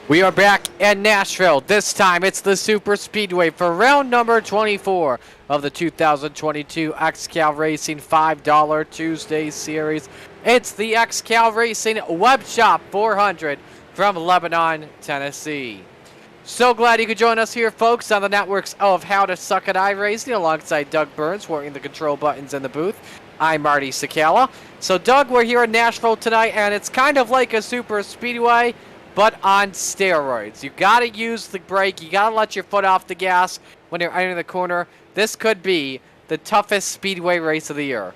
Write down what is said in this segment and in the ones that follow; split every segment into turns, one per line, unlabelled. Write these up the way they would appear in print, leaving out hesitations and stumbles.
We are back at Nashville. This time it's the Super Speedway for round number 24 of the 2022 XCAL Racing $5 Tuesday Series. It's the XCAL Racing Web Shop 400 from Lebanon, Tennessee. So glad you could join us here, folks, on the networks of How to Suck at iRacing alongside Doug Burns working the control buttons in the booth. I'm Marty Sakala. So, Doug, we're here in Nashville tonight, and it's kind of like a Super Speedway, but on steroids. You gotta use the brake, you gotta let your foot off the gas when you're entering the corner. This could be the toughest speedway race of the year.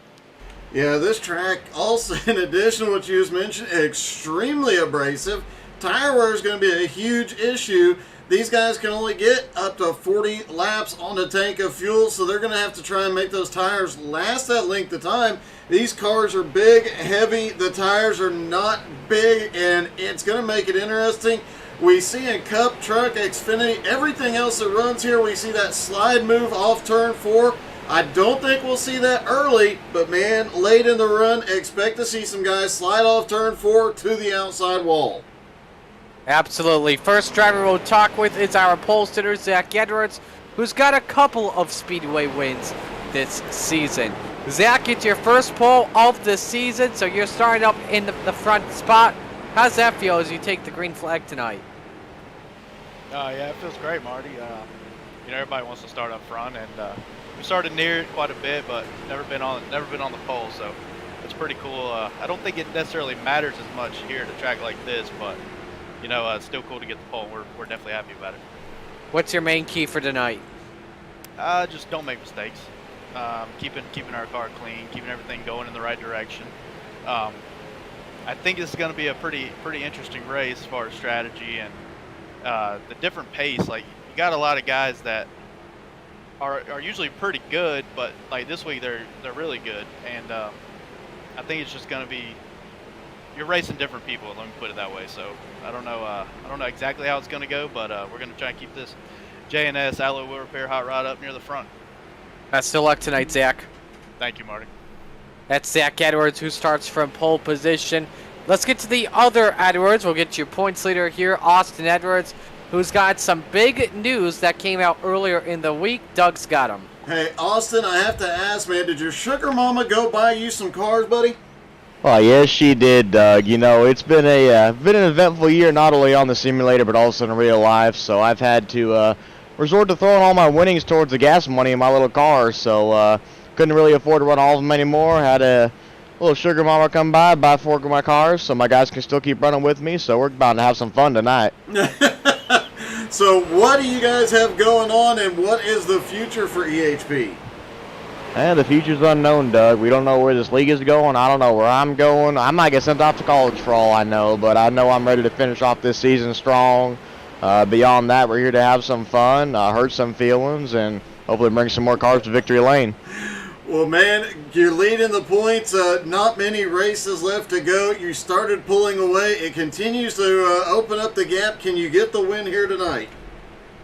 Yeah, this track also, in addition to what you just mentioned, extremely abrasive. Tire wear is going to be a huge issue. These guys can only get up to 40 laps on a tank of fuel, so they're going to have to try and make those tires last that length of time. These cars are big, heavy, the tires are not big, and it's going to make it interesting. We see in Cup, Truck, Xfinity, everything else that runs here, we see that slide move off turn 4. I don't think we'll see that early, but man, late in the run, expect to see some guys slide off turn 4 to the outside wall.
Absolutely. First driver we'll talk with is our pole sitter, Zach Edwards, who's got a couple of speedway wins this season. Zach, it's your first pole of the season, so you're starting up in the front spot. How's that feel as you take the green flag tonight?
Yeah, it feels great, Marty. Everybody wants to start up front, and we started near it quite a bit, but never been on the pole, so it's pretty cool. I don't think it necessarily matters as much here at a track like this, but it's still cool to get the pole. We're definitely happy about it.
What's your main key for tonight?
Just don't make mistakes. Keeping our car clean, keeping everything going in the right direction. I think this is going to be a pretty interesting race as far as strategy and the different pace. Like, you got a lot of guys that are usually pretty good, but like this week they're really good, and I think it's just going to be, you're racing different people, let me put it that way. So I don't know exactly how it's going to go, but we're going to try and keep this J&S alloy wheel repair hot rod up near the front.
Best of luck tonight, Zach.
Thank you, Marty.
That's Zach Edwards, who starts from pole position. Let's get to the other Edwards. We'll get your points leader here, Austin Edwards, who's got some big news that came out earlier in the week. Doug's got him.
Hey, Austin, I have to ask, man, did your sugar mama go buy you some cars, buddy?
Well, yes, she did, Doug. It's been an eventful year, not only on the simulator but also in real life. So I've had to resort to throwing all my winnings towards the gas money in my little car. So couldn't really afford to run all of them anymore. Had a little sugar mama come by, buy 4 of my cars, so my guys can still keep running with me. So we're bound to have some fun tonight.
So what do you guys have going on, and what is the future for EHP?
The future's unknown, Doug. We don't know where this league is going. I don't know where I'm going. I might get sent off to college for all I know, but I know I'm ready to finish off this season strong. Beyond that, we're here to have some fun, hurt some feelings, and hopefully bring some more cars to victory lane.
Well, man, you're leading the points. Not many races left to go. You started pulling away. It continues to open up the gap. Can you get the win here tonight?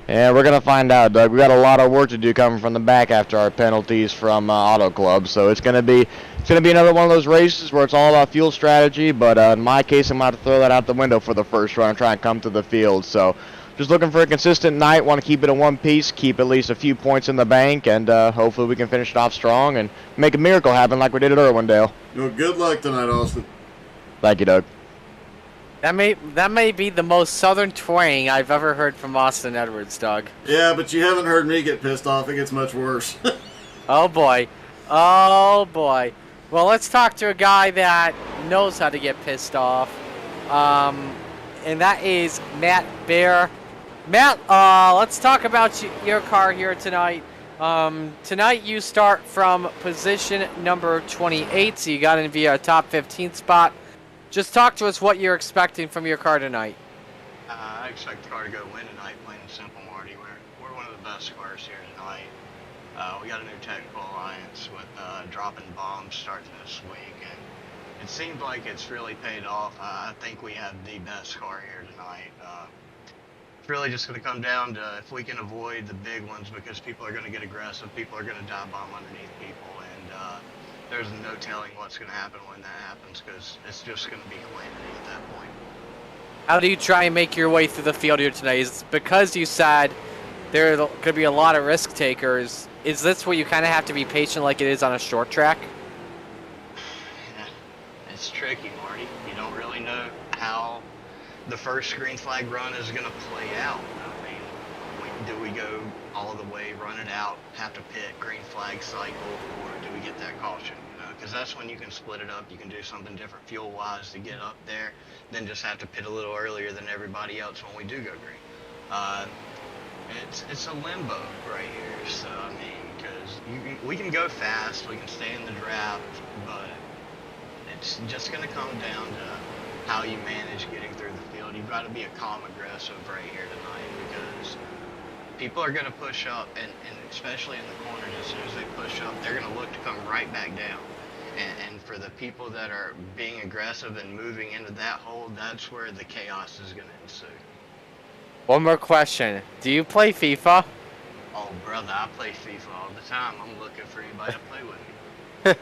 Yeah, we're going to find out, Doug. We got a lot of work to do coming from the back after our penalties from Auto Club. So it's going to be another one of those races where it's all about fuel strategy. But in my case, I'm going to throw that out the window for the first run and try and come to the field. So just looking for a consistent night. Want to keep it in one piece, keep at least a few points in the bank, and hopefully we can finish it off strong and make a miracle happen like we did at Irwindale.
Well, good luck tonight, Austin.
Thank you, Doug.
That may be the most southern twang I've ever heard from Austin Edwards, Doug.
Yeah, but you haven't heard me get pissed off. It gets much worse.
Oh boy. Oh boy. Well, let's talk to a guy that knows how to get pissed off. And that is Matt Bear. Matt, let's talk about your car here tonight. Tonight you start from position number 28, so you got in via a top 15 spot. Just talk to us what you're expecting from your car tonight.
I expect the car to go win tonight, plain and simple, Marty. We're one of the best cars here tonight. We got a new technical alliance with dropping bombs starting this week, and it seems like it's really paid off. I think we have the best car here tonight. It's really just going to come down to if we can avoid the big ones, because people are going to get aggressive, people are going to dive bomb underneath people, and there's no telling what's going to happen when that happens, because it's just going to be calamity at that point.
How do you try and make your way through the field here tonight? Is it because you said there are going to be a lot of risk takers? Is this where you kind of have to be patient like it is on a short track?
Yeah, it's tricky, Marty. You don't really know how the first green flag run is going to play out. I mean, do we go all the way, run it out, have to pit, green flag cycle, or do we get that caution? Because that's when you can split it up. You can do something different fuel-wise to get up there, then just have to pit a little earlier than everybody else when we do go green. It's a limbo right here. So I mean, because we can go fast, we can stay in the draft, but it's just going to come down to how you manage getting through the field. You've got to be a calm aggressive right here tonight, because people are going to push up, and especially in the corners, as soon as they push up, they're going to look to come right back down. And for the people that are being aggressive and moving into that hole, that's where the chaos is going to ensue.
One more question. Do you play FIFA?
Oh, brother, I play FIFA all the time. I'm looking for anybody to play with me.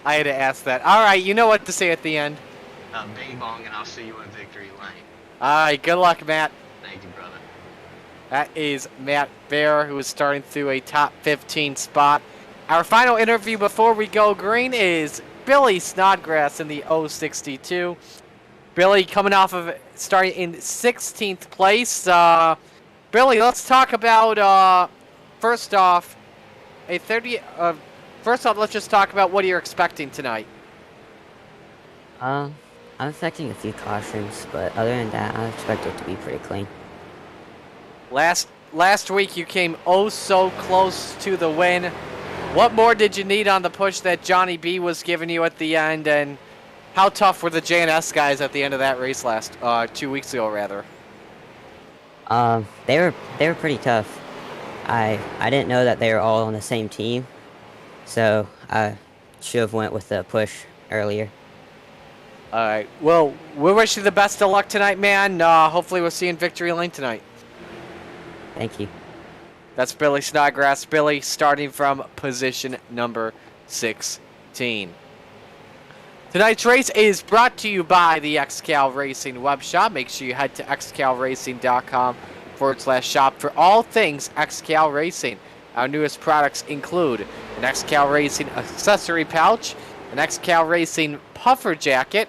I had to ask that. All right, you know what to say at the end.
Bing bong, and I'll see you in victory lane.
All right, good luck, Matt.
Thank you, brother.
That is Matt Bear, who is starting through a top 15 spot. Our final interview before we go green is Billy Snodgrass in the 062. Billy coming off of starting in 16th place. Billy, let's talk about first off, let's just talk about what you're expecting tonight.
I'm expecting a few cautions, but other than that, I expect it to be pretty clean.
Last week you came oh so close to the win. What more did you need on the push that Johnny B was giving you at the end, and how tough were the JNS guys at the end of that race 2 weeks ago, rather?
They were pretty tough. I didn't know that they were all on the same team, so I should have went with the push earlier.
All right. Well, we wish you the best of luck tonight, man. Hopefully we'll see you in victory lane tonight.
Thank you.
That's Billy Snodgrass. Billy starting from position number 16. Tonight's race is brought to you by the XCAL Racing web shop. Make sure you head to xcalracing.com/shop for all things XCAL Racing. Our newest products include an XCAL Racing accessory pouch, an XCAL Racing puffer jacket,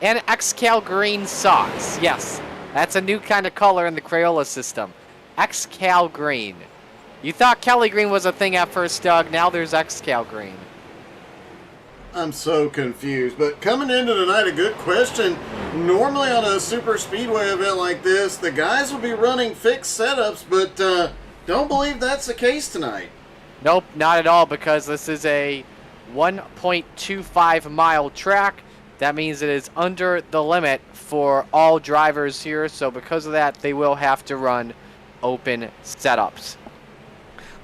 and XCAL green socks. Yes, that's a new kind of color in the Crayola system. XCAL green. You thought Kelly green was a thing at first, Doug. Now there's XCAL green.
I'm so confused. But coming into tonight, a good question. Normally on a super speedway event like this, the guys will be running fixed setups, but don't believe that's the case tonight.
Nope, not at all, because this is a 1.25 mile track. That means it is under the limit for all drivers here, so because of that, they will have to run open setups.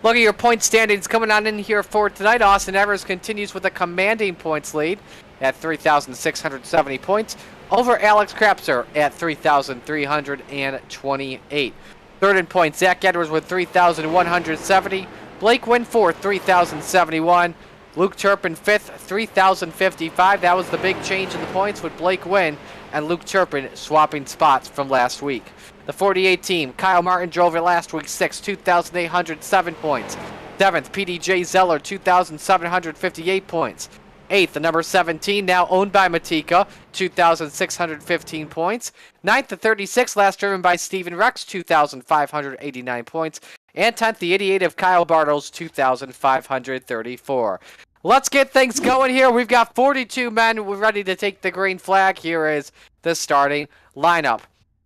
Look at your point standings coming on in here for tonight. Austin Evers continues with a commanding points lead at 3,670 points over Alex Krapser at 3,328. Third in points, Zach Edwards with 3,170. Blake Wynn fourth, 3,071. Luke Turpin fifth, 3,055. That was the big change in the points with Blake Wynn and Luke Turpin swapping spots from last week. The 48 team, Kyle Martin drove it last week, 6th, 2,807 points. 7th, PDJ Zeller, 2,758 points. 8th, the number 17, now owned by Matika, 2,615 points. 9th, the 36, last driven by Steven Rex, 2,589 points. And 10th, the 88 of Kyle Bartles, 2,534. Let's get things going here. We've got 42 men ready to take the green flag. Here is the starting lineup.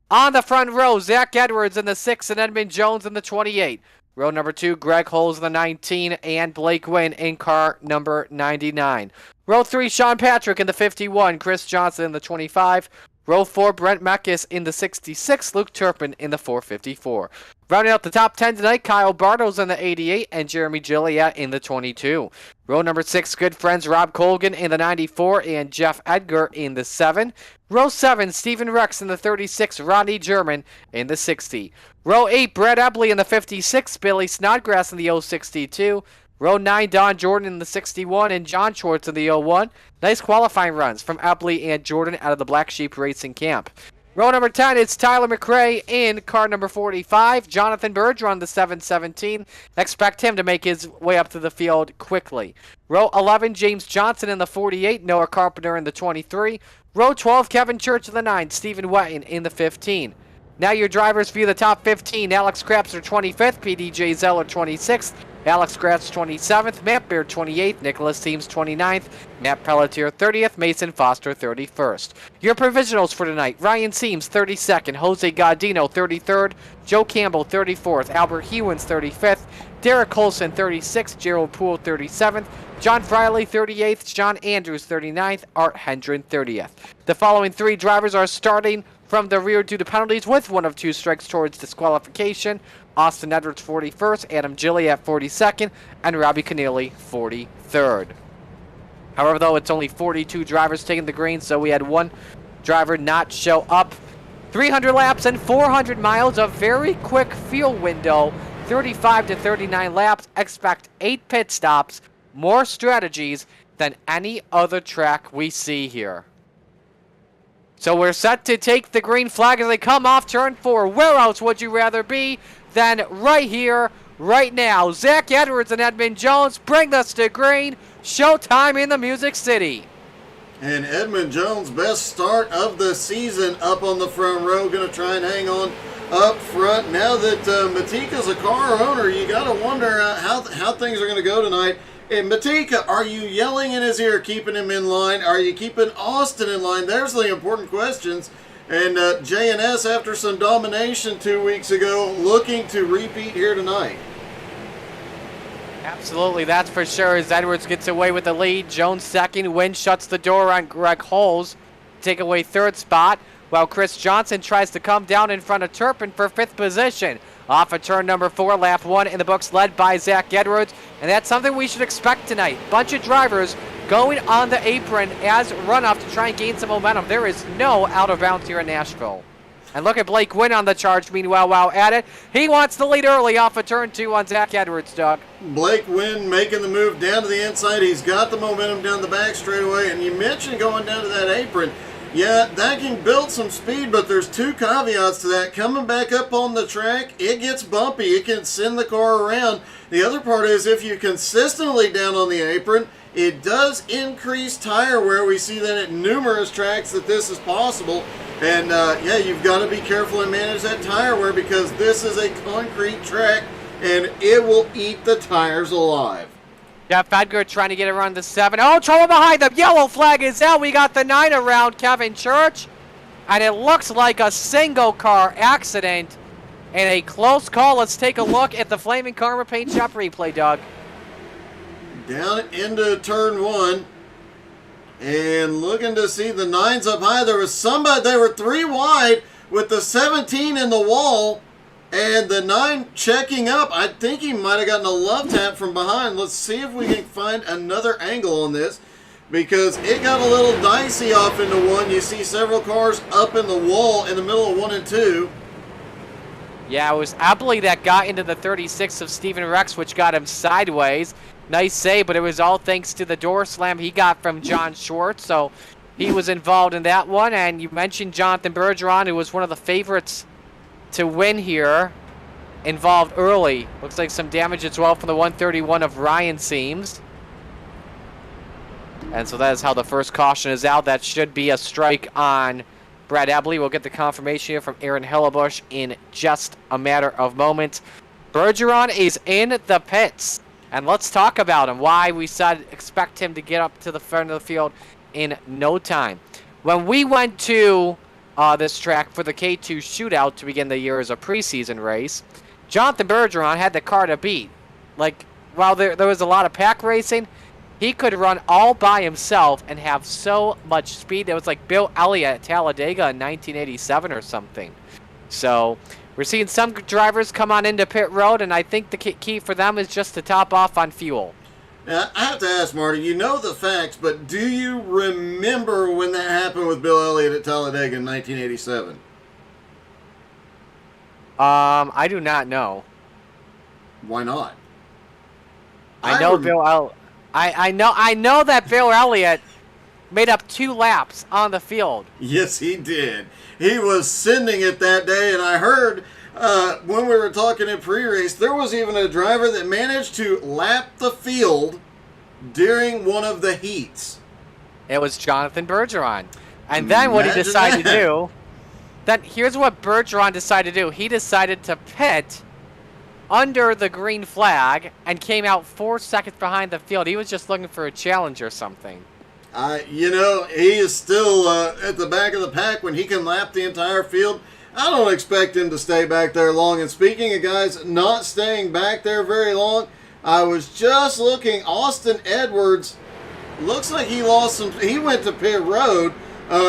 On the front row, Zach Edwards in the 6 and Edmund Jones in the 28. Row number 2, Greg Holes in the 19 and Blake Wynn in car number 99. Row 3, Sean Patrick in the 51, Chris Johnson in the 25. Row 4, Brent Meckes in the 66, Luke Turpin in the 454. Rounding out the top 10 tonight, Kyle Bartles in the 88 and Jeremy Gilliatt in the 22. Row number 6, good friends Rob Colgan in the 94 and Jeff Edgar in the 7. Row 7, Stephen Rex in the 36, Rodney German in the 60. Row 8, Brett Ebley in the 56, Billy Snodgrass in the 062. Row 9, Don Jordan in the 61 and John Schwartz in the 01. Nice qualifying runs from Ebley and Jordan out of the Black Sheep Racing camp. Row number 10, it's Tyler McRae in car number 45. Jonathan Bergeron, the 717. Expect him to make his way up to the field quickly. Row 11, James Johnson in the 48. Noah Carpenter in the 23. Row 12, Kevin Church in the 9. Stephen Wetton in the 15. Now your drivers view the top 15. Alex Krapser 25th. PDJ Zeller 26th. Alex Gratz 27th, Matt Beard 28th, Nicholas Teams 29th, Matt Pelletier 30th, Mason Foster 31st. Your provisionals for tonight: Ryan Seams 32nd, Jose Gaudino 33rd, Joe Campbell 34th, Albert Hewins 35th, Derek Colson 36th, Gerald Poole 37th, John Friley 38th, John Andrews 39th, Art Hendren 30th. The following 3 drivers are starting from the rear due to penalties with 1 of 2 strikes towards disqualification. Austin Edwards 41st, Adam Gilly at 42nd, and Robbie Keneally 43rd. However, though, it's only 42 drivers taking the green, so we had 1 driver not show up. 300 laps and 400 miles, a very quick fuel window, 35 to 39 laps. Expect 8 pit stops, more strategies than any other track we see here. So we're set to take the green flag as they come off turn 4. Where else would you rather be than right here, right now? Zach Edwards and Edmund Jones bring us to green. Showtime in the Music City.
And Edmund Jones, best start of the season up on the front row. Going to try and hang on up front. Now that Matika's a car owner, you got to wonder how things are going to go tonight. And Matika, are you yelling in his ear, keeping him in line? Are you keeping Austin in line? There's the important questions. And J&S, after some domination 2 weeks ago, looking to repeat here tonight.
Absolutely, that's for sure, as Edwards gets away with the lead. Jones second, Wynn shuts the door on Greg Holes, take away 3rd spot, while Chris Johnson tries to come down in front of Turpin for 5th position. Off of turn number 4, lap 1 in the books, led by Zach Edwards, and that's something we should expect tonight. Bunch of drivers going on the apron as runoff to try and gain some momentum. There is no out of bounds here in Nashville. And look at Blake Wynn on the charge, meanwhile, while at it. He wants the lead early off of turn 2 on Zach Edwards, Doug.
Blake Wynn making the move down to the inside. He's got the momentum down the back straightaway. And you mentioned going down to that apron. Yeah, that can build some speed, but there's 2 caveats to that. Coming back up on the track, it gets bumpy. It can send the car around. The other part is if you consistently down on the apron, it does increase tire wear. We see that at numerous tracks that this is possible. And yeah, you've got to be careful and manage that tire wear because this is a concrete track and it will eat the tires alive.
Jeff Edgar trying to get around the 7. Oh, trouble behind them. Yellow flag is out. We got the 9 around Kevin Church. And it looks like a single car accident and a close call. Let's take a look at the Flaming Karma Paint Shop replay, Doug.
Down into turn 1. And looking to see the 9s up high. There was somebody, they were 3 wide with the 17 in the wall. And the 9 checking up. I think he might have gotten a love tap from behind. Let's see if we can find another angle on this. Because it got a little dicey off into 1. You see several cars up in the wall in the middle of 1 and 2.
Yeah, it was Abley that got into the 36 of Stephen Rex, which got him sideways. Nice save, but it was all thanks to the door slam he got from John Schwartz. So he was involved in that one. And you mentioned Jonathan Bergeron, who was one of the favorites to win here, involved early. Looks like some damage as well from the 131 of Ryan Seams. And so that is how the first caution is out. That should be a strike on Brad Abley. We'll get the confirmation here from Aaron Hillebush in just a matter of moments. Bergeron is in the pits. And let's talk about him, why we said expect him to get up to the front of the field in no time. When we went to this track for the K2 shootout to begin the year as a preseason race, Jonathan Bergeron had the car to beat. Like, while there was a lot of pack racing, he could run all by himself and have so much speed. It was like Bill Elliott at Talladega in 1987 or something. So we're seeing some drivers come on into pit road, and I think the key for them is just to top off on fuel.
Now, I have to ask, Marty, you know the facts, but do you remember when that happened with Bill Elliott at Talladega in 1987?
I do not know.
Why not?
I know I know that Bill Elliott made up 2 laps on the field.
Yes, he did. He was sending it that day, and I heard when we were talking in pre-race, there was even a driver that managed to lap the field during one of the heats.
It was Jonathan Bergeron. And then what he decided to do, then here's what Bergeron decided to do. He decided to pit under the green flag and came out 4 seconds behind the field. He was just looking for a challenge or something.
He is still at the back of the pack when he can lap the entire field. I don't expect him to stay back there long. And speaking of guys not staying back there very long, I was just looking. Austin Edwards looks like he lost some. He went to pit road.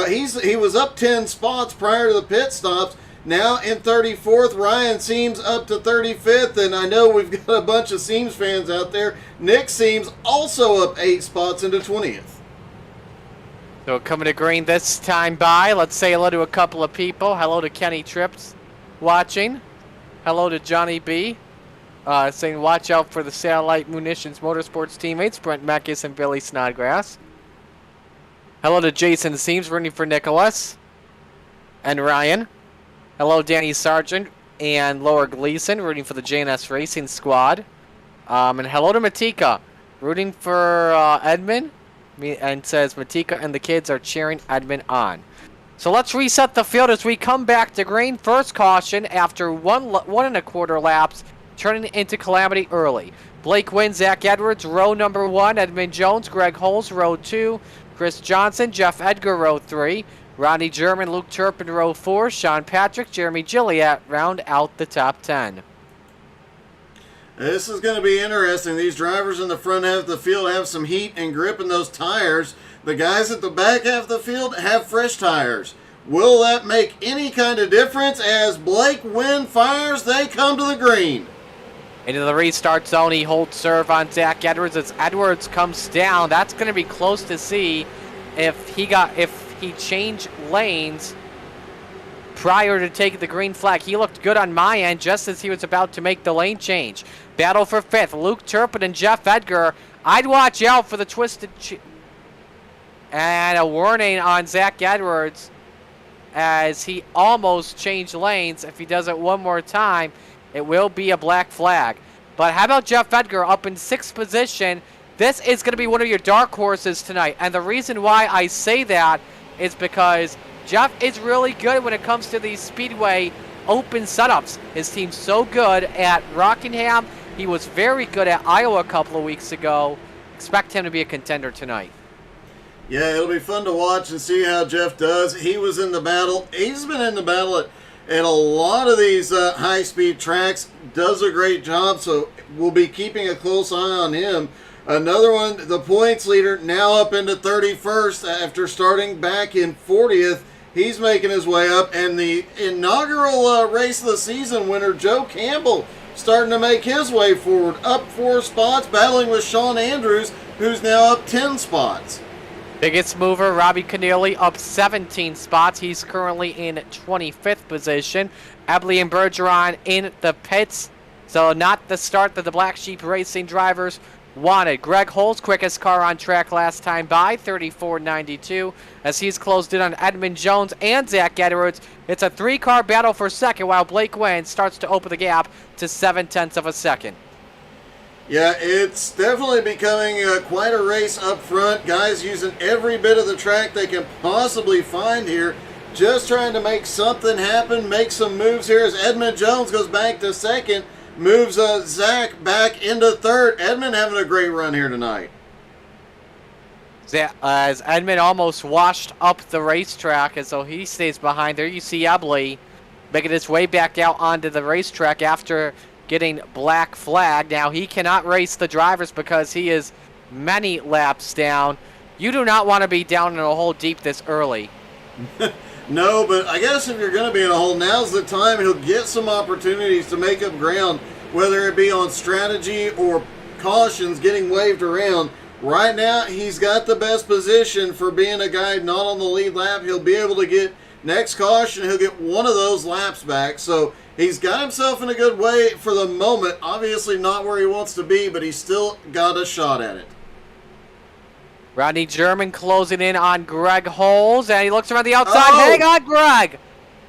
He was up 10 spots prior to the pit stops. Now in 34th, Ryan Seams up to 35th, and I know we've got a bunch of Seams fans out there. Nick Seams also up 8 spots into 20th.
So coming to green this time by, let's say hello to a couple of people. Hello to Kenny Trips watching. Hello to Johnny B. Saying watch out for the Satellite Munitions Motorsports teammates, Brent Meckes and Billy Snodgrass. Hello to Jason Seams rooting for Nicholas and Ryan. Hello Danny Sargent and Laura Gleason rooting for the JNS Racing Squad. And hello to Matika rooting for Edmund. And says Matika and the kids are cheering Edmund on. So let's reset the field as we come back to green. First caution after 1 1/4 laps, turning into calamity early. Blake Wynn, Zach Edwards, row number 1. Edmund Jones, Greg Holes, row 2. Chris Johnson, Jeff Edgar, row 3. Ronnie German, Luke Turpin, row 4. Sean Patrick, Jeremy Gilliatt round out the top 10.
This is going to be interesting. These drivers in the front half of the field have some heat and grip in those tires. The guys at the back half of the field have fresh tires. Will that make any kind of difference as Blake Wynn fires? They come to the green.
Into the restart zone, he holds serve on Zach Edwards. As Edwards comes down, that's going to be close to see if he changed lanes prior to taking the green flag. He looked good on my end just as he was about to make the lane change. Battle for 5th, Luke Turpin and Jeff Edgar. I'd watch out for the twisted and a warning on Zach Edwards as he almost changed lanes. If he does it one more time, it will be a black flag. But how about Jeff Edgar up in 6th position? This is going to be one of your dark horses tonight. And the reason why I say that is because Jeff is really good when it comes to these Speedway open setups. His team's so good at Rockingham. He was very good at Iowa a couple of weeks ago. Expect him to be a contender tonight.
Yeah, it'll be fun to watch and see how Jeff does. He was in the battle. He's been in the battle at a lot of these high-speed tracks. Does a great job, so we'll be keeping a close eye on him. Another one, the points leader, now up into 31st after starting back in 40th. He's making his way up, and the inaugural race of the season winner, Joe Campbell, starting to make his way forward, up 4 spots, battling with Sean Andrews, who's now up 10 spots.
Biggest mover, Robbie Keneally, up 17 spots. He's currently in 25th position. Ebley and Bergeron in the pits, so not the start that the Black Sheep Racing drivers wanted. Greg Holes, quickest car on track last time by, 34.92, as he's closed in on Edmund Jones and Zach Edwards. It's a 3-car battle for second, while Blake Wynn starts to open the gap to 0.7 of a second.
Yeah, it's definitely becoming quite a race up front. Guys using every bit of the track they can possibly find here, just trying to make something happen, make some moves here as Edmund Jones goes back to second. Moves Zach back into third. Edmund having a great run here tonight.
As Edmund almost washed up the racetrack, as though he stays behind. There you see Ebley making his way back out onto the racetrack after getting black flag. Now he cannot race the drivers because he is many laps down. You do not want to be down in a hole deep this early.
No, but I guess if you're going to be in a hole, now's the time. He'll get some opportunities to make up ground, whether it be on strategy or cautions getting waved around. Right now, he's got the best position for being a guy not on the lead lap. He'll be able to get next caution. He'll get one of those laps back. So he's got himself in a good way for the moment. Obviously not where he wants to be, but he's still got a shot at it.
Rodney German closing in on Greg Holes, and he looks around the outside.
Oh!
Hang on, Greg!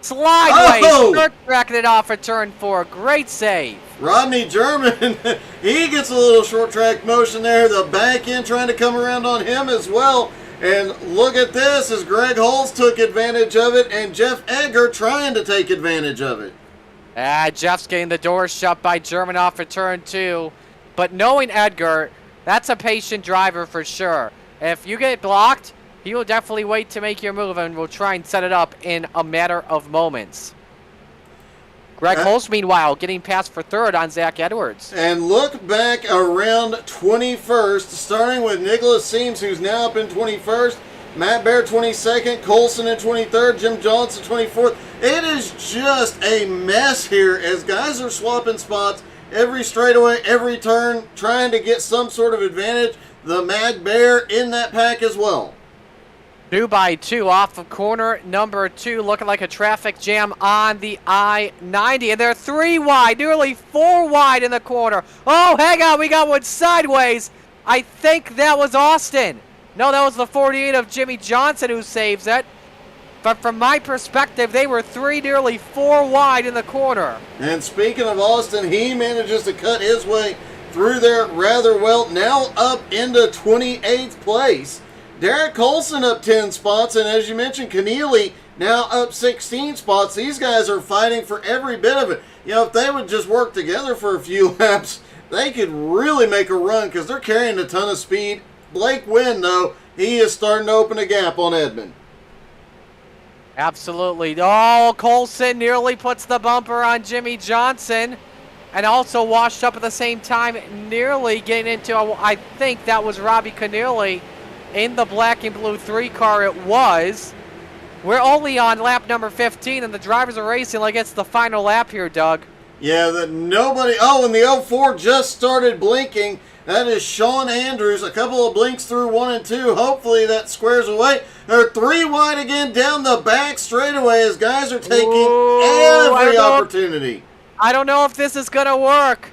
Slideways,
Oh!
Kirk tracking it off for turn 4. Great save.
Rodney German, he gets a little short track motion there. The back end trying to come around on him as well. And look at this as Greg Holes took advantage of it and Jeff Edgar trying to take advantage of it.
Jeff's getting the door shut by German off for turn 2. But knowing Edgar, that's a patient driver for sure. If you get blocked, he will definitely wait to make your move and will try and set it up in a matter of moments. Greg Holes, meanwhile, getting past for third on Zach Edwards.
And look back around 21st, starting with Nicholas Seams, who's now up in 21st, Matt Baer 22nd, Colson in 23rd, Jim Johnson 24th. It is just a mess here as guys are swapping spots every straightaway, every turn, trying to get some sort of advantage. The Mad Bear in that pack as well.
2 by 2 off of corner number 2, looking like a traffic jam on the I-90. And they're 3 wide, nearly 4 wide in the corner. Oh, hang on, we got one sideways. I think that was Austin. No, that was the 48 of Jimmy Johnson who saves it. But from my perspective, they were 3, nearly 4 wide in the corner.
And speaking of Austin, he manages to cut his way through there rather well. Now up into 28th place. Derek Colson up 10 spots, and as you mentioned, Keneally now up 16 spots. These guys are fighting for every bit of it. You know, if they would just work together for a few laps, they could really make a run because they're carrying a ton of speed. Blake Wynn, though, he is starting to open a gap on Edmond.
Absolutely. Oh, Colson nearly puts the bumper on Jimmy Johnson. And also washed up at the same time, nearly getting into, I think that was Robbie Keneally in the black and blue 3 car. It was. We're only on lap number 15, and the drivers are racing like it's the final lap here, Doug.
Yeah, that nobody. Oh, and the 04 just started blinking. That is Sean Andrews. A couple of blinks through 1 and 2. Hopefully that squares away. They're 3 wide again down the back straightaway as guys are taking every opportunity.
I don't know if this is going to work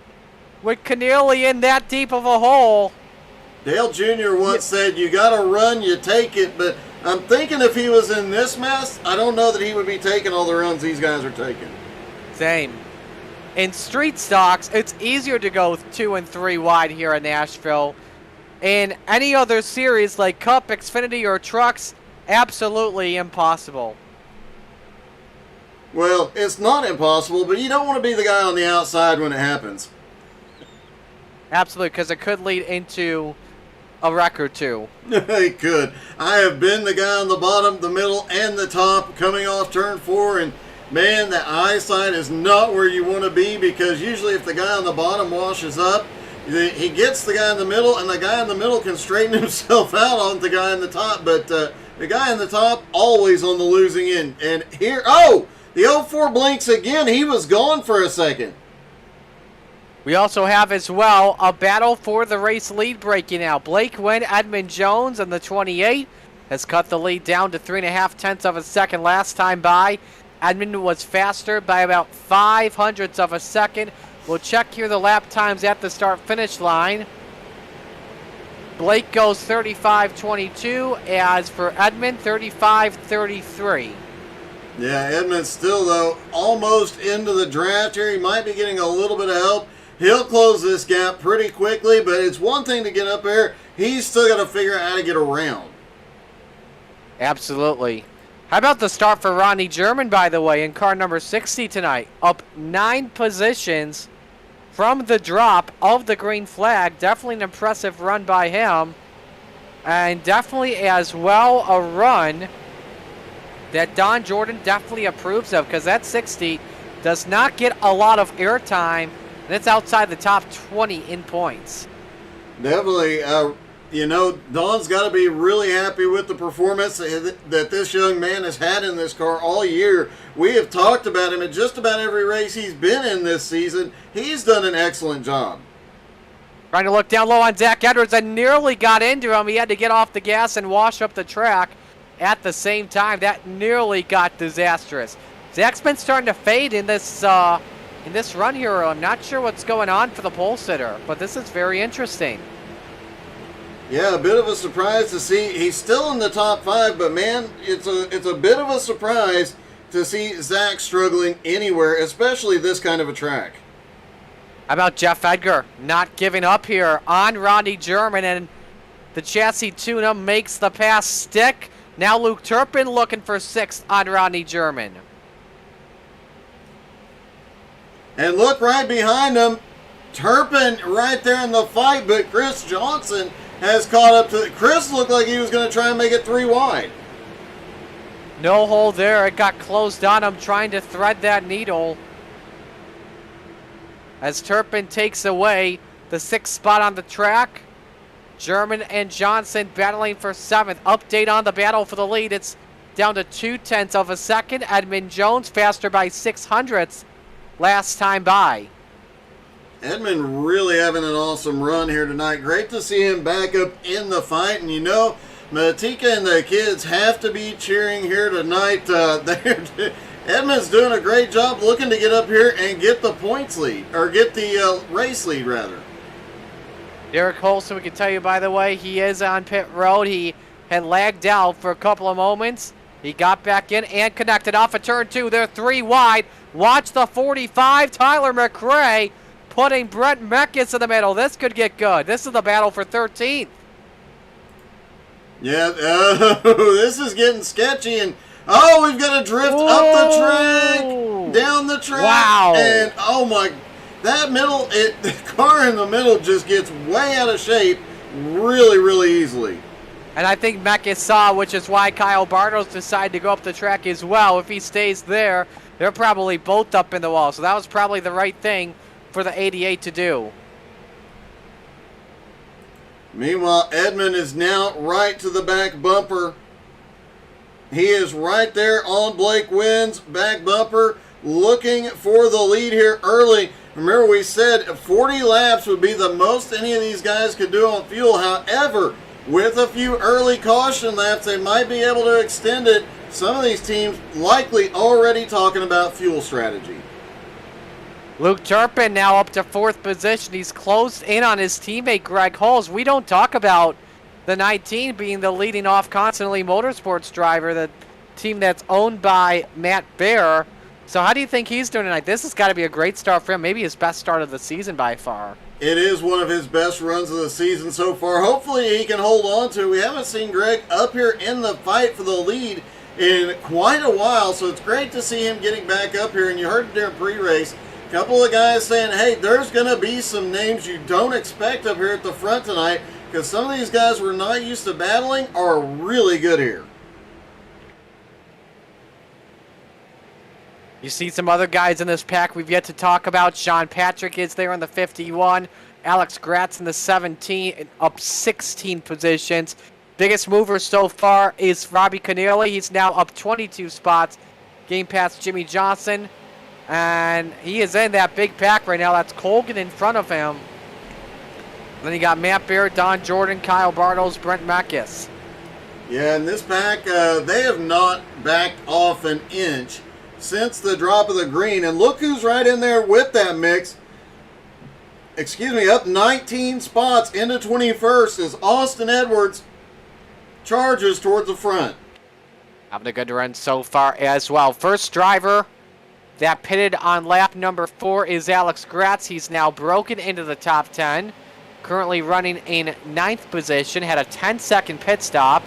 with Keneally in that deep of a hole.
Dale Jr. once said, you got to run, you take it. But I'm thinking if he was in this mess, I don't know that he would be taking all the runs these guys are taking.
Same. In street stocks, it's easier to go 2 and 3 wide here in Nashville. In any other series like Cup, Xfinity, or Trucks, absolutely impossible.
Well, it's not impossible, but you don't want to be the guy on the outside when it happens.
Absolutely, because it could lead into a wreck or two.
It could. I have been the guy on the bottom, the middle, and the top coming off turn 4, and man, the eyesight is not where you want to be because usually if the guy on the bottom washes up, he gets the guy in the middle, and the guy in the middle can straighten himself out on the guy in the top, but the guy in the top always on the losing end. And here, oh! The 04 blinks again. He was gone for a second.
We also have as well a battle for the race lead breaking out. Blake Wynn, Edmund Jones, and the 28 has cut the lead down to 3.5 tenths of a second last time by. Edmund was faster by about 0.05 of a second. We'll check here the lap times at the start-finish line. Blake goes 35.22, as for Edmund, 35.33.
Yeah, Edmund still, though, almost into the draft here. He might be getting a little bit of help. He'll close this gap pretty quickly, but it's one thing to get up there. He's still got to figure out how to get around.
Absolutely. How about the start for Ronnie German, by the way, in car number 60 tonight? Up 9 positions from the drop of the green flag. Definitely an impressive run by him. And definitely as well a run that Don Jordan definitely approves of, because that 60 does not get a lot of airtime, and it's outside the top 20 in points.
Definitely, you know, Don's got to be really happy with the performance that this young man has had in this car all year. We have talked about him in just about every race he's been in this season. He's done an excellent job.
Trying to look down low on Zach Edwards and nearly got into him. He had to get off the gas and wash up the track. At the same time, that nearly got disastrous. Zach's been starting to fade in this run here. I'm not sure what's going on for the pole sitter, but this is very interesting.
Yeah, a bit of a surprise to see. He's still in the top 5, but man, it's a bit of a surprise to see Zach struggling anywhere, especially this kind of a track.
How about Jeff Edgar not giving up here on Ronnie German, and the chassis tuna makes the pass stick. Now Luke Turpin looking for 6th on Ronnie German.
And look right behind him, Turpin right there in the fight, but Chris Johnson has caught up to... Chris looked like he was going to try and make it 3 wide.
No hole there. It got closed on him trying to thread that needle. As Turpin takes away the 6th spot on the track. German and Johnson battling for 7th. Update on the battle for the lead. It's down to 0.2 of a second. Edmund Jones faster by 0.06 last time by.
Edmund really having an awesome run here tonight. Great to see him back up in the fight. And you know, Matika and the kids have to be cheering here tonight. Edmund's doing a great job looking to get up here and get the points lead, or get the race lead, rather.
Derek Holson, we can tell you, by the way, he is on pit road. He had lagged out for a couple of moments. He got back in and connected off of turn 2. They're 3 wide. Watch the 45. Tyler McRae putting Brent Meckes in the middle. This could get good. This is the battle for 13th.
Yeah, this is getting sketchy. And oh, we've got to drift up the track, down the track.
Wow.
And oh my, that middle, the car in the middle just gets way out of shape really, really easily.
And I think Meckes saw, which is why Kyle Bartels decided to go up the track as well. If he stays there, they're probably both up in the wall. So that was probably the right thing for the 88 to do.
Meanwhile, Edmund is now right to the back bumper. He is right there on Blake Wynn's back bumper, looking for the lead here early. Remember, we said 40 laps would be the most any of these guys could do on fuel. However, with a few early caution laps, they might be able to extend it. Some of these teams likely already talking about fuel strategy.
Luke Turpin now up to 4th position. He's closed in on his teammate Greg Hulls. We don't talk about the 19 being the leading off Constantly Motorsports driver, the team that's owned by Matt Baer. So how do you think he's doing tonight? This has got to be a great start for him. Maybe his best start of the season by far.
It is one of his best runs of the season so far. Hopefully he can hold on to it. We haven't seen Greg up here in the fight for the lead in quite a while, so it's great to see him getting back up here. And you heard it during pre-race. A couple of guys saying, hey, there's going to be some names you don't expect up here at the front tonight, because some of these guys we're not used to battling are really good here.
You see some other guys in this pack we've yet to talk about. Sean Patrick is there in the 51. Alex Gratz in the 17, up 16 positions. Biggest mover so far is Robbie Keneally. He's now up 22 spots. Game past Jimmy Johnson. And he is in that big pack right now. That's Colgan in front of him. Then you got Matt Baird, Don Jordan, Kyle Bartels, Brent Meckes.
Yeah, in this pack, they have not backed off an inch since the drop of the green. And look who's right in there with that mix. Excuse me, up 19 spots into 21st as Austin Edwards charges towards the front.
Having a good run so far as well. First driver that pitted on lap number 4 is Alex Gratz. He's now broken into the top 10. Currently running in 9th position. Had a 10-second pit stop.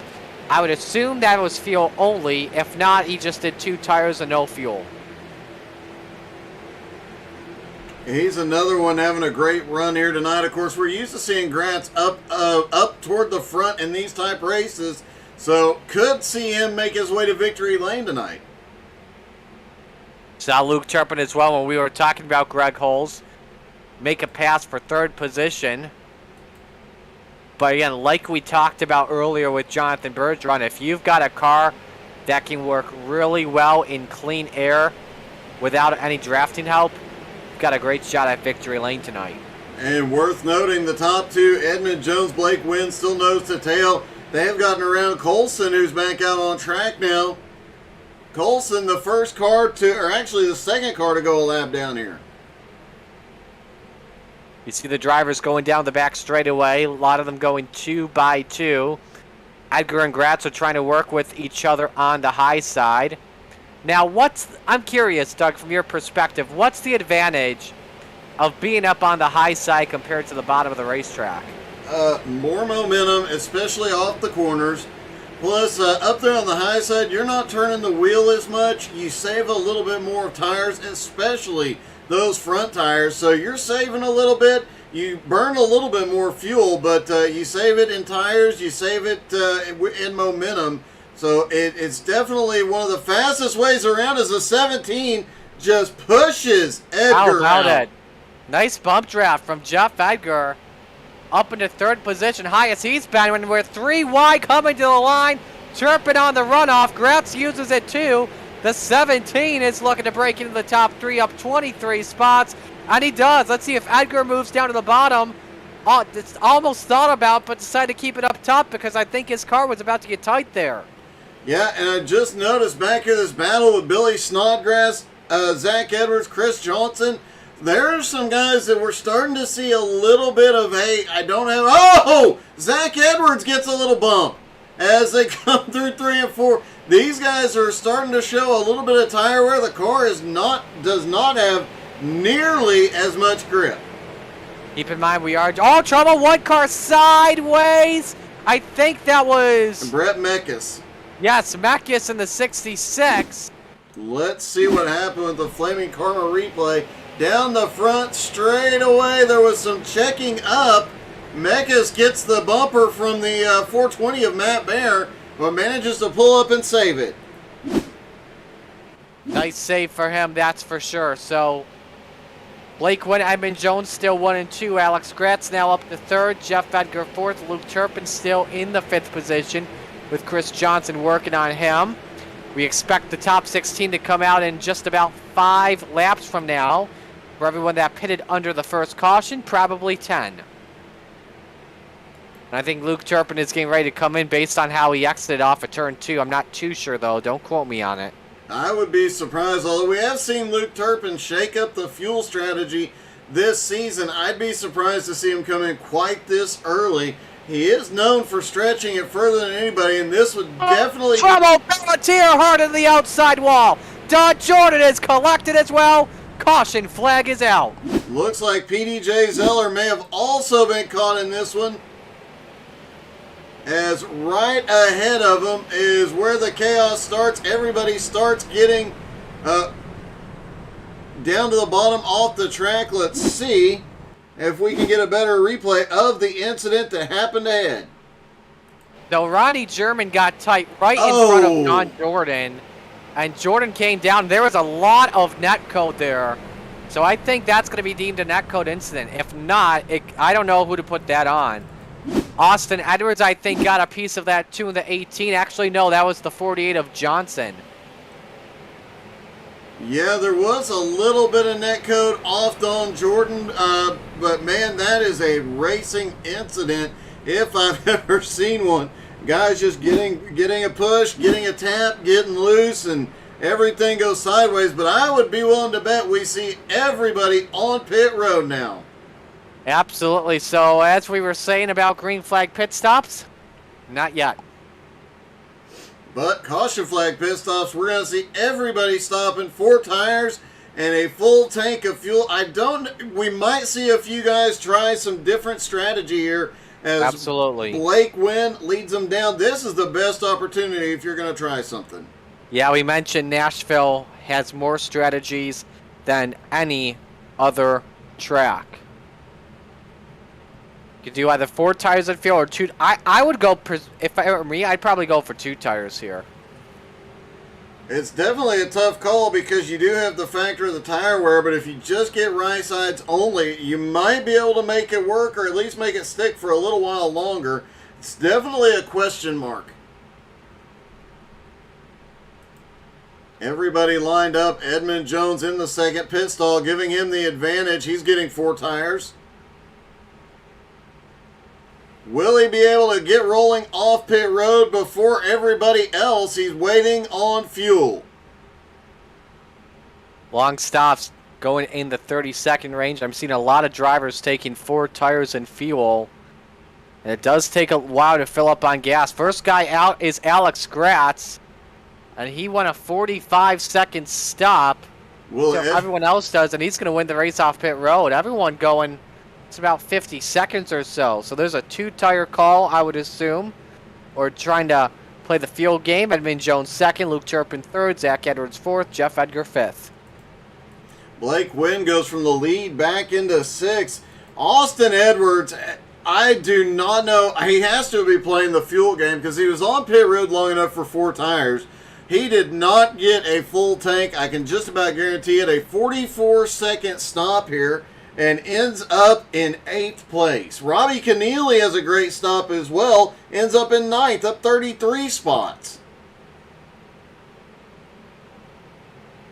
I would assume that was fuel only. If not, he just did 2 tires and no fuel.
He's another one having a great run here tonight. Of course, we're used to seeing Gratz up toward the front in these type races. So could see him make his way to victory lane tonight.
Saw Luke Turpin as well when we were talking about Greg Hulls. Make a pass for 3rd position. But again, like we talked about earlier with Jonathan Bergeron, if you've got a car that can work really well in clean air without any drafting help, you've got a great shot at victory lane tonight.
And worth noting, the top 2, Edmund Jones, Blake Wynn, still nose to tail. They have gotten around Colson, who's back out on track now. Colson, the first car to, or actually the second car to go a lap down here.
You see the drivers going down the back straightaway, a lot of them going 2 by 2. Edgar and Gratz are trying to work with each other on the high side. Now, I'm curious, Doug, from your perspective, what's the advantage of being up on the high side compared to the bottom of the racetrack?
More momentum, especially off the corners. Plus, up there on the high side, you're not turning the wheel as much. You save a little bit more of tires, especially those front tires. So you're saving a little bit. You burn a little bit more fuel, but you save it in tires. You save it in momentum. So it's definitely one of the fastest ways around as a 17 just pushes Edgar
How about
out.
it? Nice bump draft from Jeff Edgar. Up into third position, highest he's been when we're 3 wide coming to the line. Turpin on the runoff. Gratz uses it too. The 17 is looking to break into the top 3 up 23 spots. And he does. Let's see if Edgar moves down to the bottom. Oh, it's almost thought about, but decided to keep it up top because I think his car was about to get tight there.
Yeah, and I just noticed back here this battle with Billy Snodgrass, Zach Edwards, Chris Johnson. There are some guys that we're starting to see a little bit of, hey, I don't have... Oh! Zach Edwards gets a little bump as they come through 3 and 4. These guys are starting to show a little bit of tire wear. The car does not have nearly as much grip.
Keep in mind we are... Oh, trouble! One car sideways! I think that was...
Brett Meckes.
Yes, Mekis in the 66.
Let's see what happened with the Flaming Karma replay. Down the front straight away, there was some checking up. Meckes gets the bumper from the 420 of Matt Bear, but manages to pull up and save it.
Nice save for him, that's for sure. So, Blake Wynn, Edmund Jones still 1 and 2. Alex Gratz now up to 3rd. Jeff Edgar 4th. Luke Turpin still in the 5th position with Chris Johnson working on him. We expect the top 16 to come out in just about 5 laps from now. For everyone that pitted under the first caution, probably 10. And I think Luke Turpin is getting ready to come in based on how he exited off of turn 2. I'm not too sure, though. Don't quote me on it.
I would be surprised, although we have seen Luke Turpin shake up the fuel strategy this season. I'd be surprised to see him come in quite this early. He is known for stretching it further than anybody, and this would definitely...
Trouble! Pelletier hard in the outside wall. Don Jordan is collected as well. Caution flag is out.
Looks like PDJ Zeller may have also been caught in this one, as right ahead of him is where the chaos starts. Everybody starts getting down to the bottom off the track. Let's see if we can get a better replay of the incident that happened ahead.
So Ronnie German got tight right in front of Don Jordan, and Jordan came down. There was a lot of net code there. So I think that's going to be deemed a net code incident. If not, I don't know who to put that on. Austin Edwards, I think, got a piece of that too in the 18. Actually, no, that was the 48 of Johnson.
Yeah, there was a little bit of netcode off Don Jordan, but man, that is a racing incident if I've ever seen one. Guys just getting a push, getting a tap, getting loose, and everything goes sideways. But I would be willing to bet we see everybody on pit road now.
Absolutely. So as we were saying about green flag pit stops, not yet.
But caution flag pit stops, we're going to see everybody stopping, 4 tires and a full tank of fuel. We might see a few guys try some different strategy here as
Absolutely.
Blake Wynn leads them down. This is the best opportunity if you're going to try something.
Yeah, we mentioned Nashville has more strategies than any other track. You could do either 4 tires of fuel or 2. I would go, if it were me, I'd probably go for 2 tires here.
It's definitely a tough call because you do have the factor of the tire wear, but if you just get right sides only, you might be able to make it work or at least make it stick for a little while longer. It's definitely a question mark. Everybody lined up. Edmund Jones in the second pit stall, giving him the advantage. He's getting 4 tires. Will he be able to get rolling off pit road before everybody else? He's waiting on fuel.
Long stops. going in the 30-second range. I'm seeing a lot of drivers taking 4 tires and fuel. And it does take a while to fill up on gas. First guy out is Alex Gratz. And he won a 45-second stop.
Well,
So everyone else does, and he's going to win the race off pit road. Everyone going, it's about 50 seconds or so. So there's a 2-tire call, I would assume. Or trying to play the field game. Edmund Jones second, Luke Turpin third, Zach Edwards fourth, Jeff Edgar fifth.
Blake Wynn goes from the lead back into 6th. Austin Edwards, I do not know. He has to be playing the fuel game because he was on pit road long enough for 4 tires. He did not get a full tank. I can just about guarantee it. A 44-second stop here and ends up in 8th place. Robbie Keneally has a great stop as well. Ends up in 9th, up 33 spots.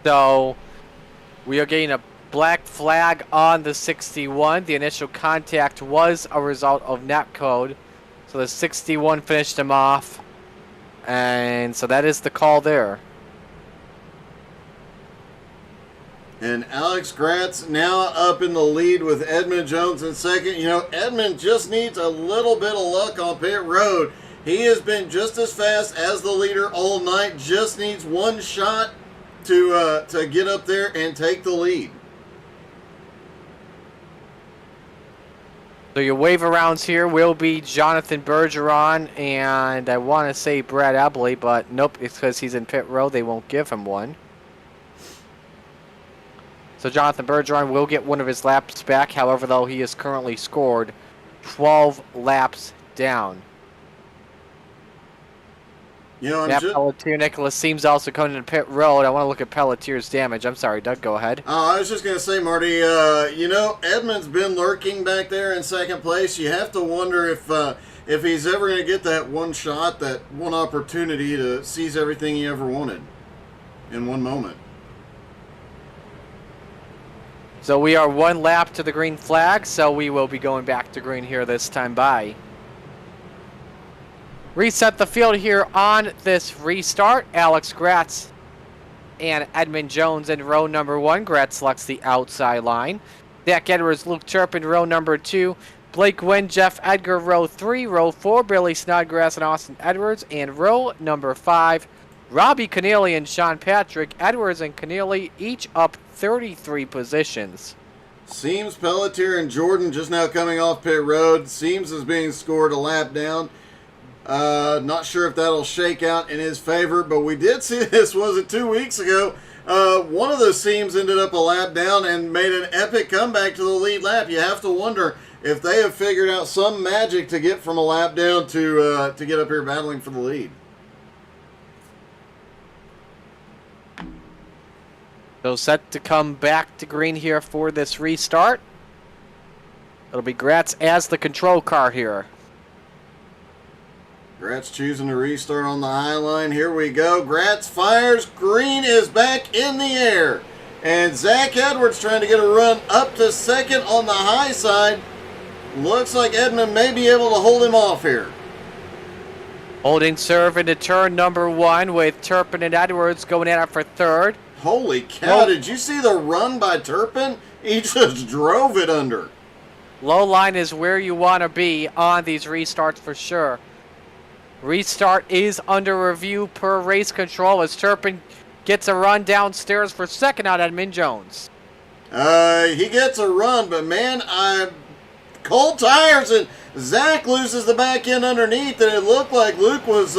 So we are getting a black flag on the 61. The initial contact was a result of net code. So the 61 finished him off. And so that is the call there.
And Alex Gratz now up in the lead with Edmund Jones in second. You know, Edmund just needs a little bit of luck on pit road. He has been just as fast as the leader all night. Just needs one shot to get up there and take the lead.
So your wave arounds here will be Jonathan Bergeron and I want to say Brad Ebley, but nope, it's because he's in pit road. They won't give him one. So Jonathan Bergeron will get one of his laps back. However, though, he is currently scored 12 laps down.
You know,
Matt Pelletier, Nicholas Seams also coming into pit road. I want to look at Pelletier's damage. I'm sorry, Doug, go ahead.
I was just going to say, Marty, you know, Edmund's been lurking back there in second place. You have to wonder if he's ever going to get that one shot, that one opportunity to seize everything he ever wanted in one moment.
So we are 1 lap to the green flag, so we will be going back to green here this time by. Reset the field here on this restart. Alex Gratz and Edmund Jones in row number 1. Gratz selects the outside line. Zach Edwards, Luke Turpin, row number 2. Blake Wynn, Jeff Edgar, row 3. Row 4, Billy Snodgrass and Austin Edwards. And row number 5, Robbie Keneally and Sean Patrick. Edwards and Keneally each up 33 positions.
Seams, Pelletier, and Jordan just now coming off pit road. Seams is being scored a lap down. Not sure if that'll shake out in his favor, but we did see this, was it 2 weeks ago? One of those Seams ended up a lap down and made an epic comeback to the lead lap. You have to wonder if they have figured out some magic to get from a lap down to get up here battling for the lead.
So set to come back to green here for this restart. It'll be Gratz as the control car here.
Gratz choosing to restart on the high line. Here we go. Gratz fires. Green is back in the air. And Zach Edwards trying to get a run up to second on the high side. Looks like Edmund may be able to hold him off here.
Holding serve into turn number 1 with Turpin and Edwards going at it for third.
Holy cow, did you see the run by Turpin? He just drove it under.
Low line is where you want to be on these restarts for sure. Restart is under review per race control as Turpin gets a run downstairs for second on Edmund Jones.
He gets a run, but man, cold tires and Zach loses the back end underneath, and it looked like Luke was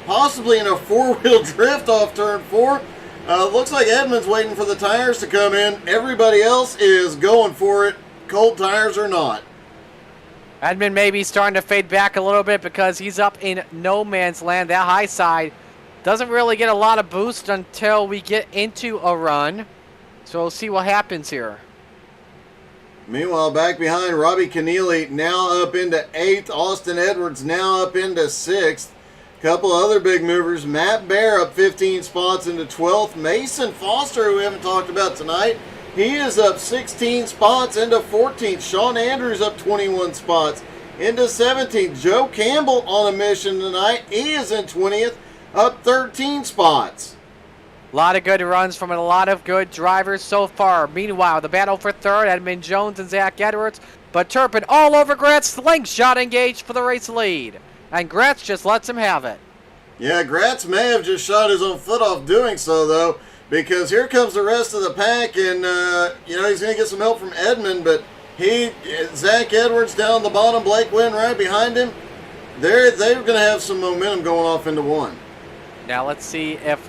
possibly in a 4-wheel drift off turn 4. Looks like Edmund's waiting for the tires to come in. Everybody else is going for it, cold tires or not.
Edmund may be starting to fade back a little bit because he's up in no man's land. That high side doesn't really get a lot of boost until we get into a run. So we'll see what happens here.
Meanwhile, back behind, Robbie Keneally now up into 8th. Austin Edwards now up into 6th. Couple other big movers. Matt Bear up 15 spots into 12th. Mason Foster, who we haven't talked about tonight, he is up 16 spots into 14th. Sean Andrews up 21 spots into 17th. Joe Campbell on a mission tonight. He is in 20th, up 13 spots.
A lot of good runs from a lot of good drivers so far. Meanwhile, the battle for third, Edmund Jones and Zach Edwards. But Turpin all over Gratz, slingshot engaged for the race lead. And Gratz just lets him have it.
Yeah, Gratz may have just shot his own foot off doing so, though, because here comes the rest of the pack, and, he's going to get some help from Edmund, but Zach Edwards down the bottom, Blake Wynn right behind him. They're going to have some momentum going off into one.
Now let's see if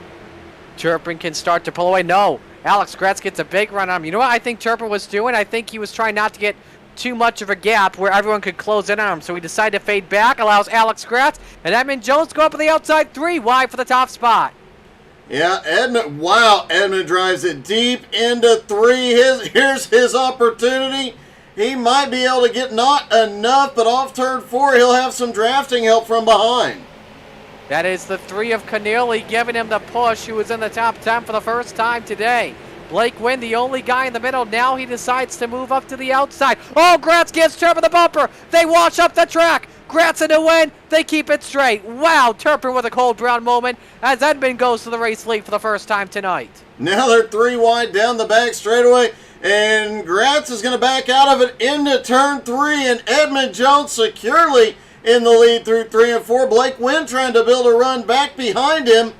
Turpin can start to pull away. No, Alex Gratz gets a big run on him. You know what I think Turpin was doing? I think he was trying not to get too much of a gap where everyone could close in on him. So he decided to fade back, allows Alex Gratz and Edmund Jones to go up on the outside 3 wide for the top spot.
Yeah, Edmund drives it deep into 3. Here's his opportunity. He might be able to get not enough, but off turn 4, he'll have some drafting help from behind.
That is the 3 of Keneally giving him the push, who was in the top 10 for the first time today. Blake Wynn, the only guy in the middle. Now he decides to move up to the outside. Oh, Gratz gives Turpin the bumper. They wash up the track. Gratz in the win. They keep it straight. Wow, Turpin with a cold brown moment as Edmund goes to the race lead for the first time tonight.
Now they're 3 wide down the back straightaway, and Gratz is going to back out of it into turn 3, and Edmund Jones securely in the lead through 3 and 4. Blake Wynn trying to build a run back behind him.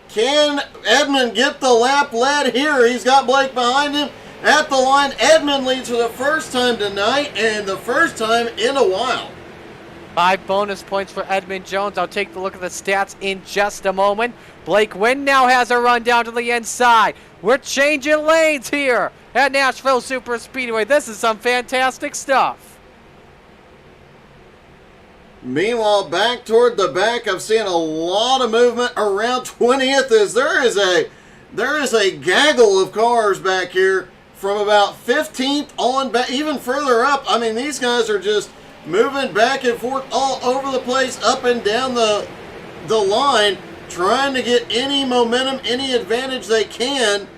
Can Edmund get the lap led here? He's got Blake behind him at the line. Edmund leads for the first time tonight and the first time in a while.
5 bonus points for Edmund Jones. I'll take a look at the stats in just a moment. Blake Wynn now has a run down to the inside. We're changing lanes here at Nashville Superspeedway. This is some fantastic stuff.
Meanwhile, back toward the back, I'm seeing a lot of movement around 20th as there is a gaggle of cars back here from about 15th on back, even further up. I mean, these guys are just moving back and forth all over the place, up and down the line, trying to get any momentum, any advantage they can.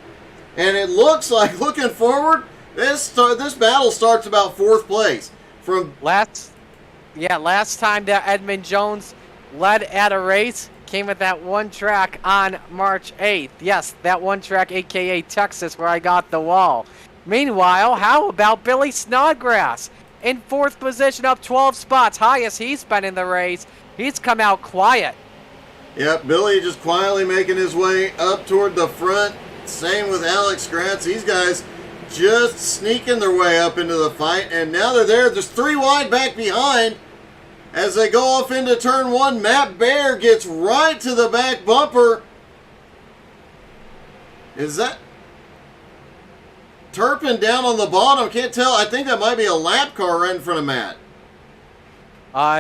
And it looks like, looking forward, this battle starts about 4th place. From
last time that Edmund Jones led at a race came at that one track on March 8th. Yes, that one track, a.k.a. Texas, where I got the wall. Meanwhile, how about Billy Snodgrass? In 4th position, up 12 spots, highest he's been in the race. He's come out quiet.
Yep, Billy just quietly making his way up toward the front. Same with Alex Gratz. These guys just sneaking their way up into the fight, and now they're there. There's 3 wide back behind. As they go off into turn 1, Matt Bear gets right to the back bumper. Is that Turpin down on the bottom? Can't tell. I think that might be a lap car right in front of Matt.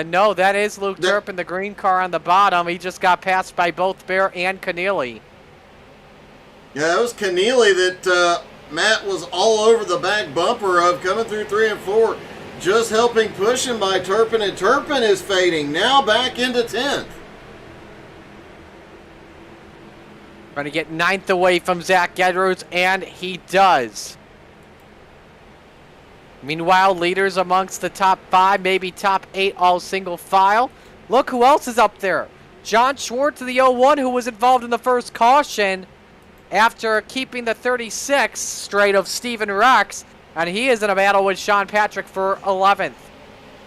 No, that is Luke Turpin, the green car on the bottom. He just got passed by both Bear and Keneally.
Yeah, it was Keneally that Matt was all over the back bumper of, coming through 3 and 4. Just helping push him by Turpin, and Turpin is fading. Now back into 10th.
Trying to get 9th away from Zach Edwards, and he does. Meanwhile, leaders amongst the top 5, maybe top 8, all single file. Look who else is up there. John Schwartz of the 01, who was involved in the first caution after keeping the 36 straight of Steven Rex. And he is in a battle with Sean Patrick for 11th.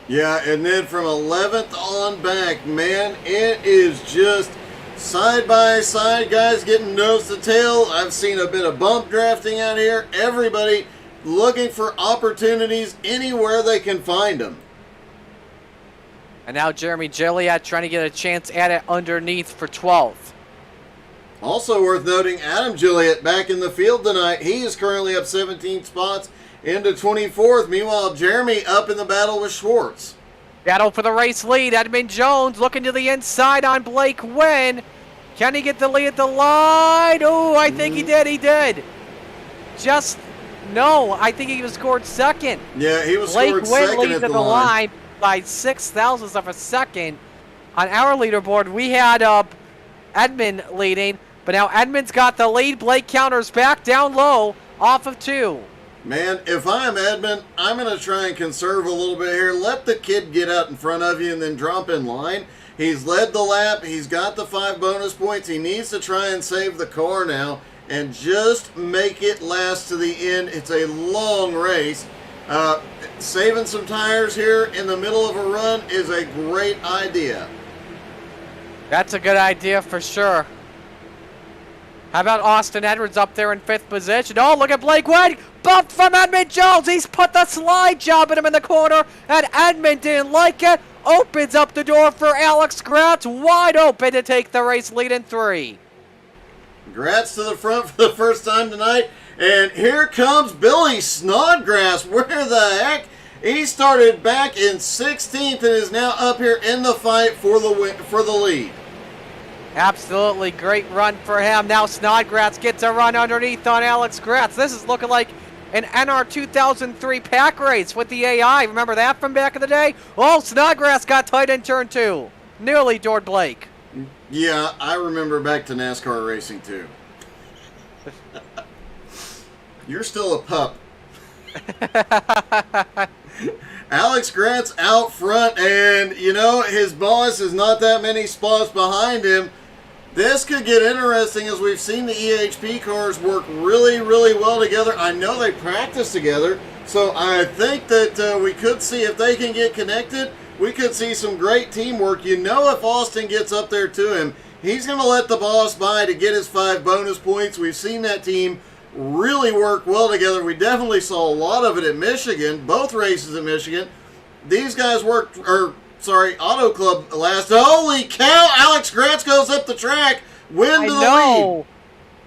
Yeah, and then from 11th on back, man, it is just side by side, guys getting nose to tail. I've seen a bit of bump drafting out here. Everybody looking for opportunities anywhere they can find them.
And now Jeremy Gilliatt trying to get a chance at it underneath for 12th.
Also worth noting, Adam Gilliatt back in the field tonight. He is currently up 17 spots into 24th. Meanwhile, Jeremy up in the battle with Schwartz.
Battle for the race lead. Edmund Jones looking to the inside on Blake Wynn. Can he get the lead at the line? Oh, I think he did. He did. I think he was scored second.
Yeah, he was
Blake
scored
Wynn
second
leads
at
at
the
the
line.
line by 0.06 of a second. On our leaderboard, we had Edmund leading, but now Edmund's got the lead. Blake counters back down low off of 2.
Man, if I'm Edmund, I'm going to try and conserve a little bit here. Let the kid get out in front of you and then drop in line. He's led the lap. He's got the 5 bonus points. He needs to try and save the car now and just make it last to the end. It's a long race. Saving some tires here in the middle of a run is a great idea.
That's a good idea for sure. How about Austin Edwards up there in 5th position? Oh, look at Blake Wood. Bumped from Edmund Jones. He's put the slide job at him in the corner, and Edmund didn't like it. Opens up the door for Alex Gratz, wide open to take the race lead in 3.
Gratz to the front for the first time tonight. And here comes Billy Snodgrass. Where the heck? He started back in 16th and is now up here in the fight for the lead.
Absolutely great run for him. Now Snodgrass gets a run underneath on Alex Gratz. This is looking like an NR 2003 pack race with the AI. Remember that from back in the day? Oh, Snodgrass got tight in turn 2. Nearly doored Blake.
Yeah, I remember back to NASCAR racing too. You're still a pup. Alex Grant's out front, and you know, his boss is not that many spots behind him. This could get interesting as we've seen the EHP cars work really, really well together. I know they practice together, so I think that we could see if they can get connected, we could see some great teamwork. You know, if Austin gets up there to him, he's going to let the boss by to get his 5 bonus points. We've seen that team really work well together. We definitely saw a lot of it at Michigan, both races at Michigan. These guys worked, Auto Club last. Holy cow! Alex Gratz goes up the track. Win to the lead.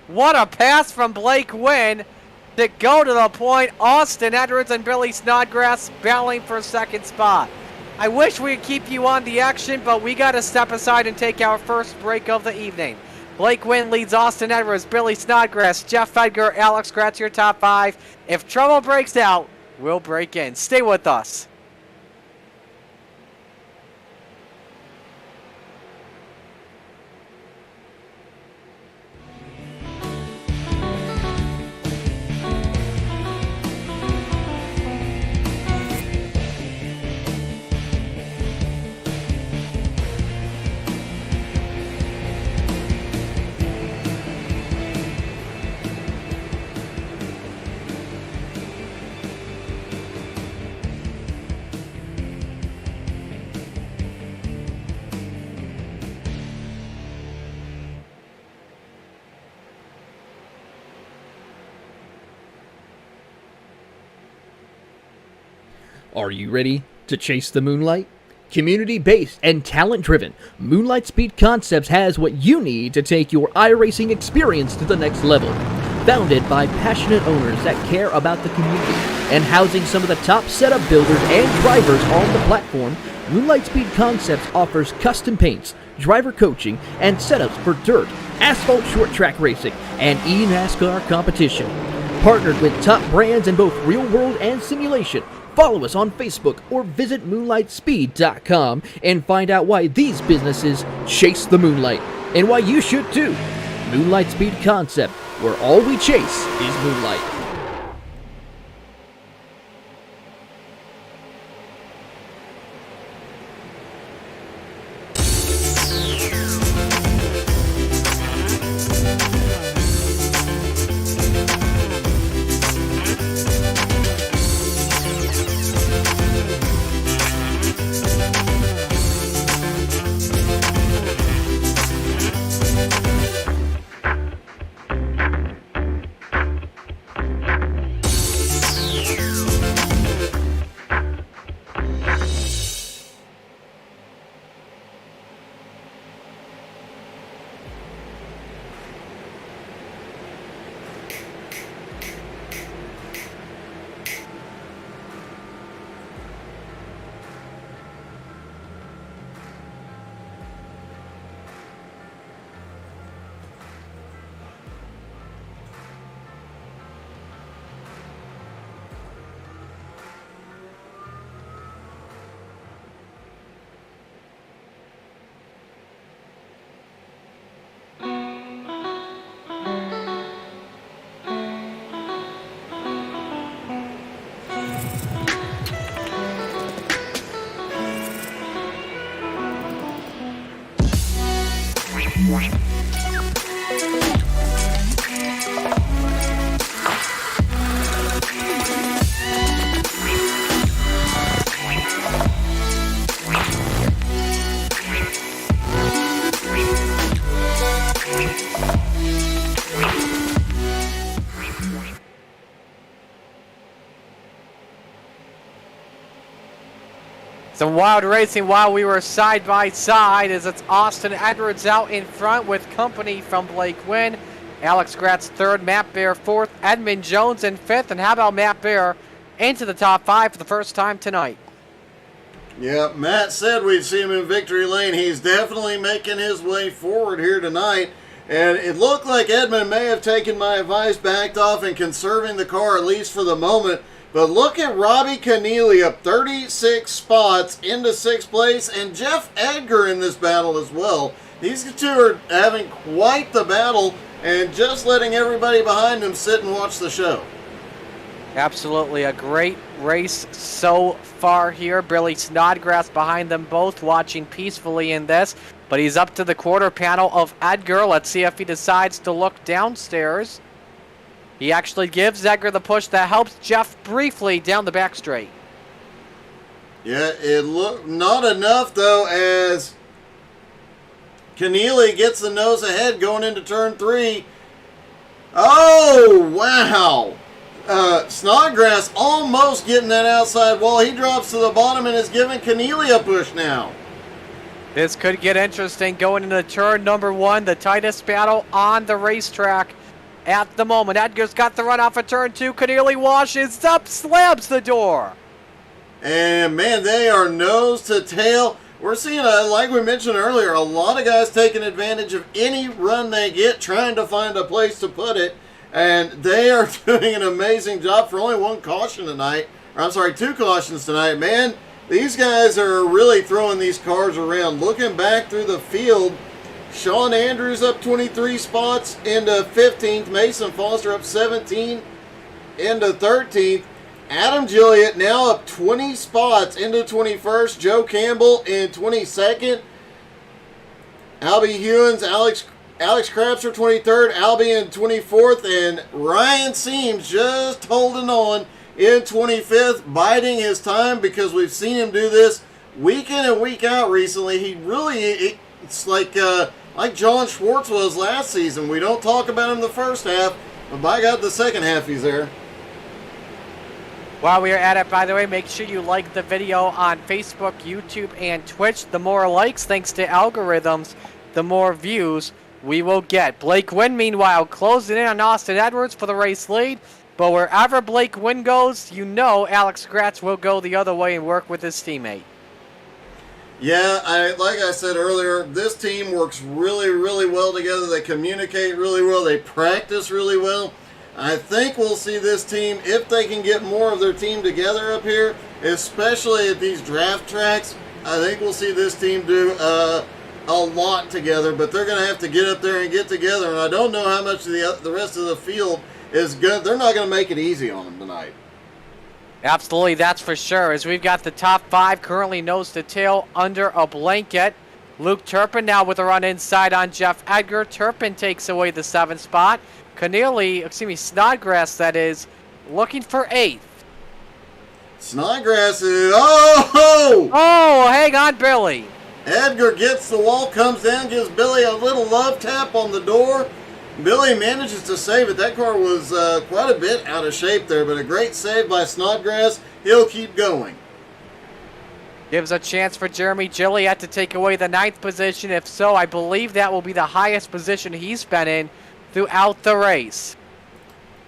What a pass from Blake Wynn to go to the point. Austin Edwards and Billy Snodgrass battling for second spot. I wish we could keep you on the action, but we got to step aside and take our first break of the evening. Blake Wynn leads Austin Edwards, Billy Snodgrass, Jeff Edgar, Alex Gratz, your top 5. If trouble breaks out, we'll break in. Stay with us.
Are you ready to chase the moonlight? Community-based and talent-driven, Moonlight Speed Concepts has what you need to take your iRacing experience to the next level. Founded by passionate owners that care about the community and housing some of the top setup builders and drivers on the platform, Moonlight Speed Concepts offers custom paints, driver coaching, and setups for dirt, asphalt short track racing, and eNASCAR competition. Partnered with top brands in both real world and simulation. Follow us on Facebook or visit moonlightspeed.com and find out why these businesses chase the moonlight and why you should too. Moonlight Speed Concept, where all we chase is moonlight.
Some wild racing while we were side by side as it's Austin Edwards out in front with company from Blake Wynn. Alex Gratz third, Matt Bear fourth, Edmund Jones in fifth, and how about Matt Bear into the top five for the first time tonight?
Yeah, Matt said we'd see him in victory lane. He's definitely making his way forward here tonight. And it looked like Edmund may have taken my advice, backed off, and conserving the car at least for the moment. But look at Robbie Keneally up 36 spots into 6th place, and Jeff Edgar in this battle as well. These two are having quite the battle and just letting everybody behind them sit and watch the show.
Absolutely a great race so far here. Billy Snodgrass behind them both, watching peacefully in this. But he's up to the quarter panel of Edgar. Let's see if he decides to look downstairs. He actually gives Edgar the push that helps Jeff briefly down the back straight.
Yeah, it looked not enough though, as Keneally gets the nose ahead going into turn 3. Oh, wow. Snodgrass almost getting that outside wall. He drops to the bottom and is giving Keneally a push now.
This could get interesting going into turn number 1, the tightest battle on the racetrack at the moment. Edgar's got the run off of turn 2. Keneally washes up, slams the door.
And man, they are nose to tail. We're seeing, like we mentioned earlier, a lot of guys taking advantage of any run they get, trying to find a place to put it. And they are doing an amazing job for only one caution tonight. Or, I'm sorry, 2 cautions tonight. Man, these guys are really throwing these cars around. Looking back through the field, Sean Andrews up 23 spots into 15th. Mason Foster up 17 into 13th. Adam Gilliott now up 20 spots into 21st. Joe Campbell in 22nd. Albie Hewins, Alex Crapser 23rd. Albie in 24th. And Ryan Seams just holding on in 25th, biding his time, because we've seen him do this week in and week out recently. He really, it's like John Schwartz was last season. We don't talk about him the first half, but by God, the second half he's there.
While we are at it, by the way, make sure you like the video on Facebook, YouTube, and Twitch. The more likes, thanks to algorithms, the more views we will get. Blake Wynn, meanwhile, closing in on Austin Edwards for the race lead. But wherever Blake Wynn goes, you know Alex Gratz will go the other way and work with his teammate.
Yeah, like I said earlier, this team works really, really well together. They communicate really well. They practice really well. I think we'll see this team, if they can get more of their team together up here, especially at these draft tracks, I think we'll see this team do a lot together. But they're going to have to get up there and get together. And I don't know how much of the rest of the field is good. They're not going to make it easy on them tonight.
Absolutely, that's for sure. As we've got the top 5 currently nose to tail under a blanket. Luke Turpin now with a run inside on Jeff Edgar. Turpin takes away the 7th spot. Snodgrass, that is, looking for 8th.
Snodgrass is, oh!
Oh, hang on, Billy.
Edgar gets the wall, comes down, gives Billy a little love tap on the door. Billy manages to save it. That car was quite a bit out of shape there, but a great save by Snodgrass. He'll keep going.
Gives a chance for Jeremy Gilliott to take away the 9th position. If so, I believe that will be the highest position he's been in throughout the race.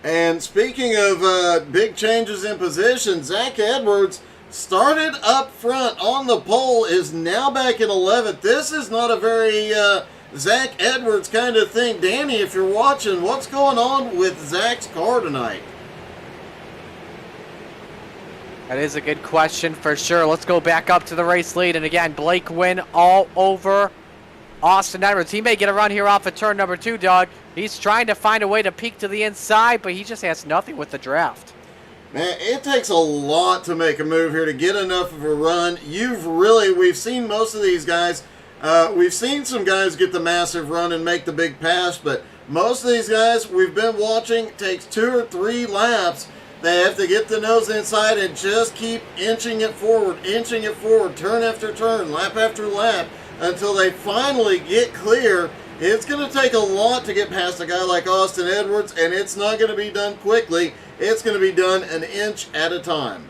And speaking of big changes in position, Zach Edwards started up front on the pole, is now back in 11th. This is not a very Zach Edwards kind of thing. Danny, if you're watching, what's going on with Zach's car tonight?
That is a good question for sure. Let's go back up to the race lead. And again, Blake Wynn all over Austin Edwards. He may get a run here off of turn number 2, Doug. He's trying to find a way to peek to the inside, but he just has nothing with the draft.
Man, it takes a lot to make a move here to get enough of a run. We've seen most of these guys We've seen some guys get the massive run and make the big pass, but most of these guys we've been watching takes 2 or 3 laps. They have to get the nose inside and just keep inching it forward, turn after turn, lap after lap, until they finally get clear. It's going to take a lot to get past a guy like Austin Edwards, and it's not going to be done quickly. It's going to be done an inch at a time.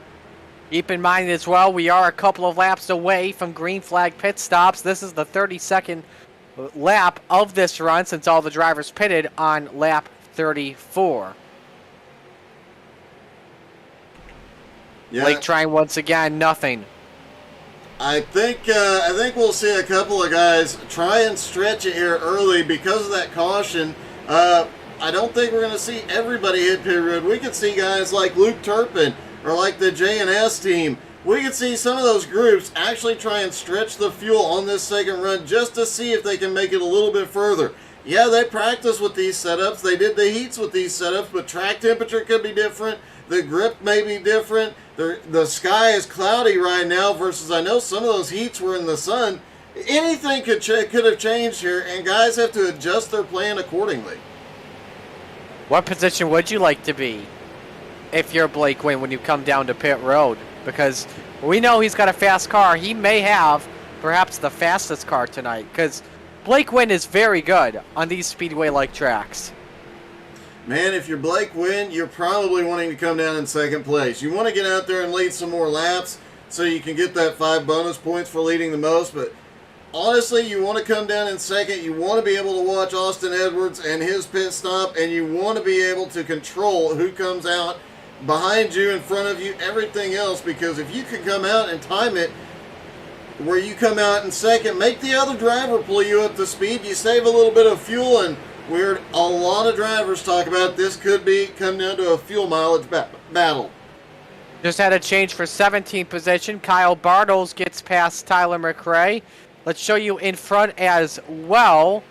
Keep in mind as well, we are a couple of laps away from green flag pit stops. This is the 32nd lap of this run since all the drivers pitted on lap 34.
Yeah.
Blake trying once again, nothing.
I think we'll see a couple of guys try and stretch it here early because of that caution. I don't think we're going to see everybody hit pit road. We could see guys like Luke Turpin or like the J&S team. We could see some of those groups actually try and stretch the fuel on this second run just to see if they can make it a little bit further. Yeah, they practice with these setups. They did the heats with these setups, but track temperature could be different. The grip may be different. The sky is cloudy right now versus I know some of those heats were in the sun. Anything could have changed here, and guys have to adjust their plan accordingly.
What position would you like to be if you're Blake Wynn when you come down to pit road? Because we know he's got a fast car. He may have perhaps the fastest car tonight because Blake Wynn is very good on these speedway-like tracks.
Man, if you're Blake Wynn, you're probably wanting to come down in second place. You want to get out there and lead some more laps so you can get that 5 bonus points for leading the most. But honestly, you want to come down in second. You want to be able to watch Austin Edwards and his pit stop, and you want to be able to control who comes out behind you, in front of you, everything else. Because if you can come out and time it where you come out in second, make the other driver pull you up to speed, you save a little bit of fuel. And we heard a lot of drivers talk about this could come down to a fuel mileage battle.
Just had a change for 17th position. Kyle Bartles gets past Tyler McRae. Let's show you in front as well.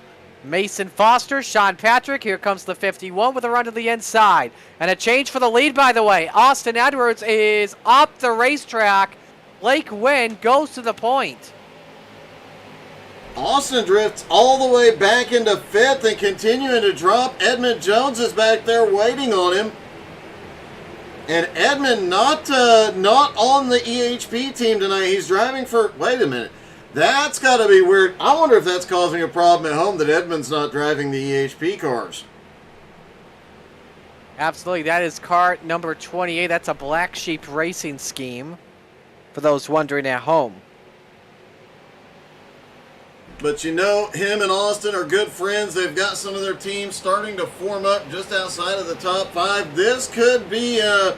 Mason Foster, Sean Patrick. Here comes the 51 with a run to the inside. And a change for the lead, by the way. Austin Edwards is up the racetrack. Blake Wynn goes to the point.
Austin drifts all the way back into 5th and continuing to drop. Edmund Jones is back there waiting on him. And Edmund not on the EHP team tonight. He's driving for... Wait a minute. That's got to be weird. I wonder if that's causing a problem at home that Edmund's not driving the EHP cars.
Absolutely. That is car number 28. That's a Black Sheep Racing scheme for those wondering at home.
But you know, him and Austin are good friends. They've got some of their teams starting to form up just outside of the top 5. This could be a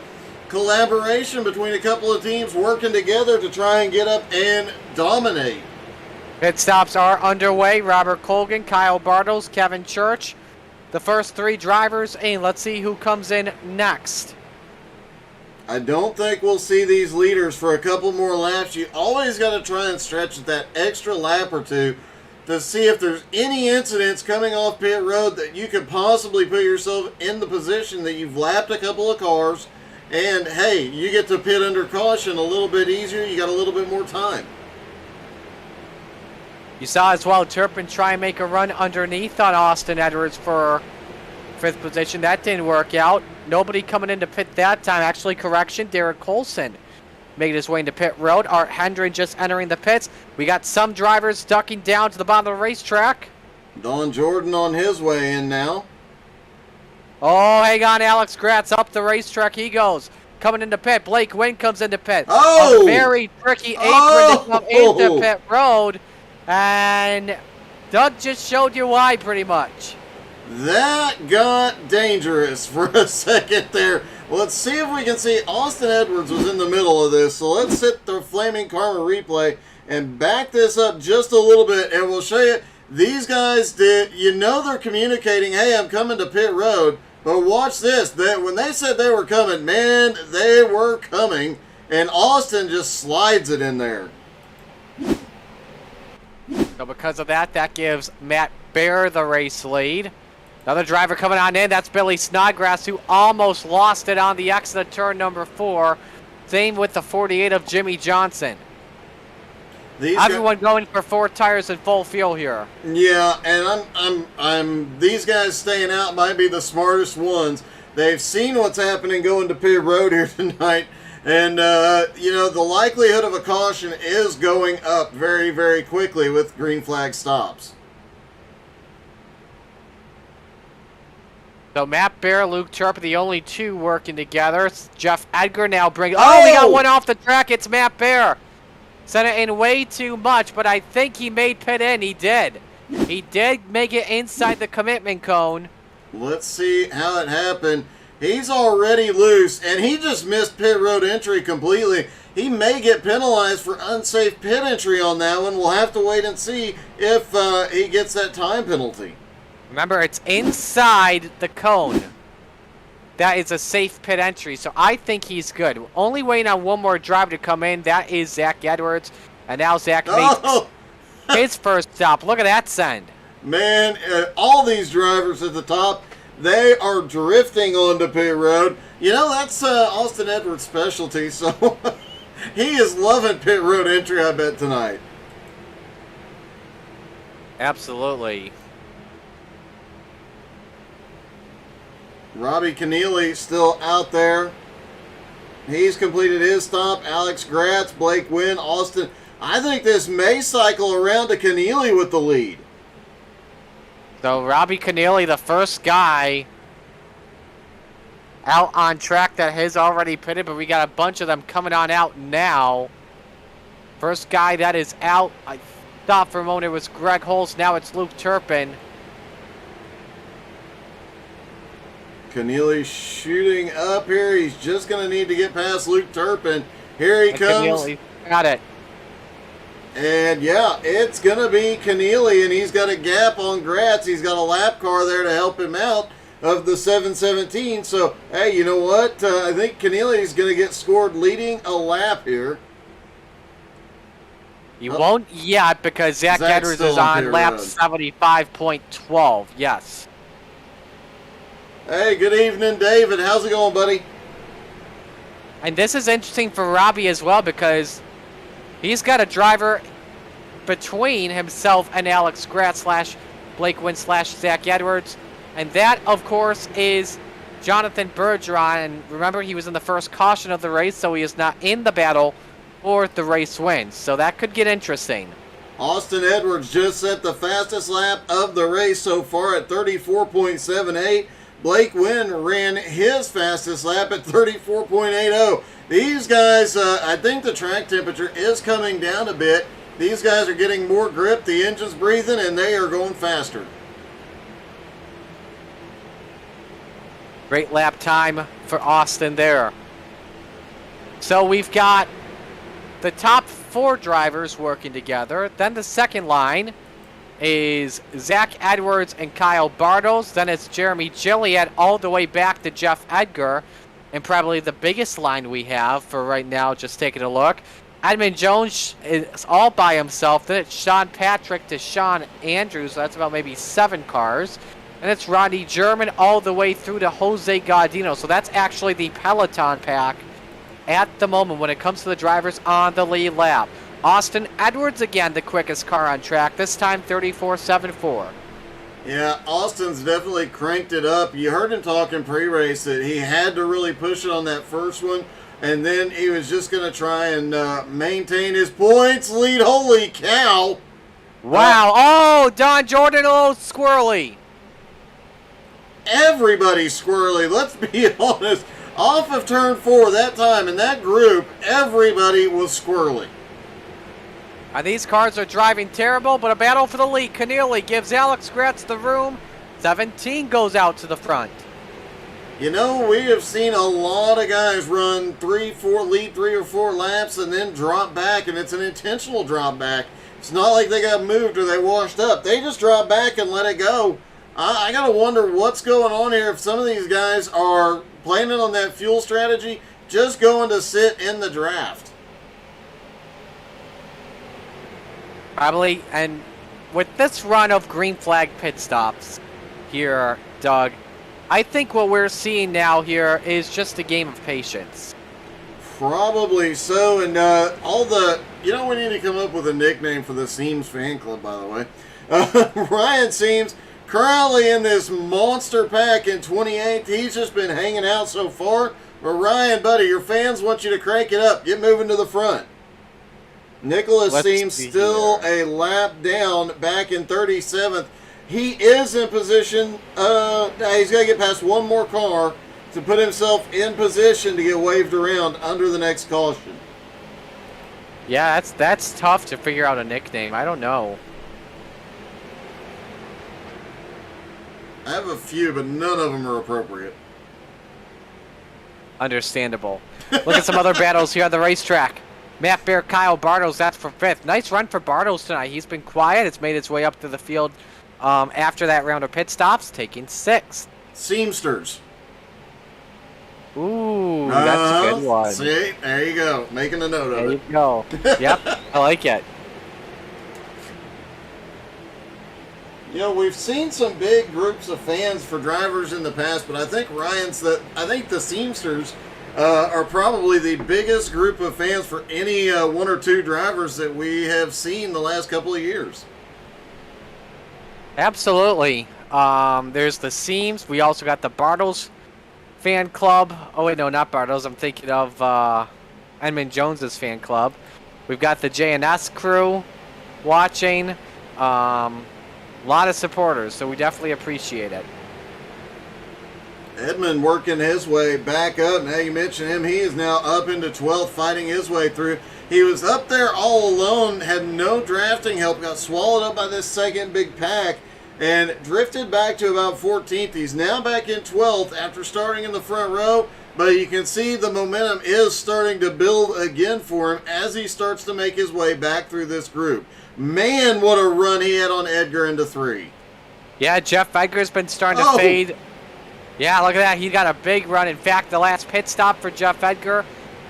collaboration between a couple of teams working together to try and get up and dominate.
Pit stops are underway. Robert Colgan, Kyle Bartles, Kevin Church. The first 3 drivers in. Let's see who comes in next.
I don't think we'll see these leaders for a couple more laps. You always got to try and stretch that extra lap or two to see if there's any incidents coming off pit road that you could possibly put yourself in the position that you've lapped a couple of cars and, hey, you get to pit under caution a little bit easier. You got a little bit more time.
You saw as well Turpin try and make a run underneath on Austin Edwards for 5th position. That didn't work out. Nobody coming into pit that time. Actually, correction, Derek Colson made his way into pit road. Art Hendren just entering the pits. We got some drivers ducking down to the bottom of the racetrack.
Don Jordan on his way in now.
Oh, hang on, Alex Gratz up the racetrack he goes. Coming into pit. Blake Wynn comes into pit.
Oh!
A very tricky apron to come into pit road. And Doug just showed you why, pretty much.
That got dangerous for a second there. Let's see if we can see. Austin Edwards was in the middle of this, so let's hit the Flaming Karma replay and back this up just a little bit, and we'll show you. These guys did, you know, they're communicating, hey, I'm coming to pit road, but watch this. When they said they were coming, man, they were coming, and Austin just slides it in there.
So because of that, that gives Matt Bear the race lead. Another driver coming on in, that's Billy Snodgrass, who almost lost it on the exit of turn number 4. Same with the 48 of Jimmy Johnson. Everyone going for 4 tires in full fuel here.
Yeah, and I'm these guys staying out might be the smartest ones. They've seen what's happening going to pit road here tonight, and you know, the likelihood of a caution is going up very, very quickly with green flag stops.
So Matt Bear, Luke Turpin, the only 2 working together. It's Jeff Edgar now bringing. Oh, we got one off the track. It's Matt Bear. Sent it in way too much, but I think he made pit in. He did. He did make it inside the commitment cone.
Let's see how it happened. He's already loose, and he just missed pit road entry completely. He may get penalized for unsafe pit entry on that one. We'll have to wait and see if he gets that time penalty.
Remember, it's inside the cone. That is a safe pit entry, so I think he's good. Only waiting on one more driver to come in. That is Zach Edwards, and now Zach makes his first stop. Look at that send.
Man, all these drivers at the top, they are drifting onto pit road. You know, that's Austin Edwards' specialty, so he is loving pit road entry, I bet, tonight.
Absolutely.
Robbie Keneally still out there. He's completed his stop. Alex Gratz, Blake Wynn, Austin. I think this may cycle around to Keneally with the lead.
So Robbie Keneally, the first guy out on track that has already pitted, but we got a bunch of them coming on out now. First guy that is out, I thought for a moment it was Greg Holtz. Now it's Luke Turpin.
Keneally shooting up here. He's just going to need to get past Luke Turpin. Here he comes.
Keneally got it.
And yeah, it's going to be Keneally, and he's got a gap on Gratz. He's got a lap car there to help him out of the 717. So, hey, you know what? I think Keneally is going to get scored leading a lap here.
He won't yet because Zach
Zach's
Edwards
still
is
on
on
pit
lap
road.
75.12. Yes.
Hey, good evening, David. How's it going, buddy?
And this is interesting for Robbie as well because he's got a driver between himself and Alex Gratz / Blake Wynn / Zach Edwards. And that, of course, is Jonathan Bergeron. And remember, he was in the first caution of the race, so he is not in the battle for the race win. So that could get interesting.
Austin Edwards just set the fastest lap of the race so far at 34.78. Blake Wynn ran his fastest lap at 34.80. These guys, I think the track temperature is coming down a bit. These guys are getting more grip, the engine's breathing, and they are going faster.
Great lap time for Austin there. So we've got the top 4 drivers working together. Then the second line is Zach Edwards and Kyle Bartels. Then it's Jeremy Gilliatt all the way back to Jeff Edgar. And probably the biggest line we have for right now, just taking a look. Edmund Jones is all by himself. Then it's Sean Patrick to Sean Andrews. So that's about maybe 7 cars. And it's Rodney German all the way through to Jose Gaudino. So that's actually the Peloton pack at the moment when it comes to the drivers on the lead lap. Austin Edwards again, the quickest car on track, this time 34.74.
Yeah, Austin's definitely cranked it up. You heard him talking pre-race that he had to really push it on that first one, and then he was just going to try and maintain his points lead. Holy cow!
Wow, oh, Don Jordan a little squirrely.
Everybody's squirrely, let's be honest. Off of turn 4 that time in that group, everybody was squirrely.
And these cars are driving terrible, but a battle for the lead. Keneally gives Alex Gratz the room. 17 goes out to the front.
You know, we have seen a lot of guys run lead 3 or 4 laps and then drop back, and it's an intentional drop back. It's not like they got moved or they washed up. They just drop back and let it go. I gotta wonder what's going on here if some of these guys are planning on that fuel strategy, just going to sit in the draft.
Probably, and with this run of green flag pit stops here, Doug, I think what we're seeing now here is just a game of patience.
Probably so, and we need to come up with a nickname for the Seams fan club, by the way. Ryan Seams, currently in this monster pack in 28th. He's just been hanging out so far. But Ryan, buddy, your fans want you to crank it up. Get moving to the front. Nicholas Seams still a lap down back in 37th. He is in position. He's got to get past one more car to put himself in position to get waved around under the next caution.
Yeah, that's tough to figure out a nickname. I don't know.
I have a few, but none of them are appropriate.
Understandable. Look at some other battles here on the racetrack. Matt Bear, Kyle Bartels, that's for 5th. Nice run for Bartels tonight. He's been quiet. It's made its way up to the field after that round of pit stops, taking 6th.
Seamsters.
Ooh, that's a good one.
See, there you go. Making a note of
There
it.
you go. Yep, I like it.
You know, we've seen some big groups of fans for drivers in the past, but I think I think the Seamsters are probably the biggest group of fans for any one or two drivers that we have seen the last couple of years.
Absolutely. There's the Seams. We also got the Bartels fan club. Oh, wait, no, not Bartels. I'm thinking of Edmund Jones's fan club. We've got the JNS crew watching. A lot of supporters, so we definitely appreciate it.
Edmund working his way back up. Now you mentioned him. He is now up into 12th, fighting his way through. He was up there all alone, had no drafting help, got swallowed up by this second big pack, and drifted back to about 14th. He's now back in 12th after starting in the front row, but you can see the momentum is starting to build again for him as he starts to make his way back through this group. Man, what a run he had on Edgar into 3.
Yeah, Jeff Edgar's been starting to fade. Yeah, look at that. He got a big run. In fact, the last pit stop for Jeff Edgar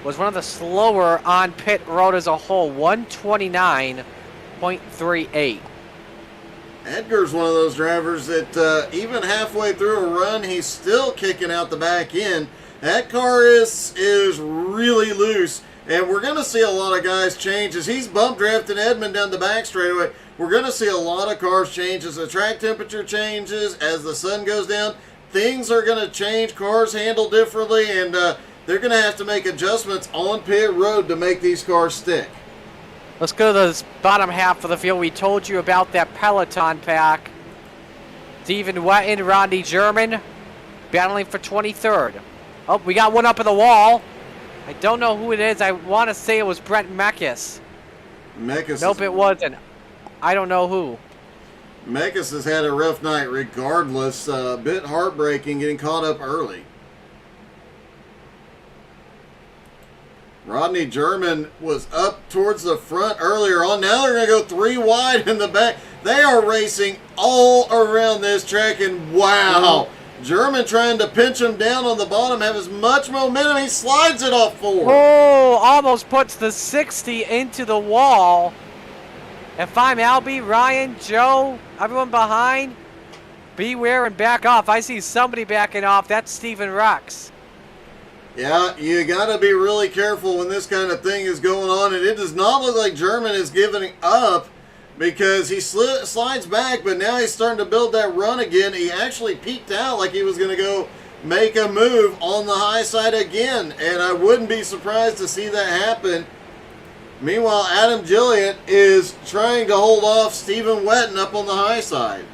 was one of the slower on pit road as a whole, 129.38.
Edgar's one of those drivers that even halfway through a run, he's still kicking out the back end. That car is really loose, and we're going to see a lot of guys change. As he's bump drafting Edmund down the back straightaway, we're going to see a lot of cars change as the track temperature changes, as the sun goes down. Things are going to change. Cars handle differently, and they're going to have to make adjustments on pit road to make these cars stick.
Let's go to the bottom half of the field. We told you about that Peloton pack. Steven Wetton, Rodney German, battling for 23rd. Oh, we got one up in the wall. I don't know who it is. I want to say it was Brent Meckes. Nope, it wasn't. I don't know who.
Meckes has had a rough night regardless. A bit heartbreaking getting caught up early. Rodney German was up towards the front earlier on. Now they're going to go 3 wide in the back. They are racing all around this track, and wow. German trying to pinch him down on the bottom, have as much momentum. He slides it off 4.
Oh, almost puts the 60 into the wall. If I'm Albie, Ryan, Joe, everyone behind, beware and back off. I see somebody backing off. That's Steven Rex.
Yeah, you got to be really careful when this kind of thing is going on. And it does not look like German is giving up because he slides back, but now he's starting to build that run again. He actually peeked out like he was going to go make a move on the high side again. And I wouldn't be surprised to see that happen. Meanwhile, Adam Gilliant is trying to hold off Steven Wetton up on the high side.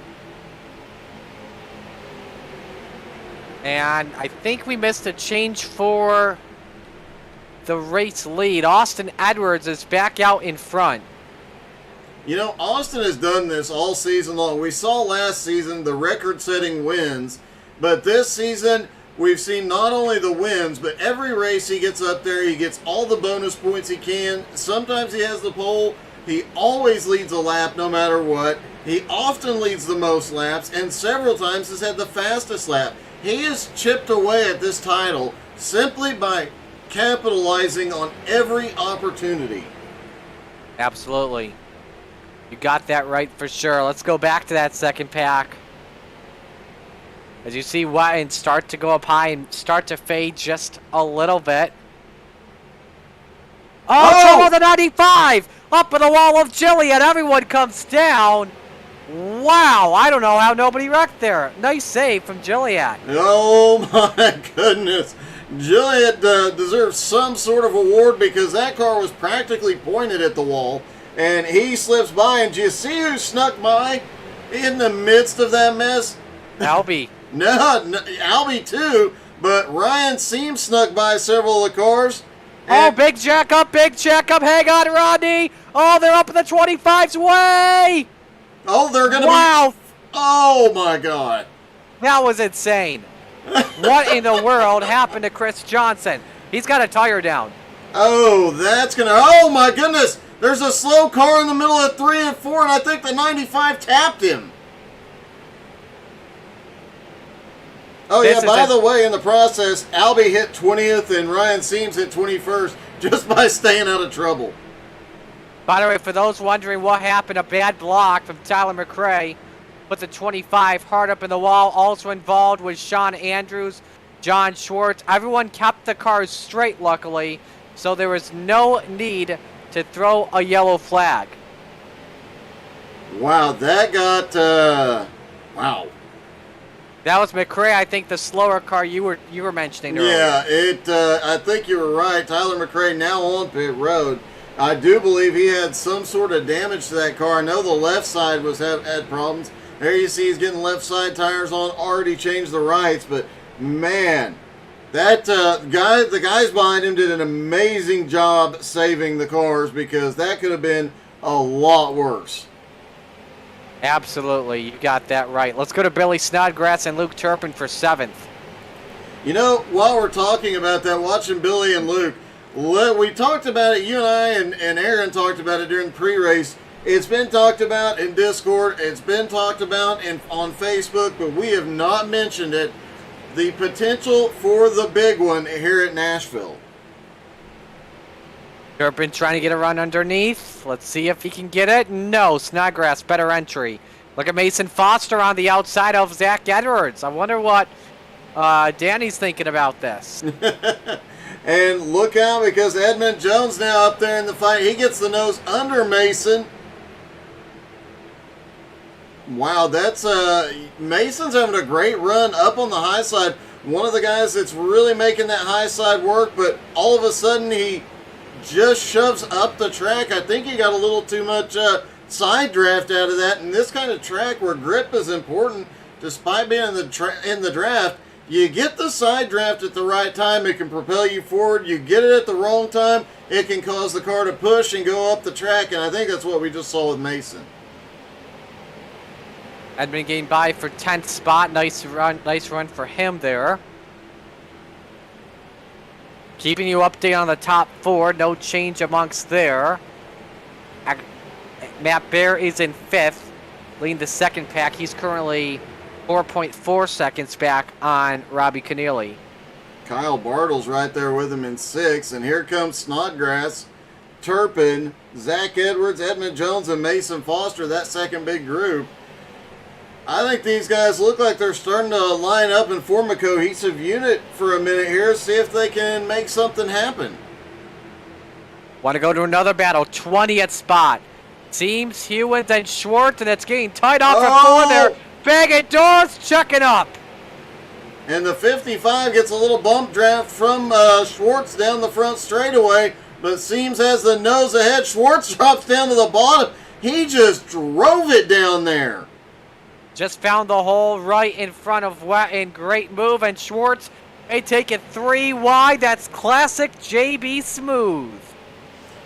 And I think we missed a change for the race lead. Austin Edwards is back out in front.
You know, Austin has done this all season long. We saw last season the record-setting wins, but this season we've seen not only the wins, but every race he gets up there, he gets all the bonus points he can. Sometimes he has the pole. He always leads a lap no matter what. He often leads the most laps, and several times has had the fastest lap. He has chipped away at this title simply by capitalizing on every opportunity.
Absolutely. You got that right for sure. Let's go back to that second pack. As you see Wetton start to go up high and start to fade just a little bit. Oh, trouble the 95! Up in the wall of Jillian, everyone comes down. Wow, I don't know how nobody wrecked there. Nice save from Jillian.
Oh my goodness. Jillian deserves some sort of award because that car was practically pointed at the wall. And he slips by, and do you see who snuck by in the midst of that mess?
Albie.
No, Albie too, but Ryan Seams snuck by several of the cars.
Oh, big jack up, hang on, Rodney. Oh, they're up in the 25's way.
Oh, they're going to
Wow.
Oh, my God.
That was insane. What in the world happened to Chris Johnson? He's got a tire down.
Oh, that's going to... Oh, my goodness. There's a slow car in the middle of 3 and 4, and I think the 95 tapped him. Oh, yeah, by the way, in the process, Albie hit 20th and Ryan Seams hit 21st just by staying out of trouble.
By the way, for those wondering what happened, a bad block from Tyler McRae put the 25 hard up in the wall. Also involved was Sean Andrews, John Schwartz. Everyone kept the cars straight, luckily, so there was no need to throw a yellow flag.
Wow, that got, wow.
That was McRae, I think, the slower car you were mentioning earlier.
Yeah, I think you were right. Tyler McRae now on pit road. I do believe he had some sort of damage to that car. I know the left side had problems. There you see he's getting left side tires on, already changed the rights, but man, that the guys behind him did an amazing job saving the cars because that could have been a lot worse.
Absolutely, you got that right. Let's go to Billy Snodgrass and Luke Turpin for 7th.
You know, while we're talking about that, watching Billy and Luke, we talked about it, you and I and Aaron talked about it during the pre-race. It's been talked about in Discord, it's been talked about on Facebook, but we have not mentioned it. The potential for the big one here at Nashville.
Turpin trying to get a run underneath. Let's see if he can get it. No, Snodgrass, better entry. Look at Mason Foster on the outside of Zach Edwards. I wonder what Danny's thinking about this.
And look out because Edmund Jones now up there in the fight. He gets the nose under Mason. Wow, that's Mason's having a great run up on the high side. One of the guys that's really making that high side work, but all of a sudden he just shoves up the track. I think he got a little too much side draft out of that. And this kind of track where grip is important, despite being in the draft, you get the side draft at the right time, it can propel you forward. You get it at the wrong time, it can cause the car to push and go up the track. And I think that's what we just saw with Mason.
Edmund gained by for 10th spot. Nice run for him there. Keeping you updated on the top 4. No change amongst there. Matt Bear is in 5th, leading the second pack. He's currently 4.4 seconds back on Robbie Keneally.
Kyle Bartle's right there with him in 6th. And here comes Snodgrass, Turpin, Zach Edwards, Edmund Jones, and Mason Foster, that second big group. I think these guys look like they're starting to line up and form a cohesive unit for a minute here, see if they can make something happen.
Want to go to another battle, 20th spot. Seams, Hewins, and Schwartz, and it's getting tight off at 4 there. Baggett doors checking up.
And the 55 gets a little bump draft from Schwartz down the front straightaway, but Seams has the nose ahead. Schwartz drops down to the bottom. He just drove it down there.
Just found the hole right in front of Wetton. Great move, and Schwartz, they take it 3 wide. That's classic JB Smooth.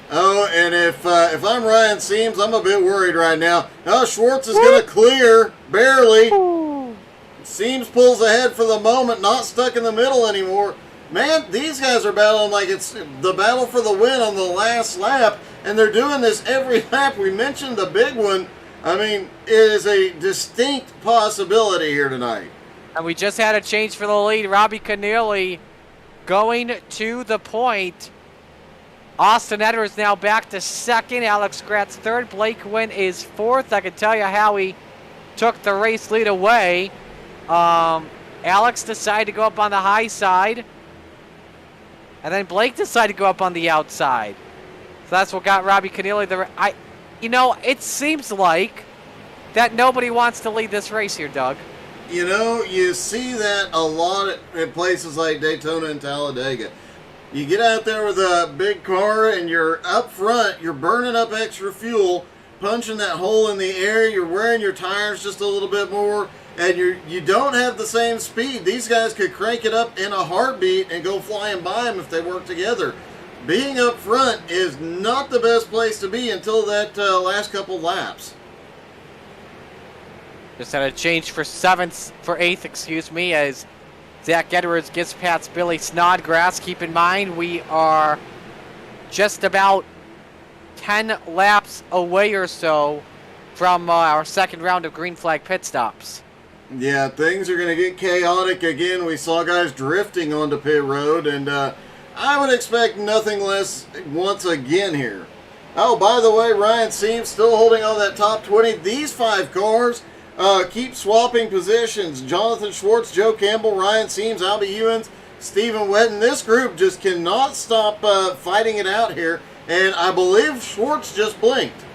Oh, and if I'm Ryan Seams, I'm a bit worried right now. Oh, Schwartz is going to clear, barely.
Ooh.
Seams pulls ahead for the moment, not stuck in the middle anymore. Man, these guys are battling like it's the battle for the win on the last lap, and they're doing this every lap. We mentioned the big one. I mean, it is a distinct possibility here tonight.
And we just had a change for the lead. Robbie Keneally going to the point. Austin Edwards now back to 2nd. Alex Gratz 3rd. Blake Wynn is 4th. I can tell you how he took the race lead away. Alex decided to go up on the high side. And then Blake decided to go up on the outside. So that's what got Robbie Keneally it seems like that nobody wants to lead this race here, Doug.
You see that a lot at places like Daytona and Talladega. You get out there with a big car and you're up front, you're burning up extra fuel, punching that hole in the air, you're wearing your tires just a little bit more, and you don't have the same speed. These guys could crank it up in a heartbeat and go flying by them if they work together. Being up front is not the best place to be until that last couple laps.
Just had a change for eighth, as Zach Edwards gets past Billy Snodgrass. Keep in mind, we are just about 10 laps away or so from our second round of green flag pit stops.
Yeah, things are going to get chaotic again. We saw guys drifting onto pit road, and I would expect nothing less once again here. Oh, by the way, Ryan Seams still holding on that top 20. These 5 cars keep swapping positions. Jonathan Schwartz, Joe Campbell, Ryan Seams, Albie Hewins, Stephen Wetton. This group just cannot stop fighting it out here, and I believe Schwartz just blinked.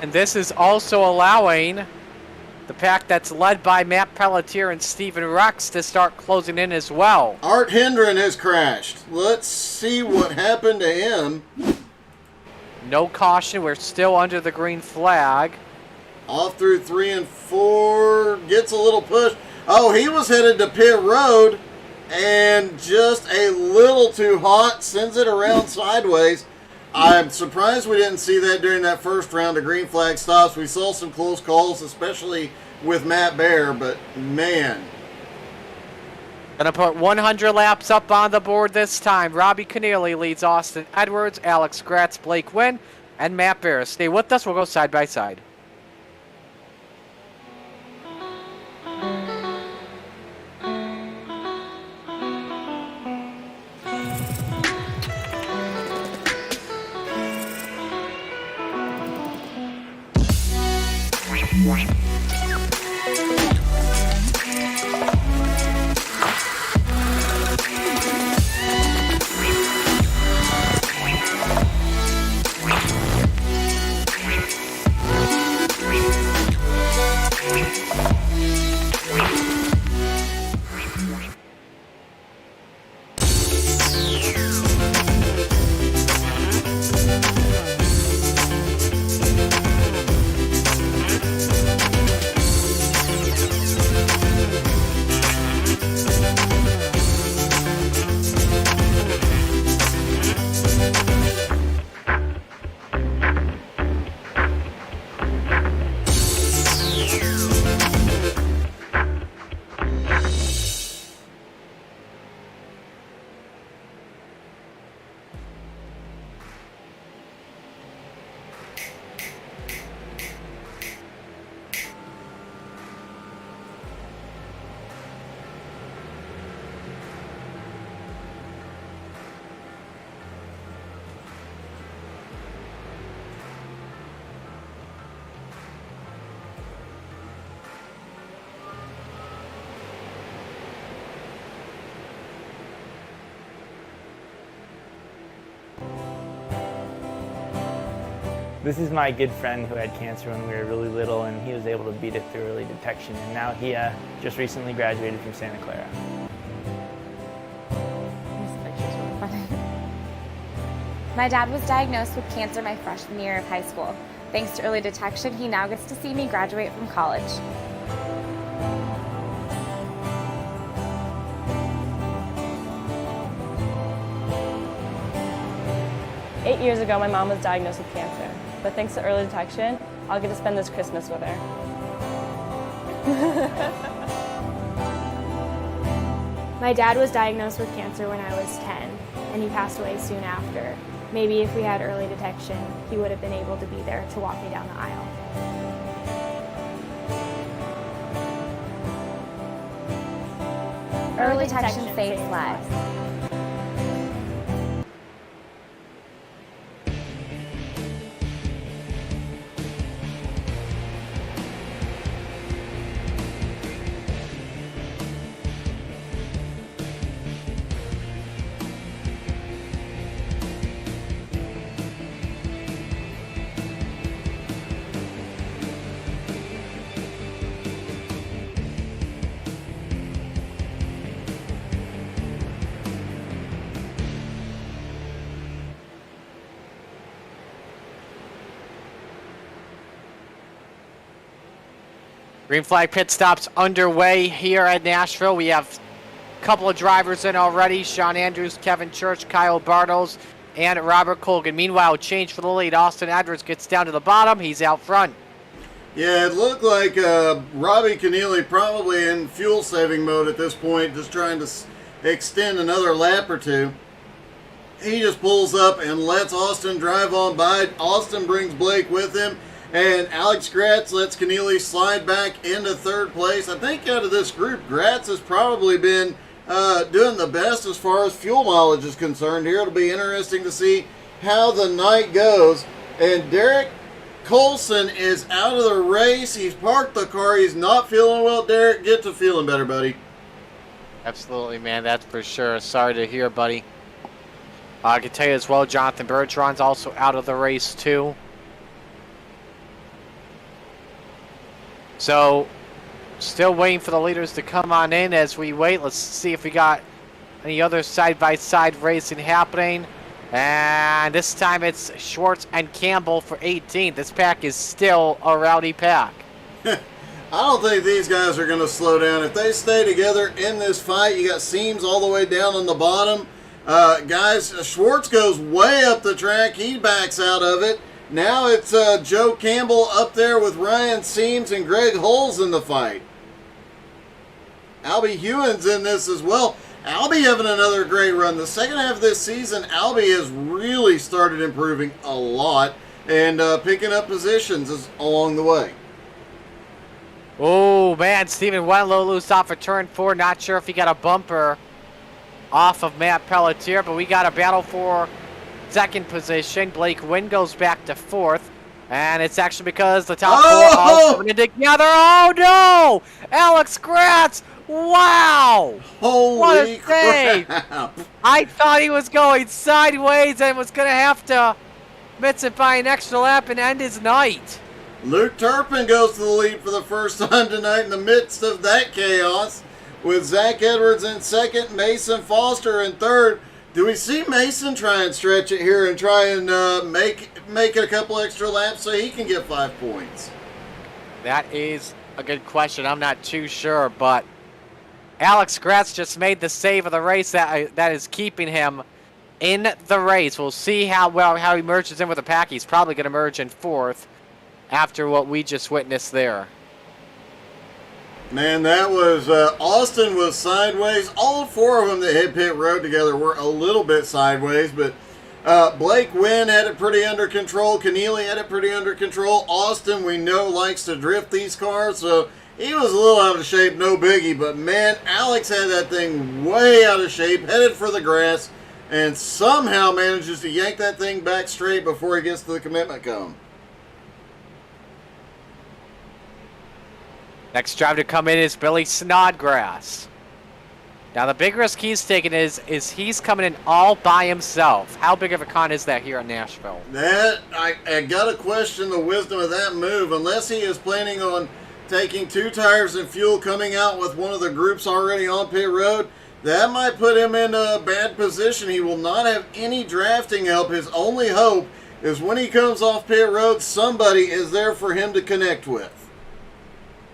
And this is also allowing the pack that's led by Matt Pelletier and Stephen Rex to start closing in as well.
Art Hendren has crashed. Let's see what happened to him.
No caution. We're still under the green flag.
Off through 3 and 4. Gets a little push. Oh, he was headed to pit road and just a little too hot. Sends it around sideways. I'm surprised we didn't see that during that first round of green flag stops. We saw some close calls, especially with Matt Baer, but man.
Gonna put 100 laps up on the board this time. Robbie Keneally leads Austin Edwards, Alex Gratz, Blake Wynn, and Matt Baer. Stay with us. We'll go side by side.
This is my good friend who had cancer when we were really little, and he was able to beat it through early detection, and now he just recently graduated from Santa Clara.
This picture's really funny. My dad was diagnosed with cancer my freshman year of high school. Thanks to early detection, he now gets to see me graduate from college.
Eight years ago, my mom was diagnosed with cancer, but thanks to early detection, I'll get to spend this Christmas with her.
My dad was diagnosed with cancer when I was 10, and he passed away soon after. Maybe if we had early detection, he would have been able to be there to walk me down the aisle.
Early detection saves lives.
Green flag pit stops underway here at Nashville. We have a couple of drivers in already. Sean Andrews, Kevin Church, Kyle Bartles, and Robert Colgan. Meanwhile, change for the lead. Austin Edwards gets down to the bottom. He's out front.
Yeah, it looked like Robbie Keneally probably in fuel-saving mode at this point, just trying to extend another lap or two. He just pulls up and lets Austin drive on by. Austin brings Blake with him. And Alex Gratz lets Keneally slide back into third place. I think out of this group, Gratz has probably been doing the best as far as fuel mileage is concerned here. It'll be interesting to see how the night goes. And Derek Colson is out of the race. He's parked the car. He's not feeling well. Derek, get to feeling better, buddy.
Absolutely, man. That's for sure. Sorry to hear, buddy. I can tell you as well, Jonathan Bergeron's also out of the race, too. So, still waiting for the leaders to come on in as we wait. Let's see if we got any other side-by-side racing happening. And this time it's Schwartz and Campbell for 18th. This pack is still a rowdy pack.
I don't think these guys are going to slow down. If they stay together in this fight, you got Seams all the way down on the bottom. Guys, Schwartz goes way up the track. He backs out of it. Now it's Joe Campbell up there with Ryan Seams and Greg Holes in the fight. Albie Hewen's in this as well. Albie having another great run. The second half of this season, Albie has really started improving a lot and picking up positions along the way.
Oh, man, Stephen Wenlow loose off of turn 4. Not sure if he got a bumper off of Matt Pelletier, but we got a battle for second position. Blake Wynn goes back to 4th, and it's actually because the top 4 all coming in together. Oh, no! Alex Gratz! Wow!
Holy
what a save!
crap!
I thought he was going sideways and was going to have to miss it by an extra lap and end his night.
Luke Turpin goes to the lead for the first time tonight in the midst of that chaos, with Zach Edwards in second, Mason Foster in third. Do we see Mason try and stretch it here and try and make it a couple extra laps so he can get 5 points?
That is a good question. I'm not too sure, but Alex Gratz just made the save of the race that is keeping him in the race. We'll see how he merges in with the pack. He's probably going to merge in 4th after what we just witnessed there.
Man, that was Austin was sideways. All 4 of them that hit pit road together were a little bit sideways, but Blake Wynn had it pretty under control. Keneally had it pretty under control. Austin, we know, likes to drift these cars, so he was a little out of shape, no biggie. But man, Alex had that thing way out of shape, headed for the grass, and somehow manages to yank that thing back straight before he gets to the commitment cone.
Next driver to come in is Billy Snodgrass. Now the big risk he's taking is he's coming in all by himself. How big of a con is that here in Nashville?
That I gotta question the wisdom of that move, unless he is planning on taking 2 tires and fuel, coming out with one of the groups already on pit road. That might put him in a bad position. He will not have any drafting help. His only hope is when he comes off pit road, somebody is there for him to connect with.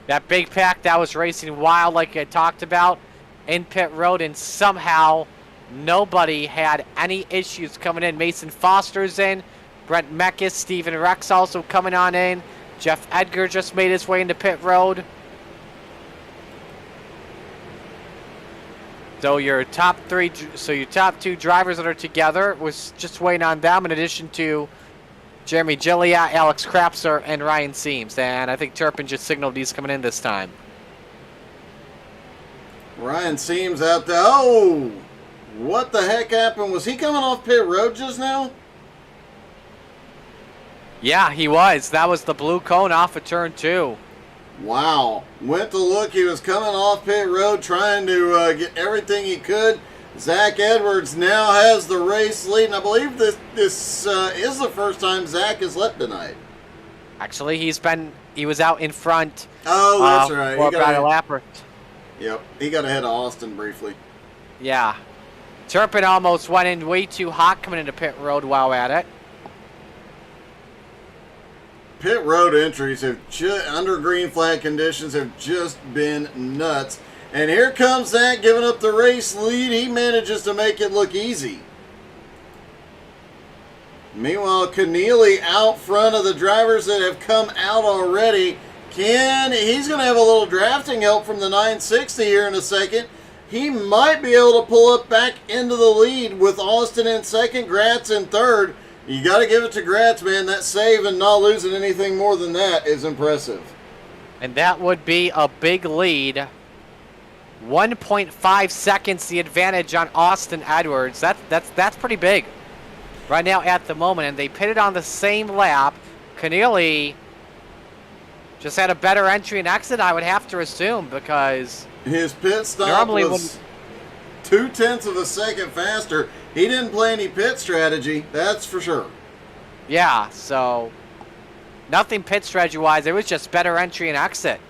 That big pack that was racing wild like I talked about in pit road, and somehow nobody had any issues coming in. Mason Foster's in, Brent Meckes, Steven Rex also coming on in. Jeff Edgar just made his way into pit road. So your top 2 drivers that are together, was just waiting on them, in addition to Jeremy Gilliat, Alex Krapser, and Ryan Seams. And I think Turpin just signaled he's coming in this time.
Ryan Seams out there. Oh, what the heck happened? Was he coming off pit road just now?
Yeah, he was. That was the blue cone off of turn 2.
Wow. Went to look. He was coming off pit road trying to get everything he could. Zach Edwards now has the race lead, and I believe this is the first time Zach has led tonight.
Actually, he was out in front.
Oh, that's right.
For about a lap.
Yep, he got ahead of Austin briefly.
Yeah. Turpin almost went in way too hot coming into pit road while at it.
pit road entries have under green flag conditions have just been nuts. And here comes Zach giving up the race lead. He manages to make it look easy. Meanwhile, Keneally out front of the drivers that have come out already. He's going to have a little drafting help from the 960 here in a second. He might be able to pull up back into the lead with Austin in second, Gratz in third. You got to give it to Gratz, man. That save and not losing anything more than that is impressive.
And that would be a big lead. 1.5 seconds the advantage on Austin Edwards. That's pretty big right now at the moment. And they pitted on the same lap. Keneally just had a better entry and exit, I would have to assume, because
his pit stop
normally
was 0.2 of a second faster. He didn't play any pit strategy, that's for sure.
Yeah, so nothing pit strategy-wise. It was just better entry and exit.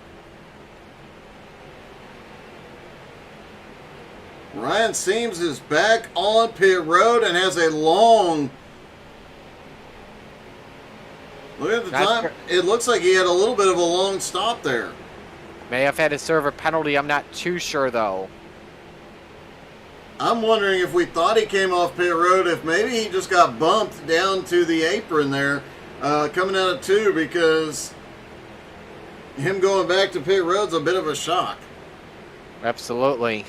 Ryan Seams is back on pit road and has a long... Look at the time. It looks like he had a little bit of a long stop there.
May have had to serve a penalty. I'm not too sure, though.
I'm wondering if we thought he came off pit road, if maybe he just got bumped down to the apron there coming out of 2, because him going back to pit road's a bit of a shock.
Absolutely.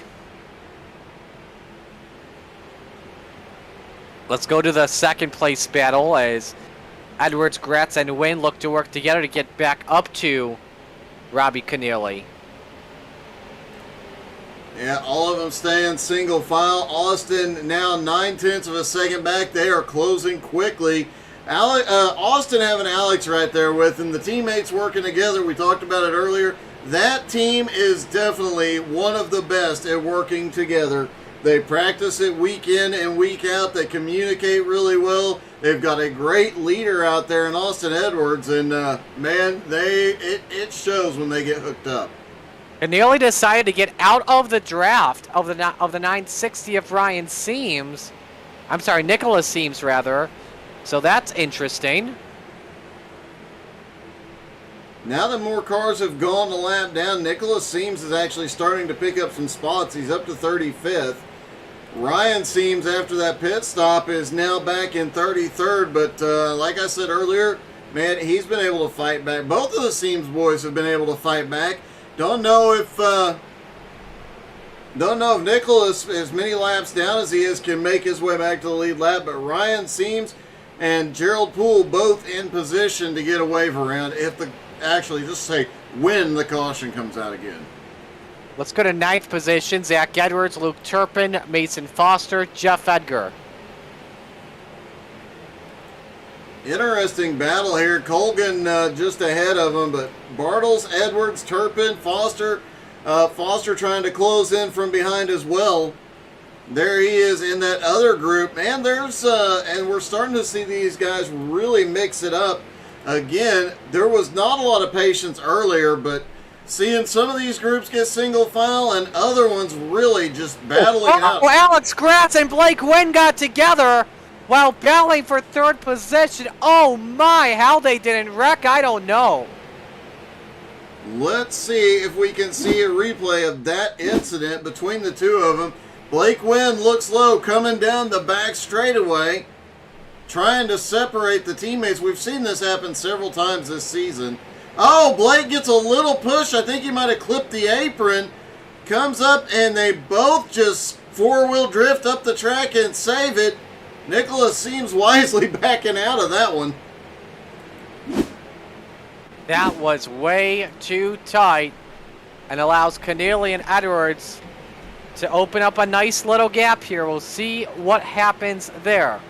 Let's go to the second place battle as Edwards, Gratz, and Wynn look to work together to get back up to Robbie Keneally.
Yeah, all of them staying single file. Austin now 0.9 of a second back. They are closing quickly. Austin having Alex right there with him. The teammates working together. We talked about it earlier. That team is definitely one of the best at working together. They practice it week in and week out. They communicate really well. They've got a great leader out there in Austin Edwards, and man, it shows when they get hooked up.
Keneally decided to get out of the draft of the 960 of Ryan Seams. I'm sorry, Nicholas Seams rather. So that's interesting.
Now that more cars have gone a lap down, Nicholas Seams is actually starting to pick up some spots. He's up to 35th. Ryan Seams, after that pit stop, is now back in 33rd. But like I said earlier, man, he's been able to fight back. Both of the Seams boys have been able to fight back. Don't know if Nicholas, as many laps down as he is, can make his way back to the lead lap. But Ryan Seams and Gerald Poole both in position to get a wave around if when the caution comes out again.
Let's go to 9th position. Zach Edwards, Luke Turpin, Mason Foster, Jeff Edgar.
Interesting battle here. Colgan just ahead of him, but Bartles, Edwards, Turpin, Foster. Foster trying to close in from behind as well. There he is in that other group. And and we're starting to see these guys really mix it up. Again, there was not a lot of patience earlier, but seeing some of these groups get single file and other ones really just battling it out.
Alex Gratz and Blake Wynn got together while battling for 3rd position. Oh my, how they didn't wreck, I don't know.
Let's see if we can see a replay of that incident between the two of them. Blake Wynn looks low, coming down the back straightaway, trying to separate the teammates. We've seen this happen several times this season. Oh, Blake gets a little push. I think he might have clipped the apron. Comes up, and they both just four-wheel drift up the track and save it. Nicholas seems wisely backing out of that one.
That was way too tight and allows Keneally and Edwards to open up a nice little gap here. We'll see what happens there.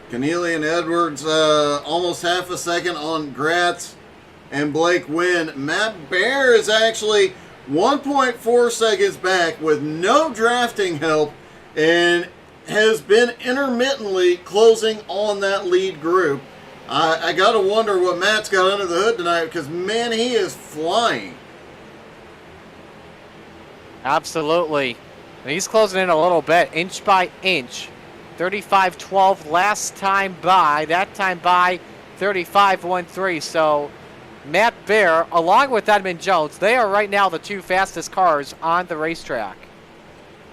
Keneally and Edwards almost half a second on Gratz and Blake Wynn. Matt Baer is actually 1.4 seconds back with no drafting help and has been intermittently closing on that lead group. I got to wonder what Matt's got under the hood tonight because, man, he is flying.
Absolutely. And he's closing in a little bit, inch by inch. 35.12 last time by. That time by 35.13. So Matt Bear, along with Edmund Jones, they are right now the two fastest cars on the racetrack.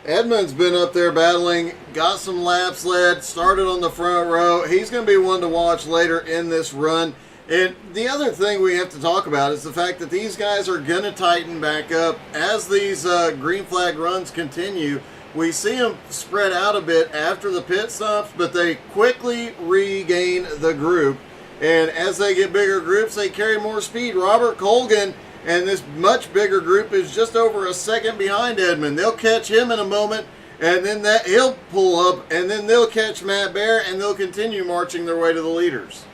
Edmund's been up there battling, got some laps led, started on the front row. He's going to be one to watch later in this run. And the other thing we have to talk about is the fact that these guys are going to tighten back up as these green flag runs continue. We see them spread out a bit after the pit stops, but they quickly regain the group. And as they get bigger groups, they carry more speed. Robert Colgan and this much bigger group is just over a second behind Edmund. They'll catch him in a moment, and then he'll pull up, and then they'll catch Matt Bear, and they'll continue marching their way to the leaders.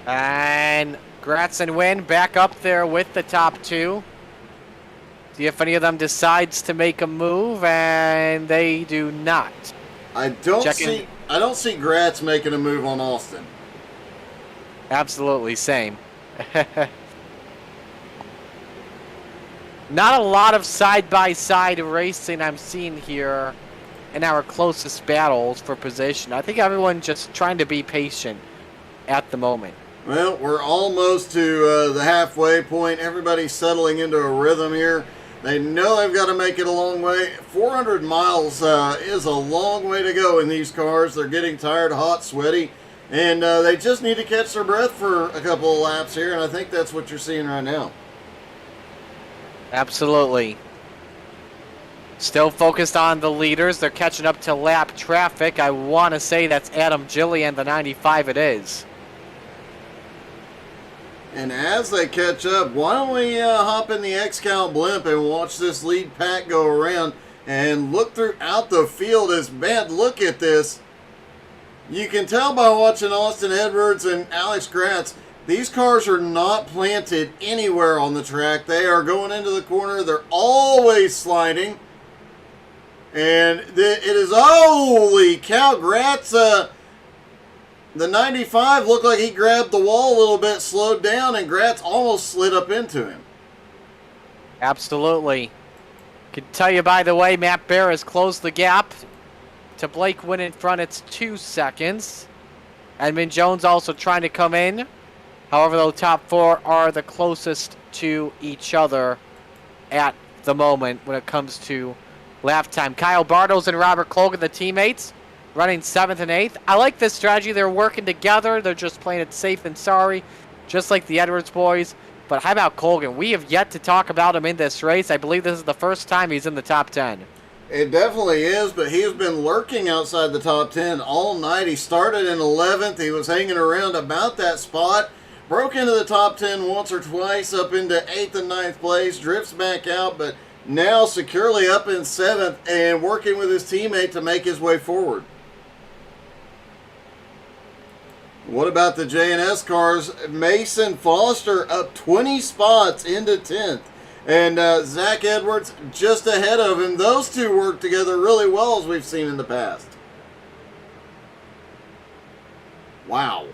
And Gratz and Wynn back up there with the top two. See if any of them decides to make a move, and they do not.
I don't see Gratz making a move on Austin.
Absolutely, same. Not a lot of side-by-side racing I'm seeing here in our closest battles for position. I think everyone just trying to be patient at the moment.
Well, we're almost to the halfway point. Everybody's settling into a rhythm here. They know they've got to make it a long way. 400 miles is a long way to go in these cars. They're getting tired, hot, sweaty, and they just need to catch their breath for a couple of laps here, and I think that's what you're seeing right now.
Absolutely. Still focused on the leaders. They're catching up to lap traffic. I want to say that's Adam Gillian, the 95 it is.
And as they catch up, why don't we hop in the XCAL blimp and watch this lead pack go around and look throughout the field. As man, look at this. You can tell by watching Austin Edwards and Alex Gratz, these cars are not planted anywhere on the track. They are going into the corner. They're always sliding. And it is, holy cow, Gratz, the 95 looked like he grabbed the wall a little bit, slowed down, and Gratz almost slid up into him.
Absolutely. Can tell you, by the way, Matt Bear has closed the gap to Blake Wynn in front. It's 2 seconds. Edmund Jones also trying to come in. However, the top four are the closest to each other at the moment when it comes to lap time. Kyle Bartles and Robert Colgan, the teammates, running 7th and 8th. I like this strategy. They're working together. They're just playing it safe and sorry, just like the Edwards boys. But how about Colgan? We have yet to talk about him in this race. I believe this is the first time he's in the top 10.
It definitely is, but he has been lurking outside the top 10 all night. He started in 11th. He was hanging around about that spot. Broke into the top 10 once or twice, up into 8th and 9th place, drifts back out, but now securely up in 7th and working with his teammate to make his way forward. What about the J&S cars? Mason Foster up 20 spots into 10th. And Zach Edwards just ahead of him. Those two work together really well, as we've seen in the past. Wow.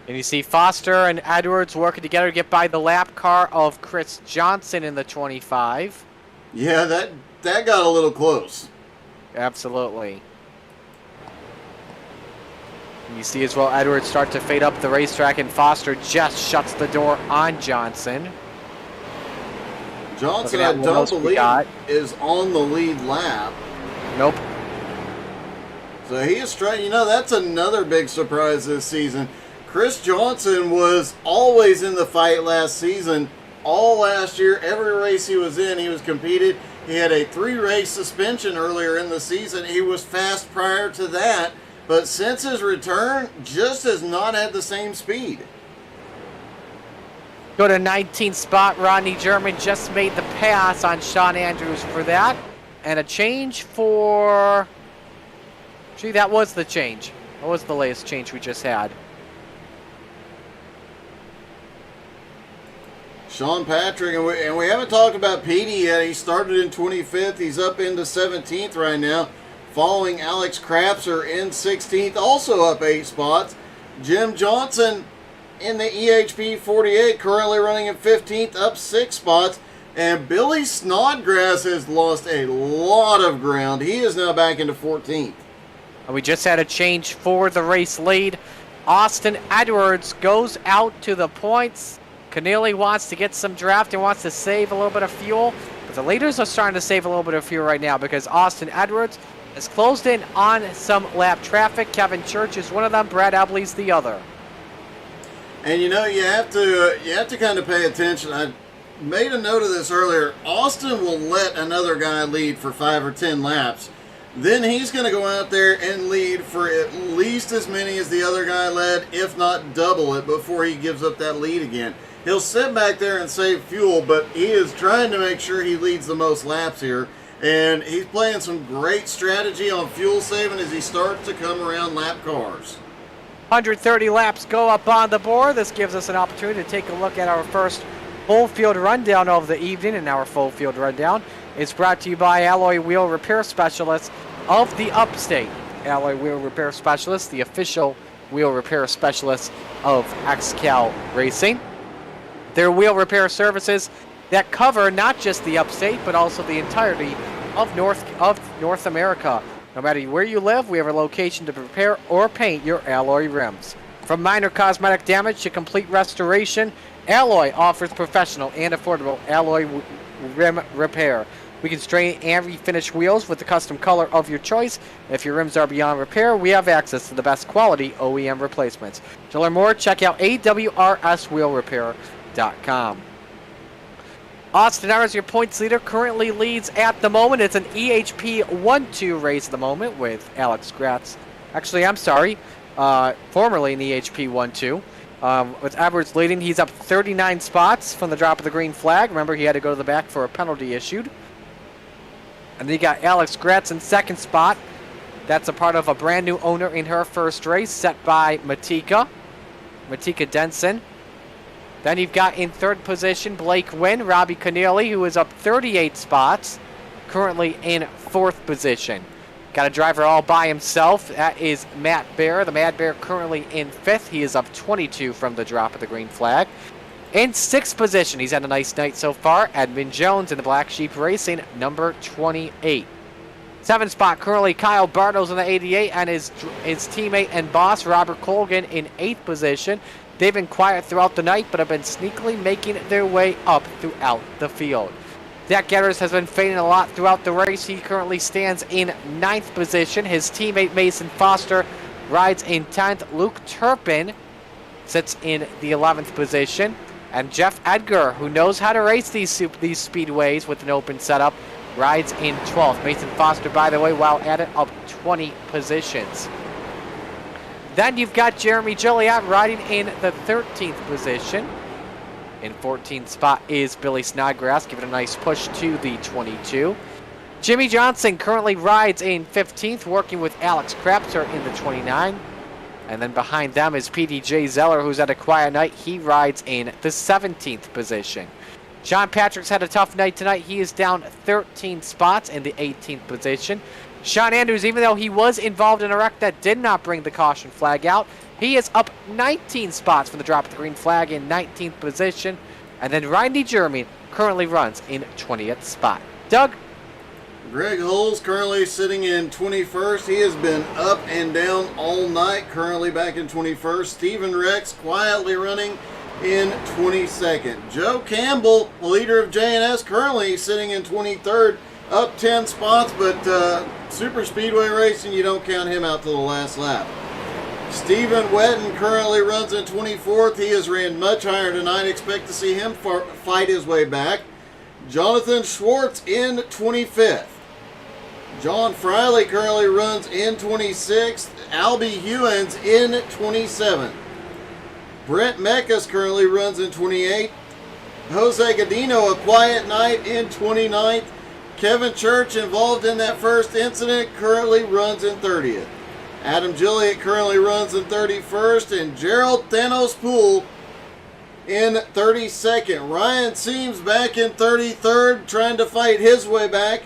And you see Foster and Edwards working together to get by the lap car of Chris Johnson in the 25.
Yeah, that got a little close.
Absolutely. And you see as well Edwards start to fade up the racetrack, and Foster just shuts the door on Johnson.
Johnson, I don't believe, is on the lead lap.
Nope.
So he is trying, that's another big surprise this season. Chris Johnson was always in the fight last season. All last year, every race he was in, he was competed. He had a 3-race suspension earlier in the season. He was fast prior to that, but since his return, just has not had the same speed.
Go to 19th spot. Rodney German just made the pass on Sean Andrews for that. And a change for... Gee, that was the change. What was the latest change we just had?
Sean Patrick, and we haven't talked about Petey yet. He started in 25th. He's up into 17th right now, following Alex Krapser in 16th, also up 8 spots. Jim Johnson in the EHP 48, currently running in 15th, up 6 spots. And Billy Snodgrass has lost a lot of ground. He is now back into 14th.
And we just had a change for the race lead. Austin Edwards goes out to the points. Keneally wants to get some draft and wants to save a little bit of fuel. But the leaders are starting to save a little bit of fuel right now because Austin Edwards has closed in on some lap traffic. Kevin Church is one of them. Brad Ebley's the other.
And you have to kind of pay attention. I made a note of this earlier. Austin will let another guy lead for 5 or 10 laps. Then he's going to go out there and lead for at least as many as the other guy led, if not double it, before he gives up that lead again. He'll sit back there and save fuel, but he is trying to make sure he leads the most laps here. And he's playing some great strategy on fuel saving as he starts to come around lap cars.
130 laps go up on the board. This gives us an opportunity to take a look at our first full field rundown of the evening. And our full field rundown is brought to you by Alloy Wheel Repair Specialists of the Upstate. Alloy Wheel Repair Specialists, the official wheel repair specialists of XCAL Racing. Their wheel repair services that cover not just the Upstate, but also the entirety of North America. No matter where you live, we have a location to repair or paint your Alloy rims. From minor cosmetic damage to complete restoration, Alloy offers professional and affordable alloy rim repair. We can straighten and refinish wheels with the custom color of your choice. If your rims are beyond repair, we have access to the best quality OEM replacements. To learn more, check out awrswheelrepair.com. Austin Edwards, your points leader, currently leads at the moment. It's an EHP 1-2 race at the moment with Alex Gratz. Actually, I'm sorry, formerly an EHP 1-2. With Edwards leading, he's up 39 spots from the drop of the green flag. Remember, he had to go to the back for a penalty issued. And then you got Alex Gratz in second spot. That's a part of a brand new owner in her first race, set by Matika Denson. Then you've got in third position Blake Wynn, Robbie Keneally, who is up 38 spots, currently in fourth position. Got a driver all by himself. That is Matt Bear. The Mad Bear currently in fifth. He is up 22 from the drop of the green flag. In sixth position, he's had a nice night so far, Edmund Jones in the Black Sheep Racing, number 28. Seventh spot, currently Kyle Bartels in the 88, and his teammate and boss, Robert Colgan, in eighth position. They've been quiet throughout the night, but have been sneakily making their way up throughout the field. Zach Getters has been fading a lot throughout the race. He currently stands in ninth position. His teammate Mason Foster rides in 10th. Luke Turpin sits in the 11th position. And Jeff Edgar, who knows how to race these speedways with an open setup, rides in 12th. Mason Foster, by the way, while at it, up 20 positions. Then you've got Jeremy Joliet riding in the 13th position. In 14th spot is Billy Snodgrass, giving a nice push to the 22. Jimmy Johnson currently rides in 15th, working with Alex Krapser in the 29. And then behind them is PDJ Zeller, who's had a quiet night. He rides in the 17th position. Sean Patrick's had a tough night tonight. He is down 13 spots in the 18th position. Sean Andrews, even though he was involved in a wreck that did not bring the caution flag out, he is up 19 spots from the drop of the green flag in 19th position. And then Randy Jeremy currently runs in 20th spot. Doug?
Greg Hull's currently sitting in 21st. He has been up and down all night, currently back in 21st. Stephen Rex quietly running in 22nd. Joe Campbell, leader of J&S, currently sitting in 23rd, up 10 spots, but Super Speedway Racing, you don't count him out to the last lap. Stephen Wetton currently runs in 24th. He has ran much higher tonight. Expect to see him fight his way back. Jonathan Schwartz in 25th. John Friley currently runs in 26th. Albie Hewins in 27th. Brent Meckus currently runs in 28th. Jose Godino, a quiet night, in 29th. Kevin Church, involved in that first incident, currently runs in 30th. Adam Gilliott currently runs in 31st. And Gerald Thanos Poole in 32nd. Ryan Seams back in 33rd, trying to fight his way back.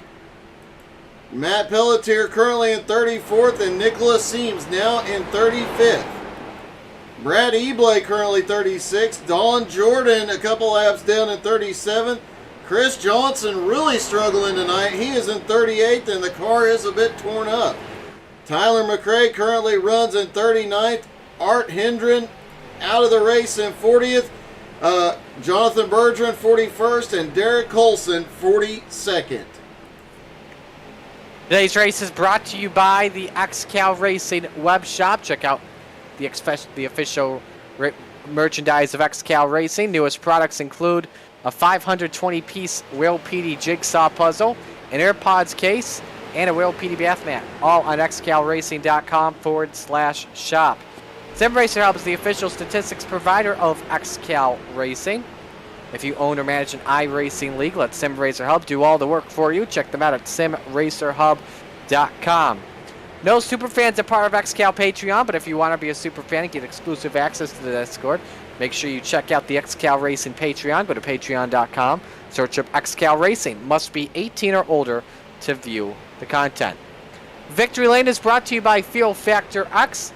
Matt Pelletier currently in 34th, and Nicholas Seams now in 35th. Brad Eblay currently 36th. Don Jordan a couple laps down in 37th. Chris Johnson really struggling tonight. He is in 38th, and the car is a bit torn up. Tyler McRae currently runs in 39th. Art Hendren out of the race in 40th. Jonathan Bergeron 41st, and Derek Colson 42nd.
Today's race is brought to you by the XCAL Racing web shop. Check out the official merchandise of XCAL Racing. Newest products include a 520-piece Whale PD jigsaw puzzle, an AirPods case, and a Whale PD bath mat, all on xcalracing.com/shop. SimRacer Hub is the official statistics provider of XCAL Racing. If you own or manage an iRacing league, let SimRacer Hub do all the work for you. Check them out at simracerhub.com. No superfans are part of XCAL Patreon, but if you want to be a superfan and get exclusive access to the Discord, make sure you check out the XCAL Racing Patreon. Go to patreon.com, search up XCAL Racing. Must be 18 or older to view the content. Victory Lane is brought to you by Fuel Factor X.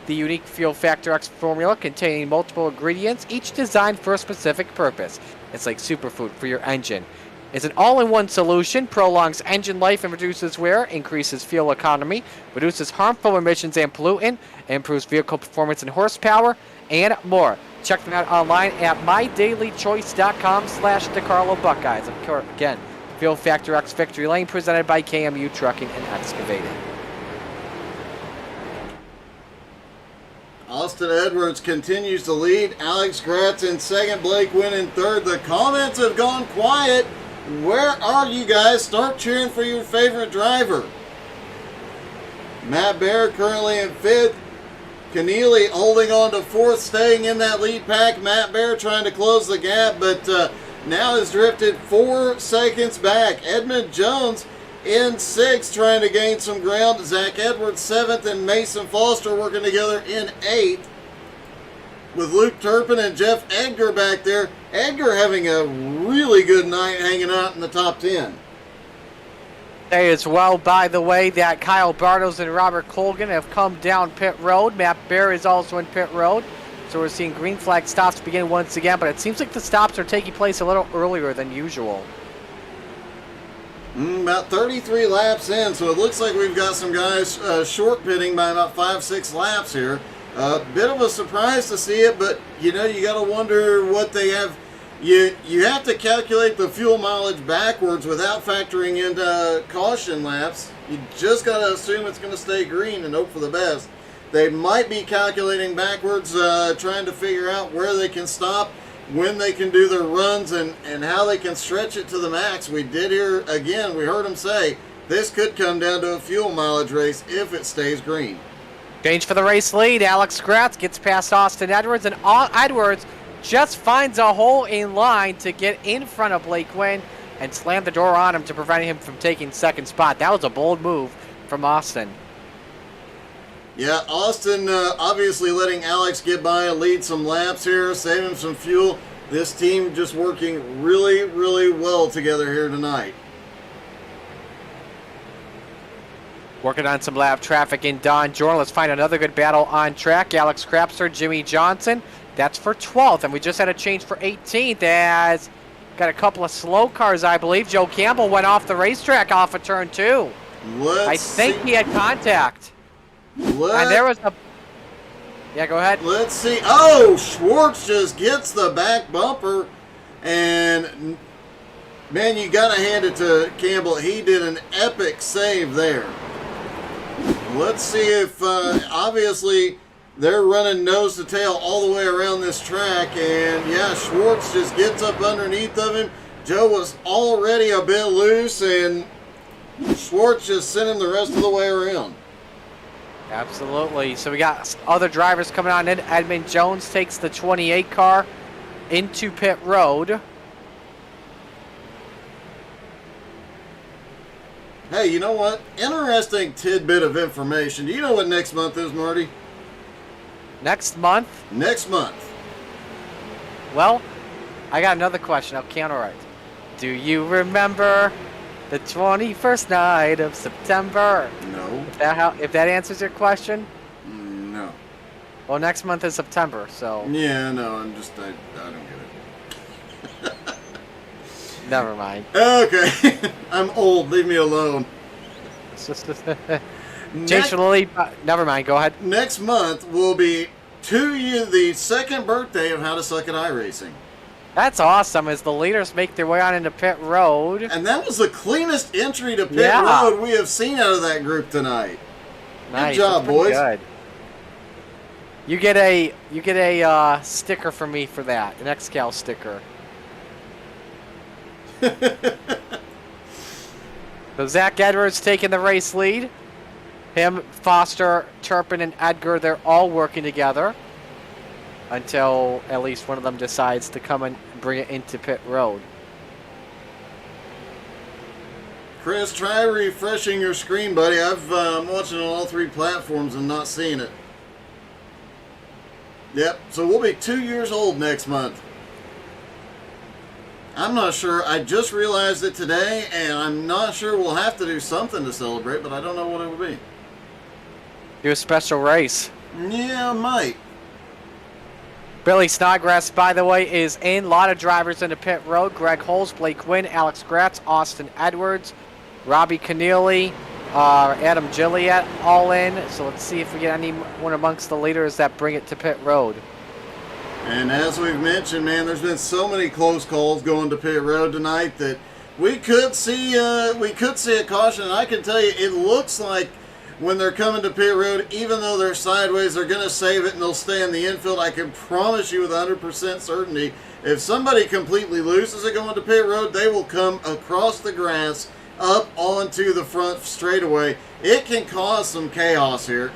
The unique Fuel Factor X formula containing multiple ingredients, each designed for a specific purpose. It's like superfood for your engine. It's an all-in-one solution, prolongs engine life and reduces wear, increases fuel economy, reduces harmful emissions and pollutant, improves vehicle performance and horsepower, and more. Check them out online at mydailychoice.com/DeCarlo Buckeyes. Of course, again, Fuel Factor X Victory Lane, presented by KMU Trucking and Excavating.
Austin Edwards continues to lead. Alex Gratz in second. Blake Wynn in third. The comments have gone quiet. Where are you guys? Start cheering for your favorite driver. Matt Bear currently in fifth. Keneally holding on to fourth, staying in that lead pack. Matt Bear trying to close the gap, but now has drifted 4 seconds back. Edmund Jones in sixth, trying to gain some ground. Zach Edwards seventh, and Mason Foster working together in eighth, with Luke Turpin and Jeff Edgar back there. Edgar having a really good night hanging out in the top 10.
Hey, as well, by the way, that Kyle Bartels and Robert Colgan have come down pit road. Matt Bear is also in pit road. So we're seeing green flag stops begin once again, but it seems like the stops are taking place a little earlier than usual.
About 33 laps in, so it looks like we've got some guys short pitting by about 5-6 laps here. Bit of a surprise to see it, but you know, you got to wonder what they have. You have to calculate the fuel mileage backwards without factoring into caution laps. You just got to assume it's going to stay green and hope for the best. They might be calculating backwards, trying to figure out where they can stop, when they can do their runs, and how they can stretch it to the max. We did hear, again, we heard him say, this could come down to a fuel mileage race if it stays green.
Change for the race lead. Alex Gratz gets past Austin Edwards, and Edwards just finds a hole in line to get in front of Blake Wynn and slam the door on him to prevent him from taking second spot. That was a bold move from Austin.
Yeah, Austin obviously letting Alex get by and lead some laps here, saving some fuel. This team just working really, really well together here tonight.
Working on some lap traffic in Don Jordan. Let's find another good battle on track. Alex Krapser, Jimmy Johnson. That's for 12th, and we just had a change for 18th as got a couple of slow cars, I believe. Joe Campbell went off the racetrack off of turn 2. I think he had contact. And there was a... Yeah, go ahead.
Let's see. Oh, Schwartz just gets the back bumper. And, man, you got to hand it to Campbell. He did an epic save there. Let's see if, obviously, they're running nose to tail all the way around this track. And, yeah, Schwartz just gets up underneath of him. Joe was already a bit loose, and Schwartz just sent him the rest of the way around.
Absolutely. So we got other drivers coming on in. Edmund Jones takes the 28 car into pit road.
Hey, you know what? Interesting tidbit of information. Do you know what next month is, Marty?
Next month?
Next month.
Well, I got another question. I'll counter it. Do you remember the 21st night of September?
No.
If that answers your question?
No.
Well, next month is September, so...
Yeah, no, I don't get it.
Never mind.
Okay. I'm old. Leave me alone.
Chase for the lead. Never mind. Go ahead.
Next month will be the second birthday of How to Suck at iRacing.
That's awesome as the leaders make their way on into pit road.
And that was the cleanest entry to pit road we have seen out of that group tonight.
Nice.
Good job, boys.
Good. You get a sticker from me for that, an XCAL sticker. So Zach Edwards taking the race lead. Him, Foster, Turpin, and Edgar, they're all working together until at least one of them decides to come and bring it into pit road.
Chris, try refreshing your screen, buddy. I'm watching on all three platforms and not seeing it. Yep, so we'll be 2 years old next month. I'm not sure. I just realized it today, and I'm not sure we'll have to do something to celebrate, but I don't know what it would be.
Do a special race.
Yeah, I might.
Billy Snodgrass, by the way, is in. A lot of drivers in the pit road. Greg Holes, Blake Quinn, Alex Gratz, Austin Edwards, Robbie Keneally, Adam Gilliette, all in. So let's see if we get anyone amongst the leaders that bring it to pit road.
And as we've mentioned, man, there's been so many close calls going to pit road tonight that we could see a caution. And I can tell you, it looks like when they're coming to pit road, even though they're sideways, they're going to save it and they'll stay in the infield. I can promise you with 100% certainty, if somebody completely loses it going to pit road, they will come across the grass up onto the front straightaway. It can cause some chaos here.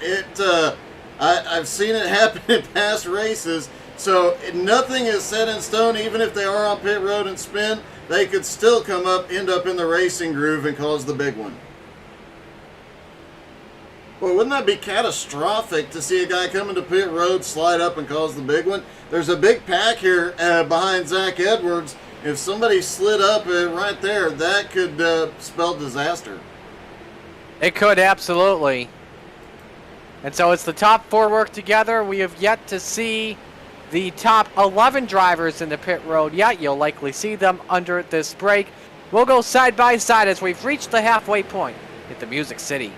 I've seen it happen in past races. So nothing is set in stone. Even if they are on pit road and spin, they could still come up, end up in the racing groove and cause the big one. Boy, wouldn't that be catastrophic to see a guy coming to pit road, slide up and cause the big one? There's a big pack here behind Zach Edwards. If somebody slid up right there, that could spell disaster.
It could, absolutely. And so it's the top four work together. We have yet to see the top 11 drivers in the pit road yet. You'll likely see them under this break. We'll go side by side as we've reached the halfway point at the Music City.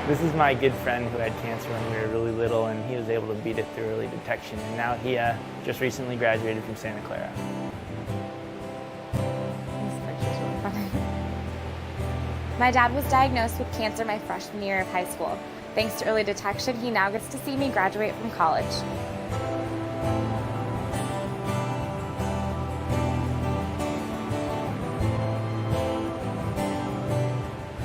This is my good friend who had cancer when we were really little, and he was able to beat it through early detection. And now he just recently graduated from Santa Clara.
These pictures were funny. My dad was diagnosed with cancer my freshman year of high school. Thanks to early detection, he now gets to see me graduate from college.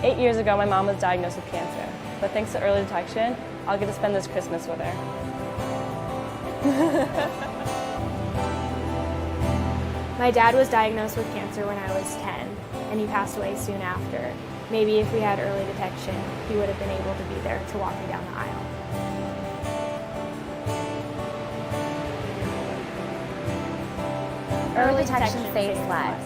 "8 years ago, my mom was diagnosed with cancer, but thanks to early detection, I'll get to spend this Christmas with her."
My dad was diagnosed with cancer when I was 10, and he passed away soon after. Maybe if we had early detection, he would have been able to be there to walk me down the aisle.
Early detection saves lives.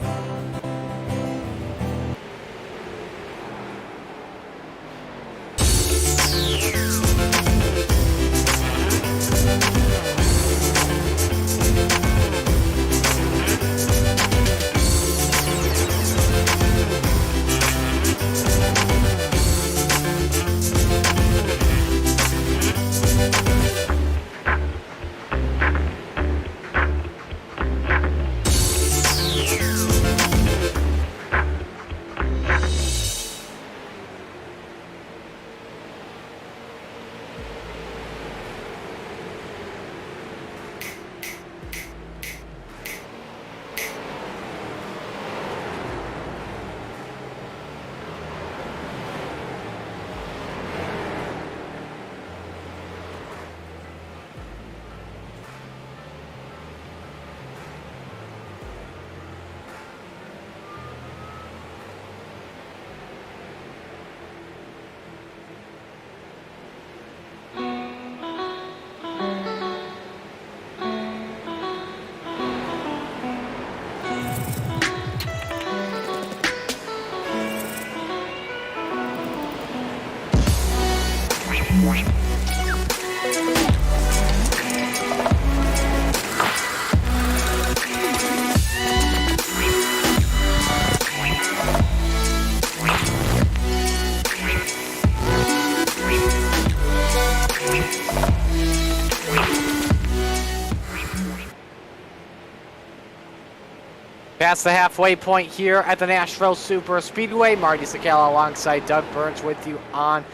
Past the halfway point here at the Nashville Superspeedway. Marty XCAL alongside Doug Burns with you on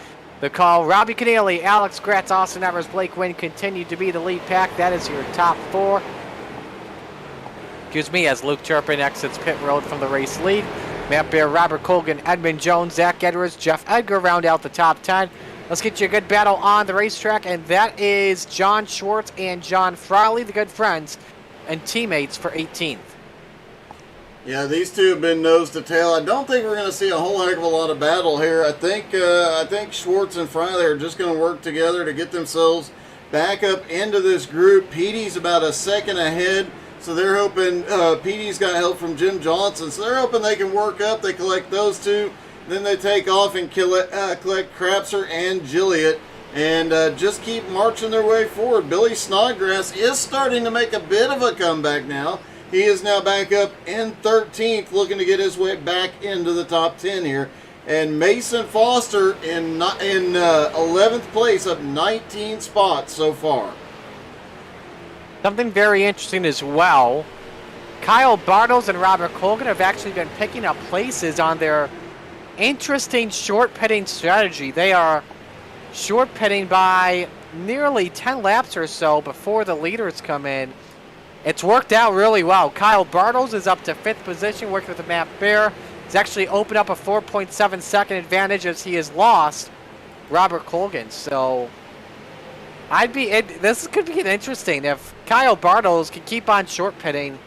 the call. Robbie Keneally, Alex Gratz, Austin Evers, Blake Wynn continue to be the lead pack. That is your top four. Excuse me, as Luke Turpin exits pit road from the race lead. Matt Bear, Robert Colgan, Edmund Jones, Zach Edwards, Jeff Edgar round out the top 10. Let's get you a good battle on the racetrack, and that is John Schwartz and John Frawley, the good friends and teammates for 18th.
Yeah, these two have been nose to tail. I don't think we're going to see a whole heck of a lot of battle here. I think Schwartz and Frawley are just going to work together to get themselves back up into this group. Petey's about a second ahead, so they're hoping Petey's got help from Jim Johnson, so they're hoping they can work up. They collect those two, then they take off and collect Crapser and Gilliatt, and just keep marching their way forward. Billy Snodgrass is starting to make a bit of a comeback now. He is now back up in 13th, looking to get his way back into the top 10 here. And Mason Foster in 11th place, up 19 spots so far.
Something very interesting as well. Kyle Bartles and Robert Colgan have actually been picking up places on their interesting short pitting strategy. They are short pitting by nearly 10 laps or so before the leaders come in. It's worked out really well. Kyle Bartles is up to 5th position, working with Matt Bear. He's actually opened up a 4.7 second advantage as he has lost Robert Colgan. So this could be interesting. If Kyle Bartles can keep on short pitting,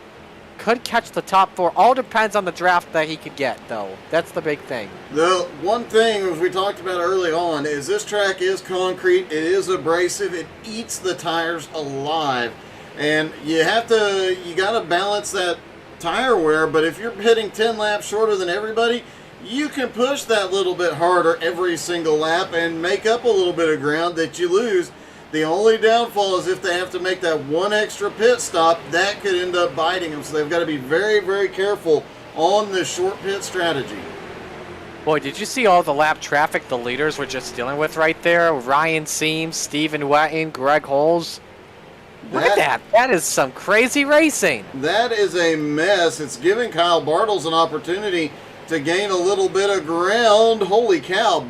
could catch the top 4. All depends on the draft that he could get, though. That's the big thing.
The one thing, as we talked about early on, is this track is concrete. It is abrasive. It eats the tires alive. And you got to balance that tire wear, but if you're hitting 10 laps shorter than everybody, you can push that little bit harder every single lap and make up a little bit of ground that you lose. The only downfall is if they have to make that one extra pit stop, that could end up biting them. So they've got to be very, very careful on the short pit strategy.
Boy, did you see all the lap traffic the leaders were just dealing with right there? Ryan Seams, Stephen Wetton, Greg Holes. Look at that. That is some crazy racing.
That is a mess. It's giving Kyle Bartles an opportunity to gain a little bit of ground. Holy cow.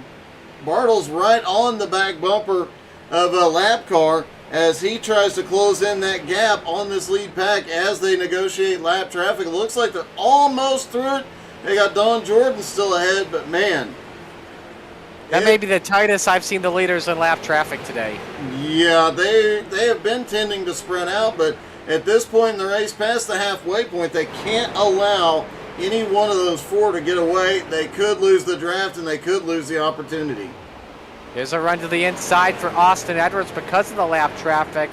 Bartles right on the back bumper of a lap car as he tries to close in that gap on this lead pack as they negotiate lap traffic. It looks like they're almost through it. They got Don Jordan still ahead, but man.
That may be the tightest I've seen the leaders in lap traffic today.
Yeah, they have been tending to spread out, but at this point in the race, past the halfway point, they can't allow any one of those four to get away. They could lose the draft, and they could lose the opportunity.
Here's a run to the inside for Austin Edwards because of the lap traffic.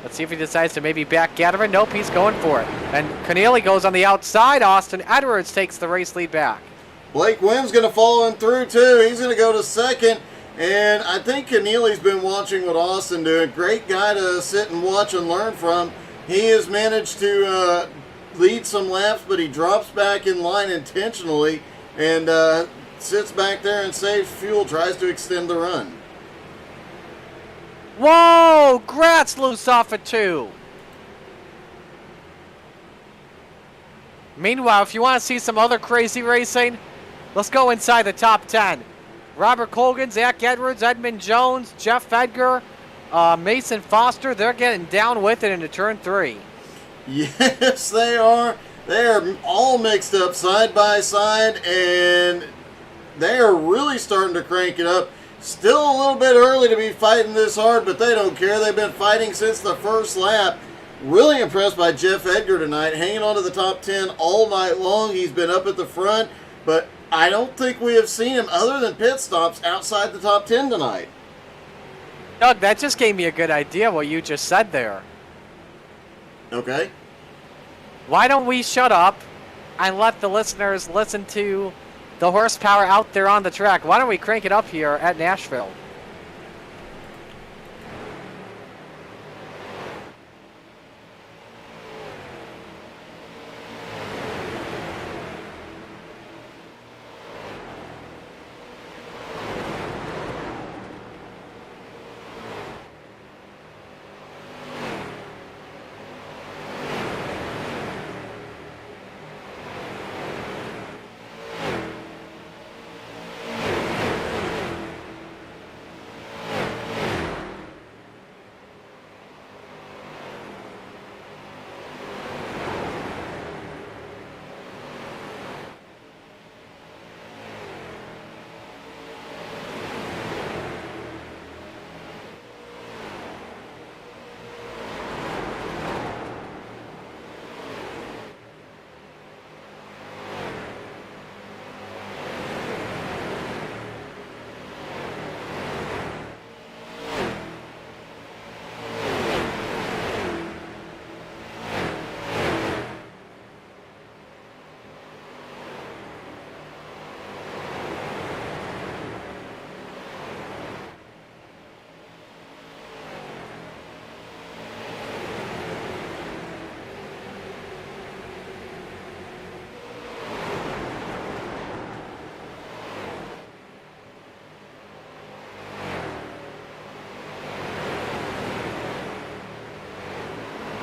Let's see if he decides to maybe backgammon. Nope, he's going for it. And Keneally goes on the outside. Austin Edwards takes the race lead back.
Blake Wynn's going to follow him through, too. He's going to go to second. And I think Keneally's been watching what Austin doing. Great guy to sit and watch and learn from. He has managed to lead some laps, but he drops back in line intentionally and sits back there and saves fuel, tries to extend the run.
Whoa! Gratz loose off of 2. Meanwhile, if you want to see some other crazy racing, let's go inside the top 10. Robert Colgan, Zach Edwards, Edmund Jones, Jeff Edgar, Mason Foster, they're getting down with it into turn 3.
Yes, they are. They are all mixed up side by side, and they are really starting to crank it up. Still a little bit early to be fighting this hard, but they don't care. They've been fighting since the first lap. Really impressed by Jeff Edgar tonight, hanging on to the top 10 all night long. He's been up at the front, but I don't think we have seen him, other than pit stops, outside the top 10 tonight.
Doug, that just gave me a good idea what you just said there.
Okay.
Why don't we shut up and let the listeners listen to the horsepower out there on the track? Why don't we crank it up here at Nashville?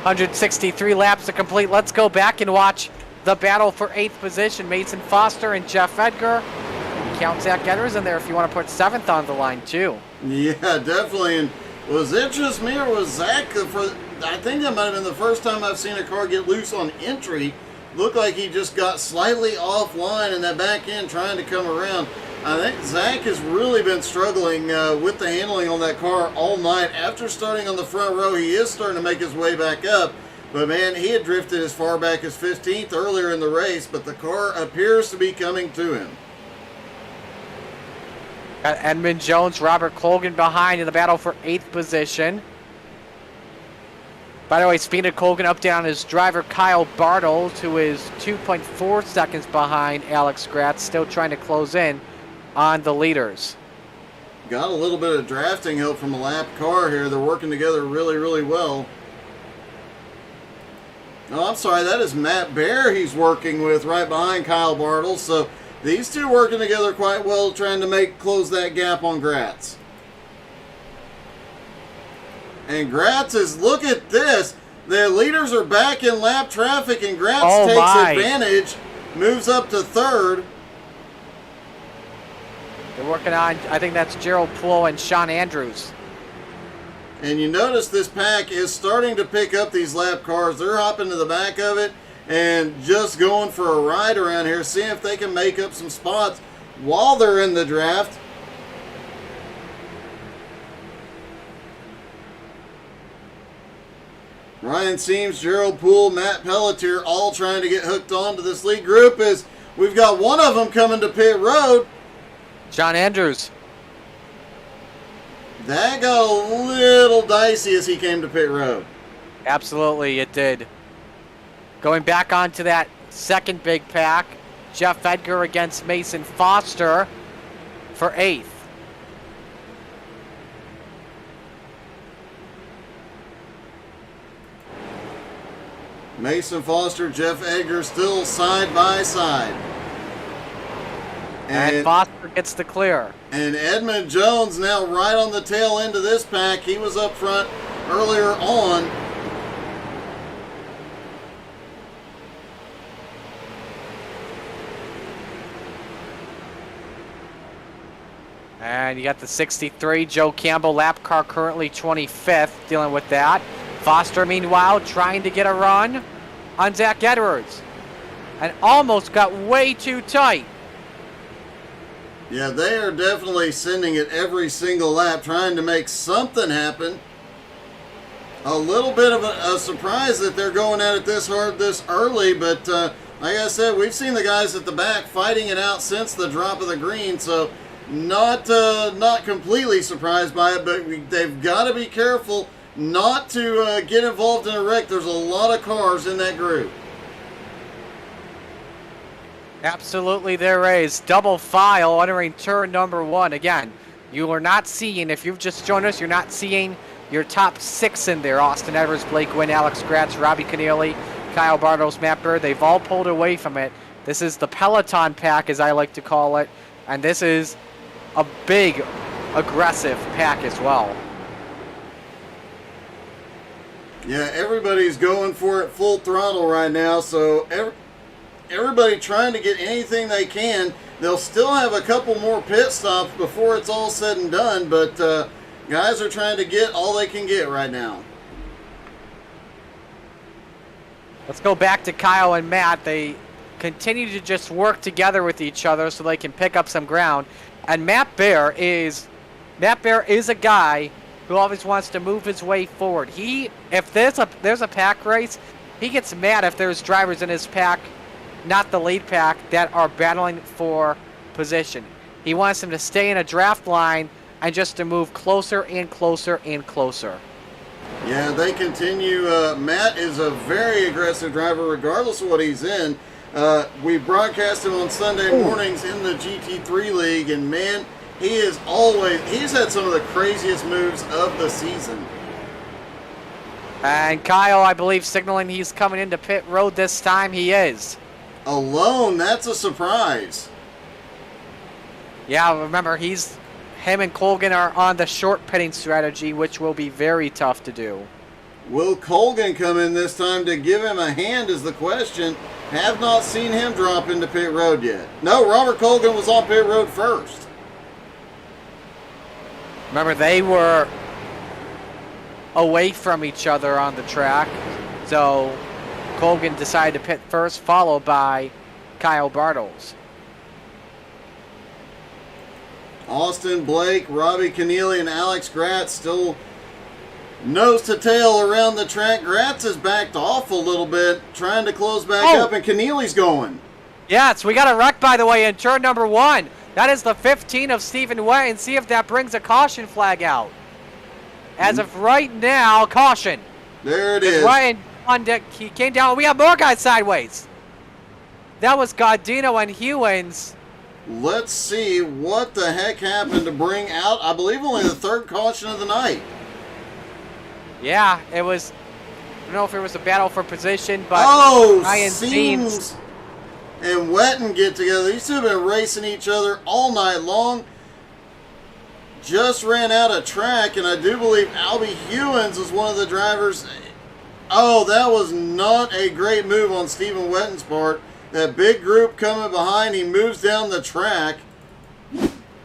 163 laps to complete. Let's go back and watch the battle for 8th position. Mason Foster and Jeff Edgar. Count Zach Edwards in there if you want to put 7th on the line too.
Yeah, definitely. And was it just me or was Zach, I think that might have been the first time I've seen a car get loose on entry. Looked like he just got slightly offline in that back end trying to come around. I think Zach has really been struggling with the handling on that car all night. After starting on the front row, he is starting to make his way back up. But man, he had drifted as far back as 15th earlier in the race, but the car appears to be coming to him.
Got Edmund Jones, Robert Colgan behind in the battle for 8th position. By the way, speed of Colgan up down his driver Kyle Bartles, who is 2.4 seconds behind Alex Gratz, still trying to close in on the leaders.
Got a little bit of drafting help from a lap car here. They're working together really, really well. No, I'm sorry, that is Matt Bear he's working with right behind Kyle Bartles. So these two working together quite well, trying to close that gap on Gratz. And Gratz is, look at this. The leaders are back in lap traffic, and Gratz takes advantage, moves up to 3rd.
They're working on, I think that's Gerald Poole and Sean Andrews.
And you notice this pack is starting to pick up these lap cars. They're hopping to the back of it and just going for a ride around here, seeing if they can make up some spots while they're in the draft. Ryan Seams, Gerald Poole, Matt Pelletier all trying to get hooked onto this lead group as we've got one of them coming to pit road.
John Andrews.
That got a little dicey as he came to pit road.
Absolutely, it did. Going back onto that second big pack, Jeff Edgar against Mason Foster for 8th.
Mason Foster, Jeff Edgar still side by side.
And Foster gets the clear.
And Edmund Jones now right on the tail end of this pack. He was up front earlier on.
And you got the 63, Joe Campbell, lap car currently 25th, dealing with that. Foster, meanwhile, trying to get a run on Zach Edwards. And almost got way too tight.
Yeah, they are definitely sending it every single lap, trying to make something happen. A little bit of a surprise that they're going at it this hard this early, but like I said, we've seen the guys at the back fighting it out since the drop of the green, so not completely surprised by it, but they've got to be careful not to get involved in a wreck. There's a lot of cars in that group.
Absolutely, there is. Double file entering turn number 1. Again, you are not seeing, if you've just joined us, you're not seeing your top 6 in there. Austin Edwards, Blake Wynn, Alex Gratz, Robbie Keneally, Kyle Bartles, Matt Bird. They've all pulled away from it. This is the Peloton pack, as I like to call it. And this is a big, aggressive pack as well.
Yeah, everybody's going for it full throttle right now, so everybody trying to get anything they can. They'll still have a couple more pit stops before it's all said and done, but guys are trying to get all they can get right now.
Let's go back to Kyle and Matt. They continue to just work together with each other so they can pick up some ground. And Matt Bear is a guy who always wants to move his way forward. If there's a pack race, he gets mad if there's drivers in his pack, not the lead pack, that are battling for position. He wants them to stay in a draft line and just to move closer and closer and closer.
Yeah, they continue. Matt is a very aggressive driver regardless of what he's in. We broadcast him on Sunday mornings in the GT3 League, and man, he's had some of the craziest moves of the season.
And Kyle, I believe, signaling he's coming into pit road this time. He is.
Alone, that's a surprise.
Yeah, remember, him and Colgan are on the short pitting strategy, which will be very tough to do.
Will Colgan come in this time to give him a hand is the question. Have not seen him drop into pit road yet. No, Robert Colgan was on pit road first.
Remember, they were away from each other on the track, so Colgan decided to pit first, followed by Kyle Bartles.
Austin Blake, Robbie Keneally, and Alex Gratz still nose to tail around the track. Gratz has backed off a little bit, trying to close back up, and Keneally's going.
Yes, we got a wreck, by the way, in turn number 1. That is the 15 of Stephen Way, and see if that brings a caution flag out. As of right now, caution.
There it is.
Ryan on deck, he came down. We have more guys sideways. That was Gaudino and Hewins.
Let's see what the heck happened to bring out, I believe, only the third caution of the night.
Yeah, it was, I don't know if it was a battle for position, but Ryan
Seams and Wetton get together. These two have been racing each other all night long. Just ran out of track, and I do believe Albie Hewins is one of the drivers. Oh, that was not a great move on Stephen Wetton's part. That big group coming behind, he moves down the track.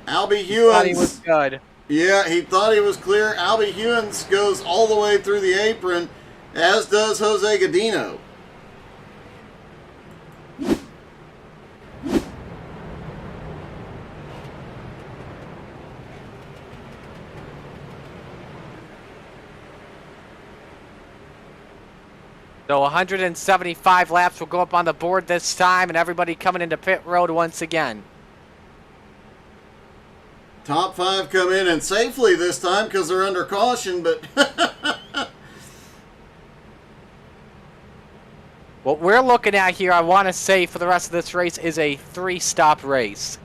Albie Hewins.
Thought he was good.
Yeah, he thought he was clear. Albie Hewins goes all the way through the apron, as does Jose Gaudino.
So 175 laps will go up on the board this time, and everybody coming into pit road once again.
Top 5 come in, and safely this time because they're under caution, but
what we're looking at here, I want to say, for the rest of this race is a 3-stop race.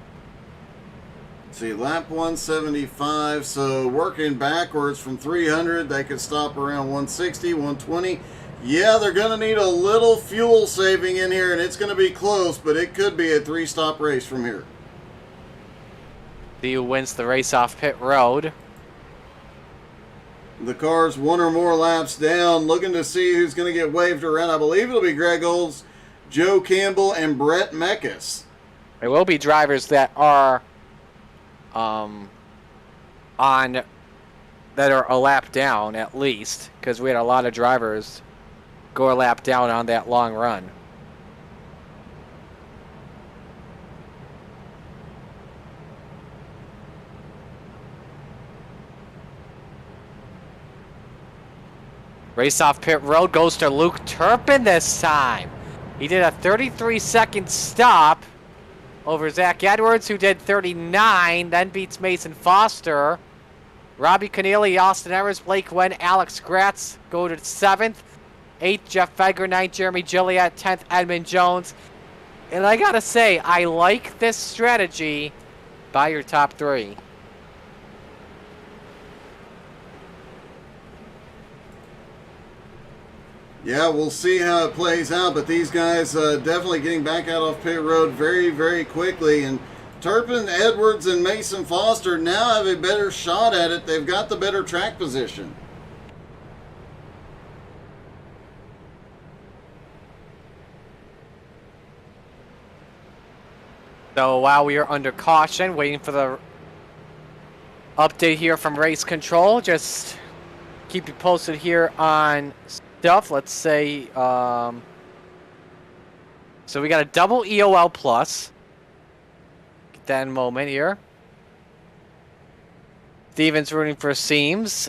let's see, lap 175, so working backwards from 300, they could stop around 160, 120. Yeah, they're going to need a little fuel saving in here, and it's going to be close, but it could be a 3-stop race from here.
See who wins the race off pit road.
The car's 1 or more laps down, looking to see who's going to get waved around. I believe it'll be Greg Olds, Joe Campbell, and Brett Meckes.
There will be drivers that are that are a lap down at least, because we had a lot of drivers go a lap down on that long run. Race off pit road goes to Luke Turpin this time. He did a 33-second stop over Zach Edwards, who did 39, then beats Mason Foster. Robbie Keneally, Austin Evers, Blake Wen, Alex Gratz go to 7th. 8th, Jeff Fegger. 9th, Jeremy Gilliatt. 10th, Edmund Jones. And I gotta say, I like this strategy by your top 3.
Yeah, we'll see how it plays out, but these guys definitely getting back out off pit road very, very quickly. And Turpin, Edwards, and Mason Foster now have a better shot at it. They've got the better track position.
So while we are under caution, waiting for the update here from race control, just keep you posted here on stuff. Let's say, so we got a double EOL plus. Get that in a moment here. Steven's rooting for Seams.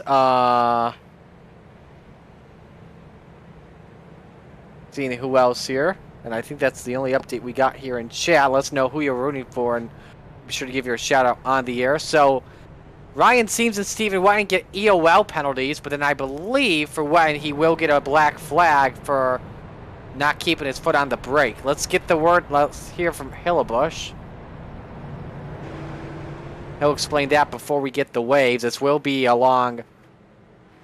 Seeing who else here. And I think that's the only update we got here in chat. Let us know who you're rooting for, and be sure to give you a shout out on the air. So Ryan Seams and Stephen Wetton get EOL penalties, but then I believe for Wetton he will get a black flag for not keeping his foot on the brake. Let's get the word. Let's hear from Hillebush. He'll explain that before we get the waves. This will be along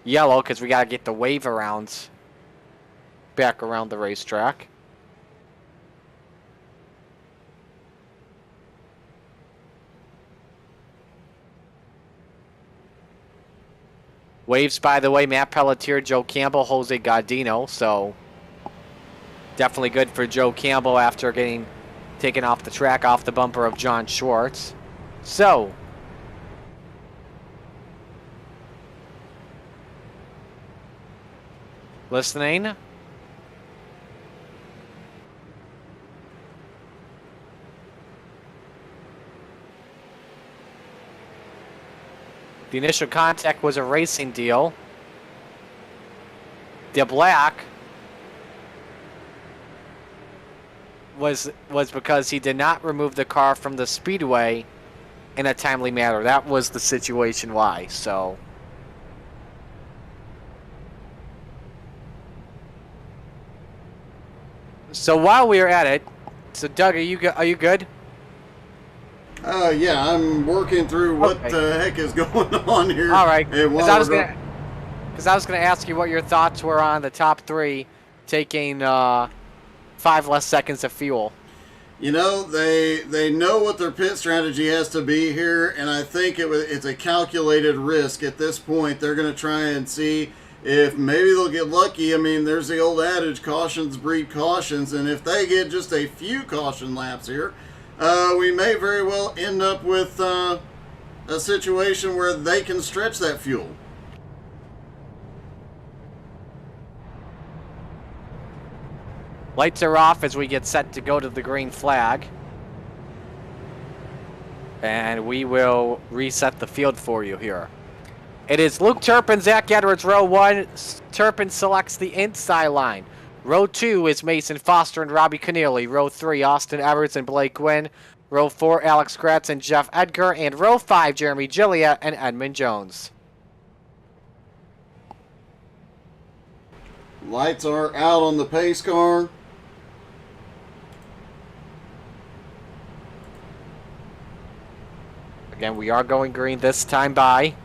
yellow because we got to get the wave arounds back around the racetrack. Waves, by the way, Matt Pelletier, Joe Campbell, Jose Gaudino. So definitely good for Joe Campbell after getting taken off the track off the bumper of John Schwartz. So listening. The initial contact was a racing deal. The black was because he did not remove the car from the speedway in a timely manner. That was the situation why. So while we are at it, so Doug, are you good?
Yeah, I'm working through what the heck is going on here.
All right. Because I was gonna ask you what your thoughts were on the top three taking 5 less seconds of fuel.
You know, they know what their pit strategy has to be here, and I think it's a calculated risk at this point. They're going to try and see if maybe they'll get lucky. I mean, there's the old adage, cautions breed cautions, and if they get just a few caution laps here, we may very well end up with a situation where they can stretch that fuel.
Lights are off as we get set to go to the green flag. And we will reset the field for you here. It is Luke Turpin, Zach Edwards, row 1. Turpin selects the inside line. Row 2 is Mason Foster and Robbie Keneally. Row 3, Austin Edwards and Blake Gwynn. Row 4, Alex Gratz and Jeff Edgar. And row 5, Jeremy Gilliat and Edmund Jones.
Lights are out on the pace car.
Again, we are going green this time by.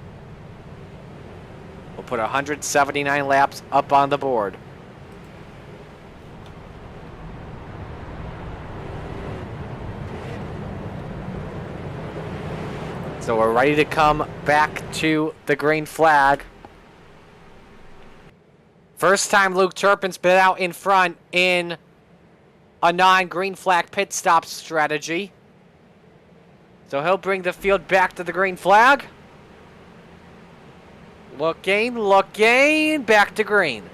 We'll put 179 laps up on the board. So we're ready to come back to the green flag. First time Luke Turpin's been out in front in a non-green flag pit stop strategy. So he'll bring the field back to the green flag. Looking, back to green.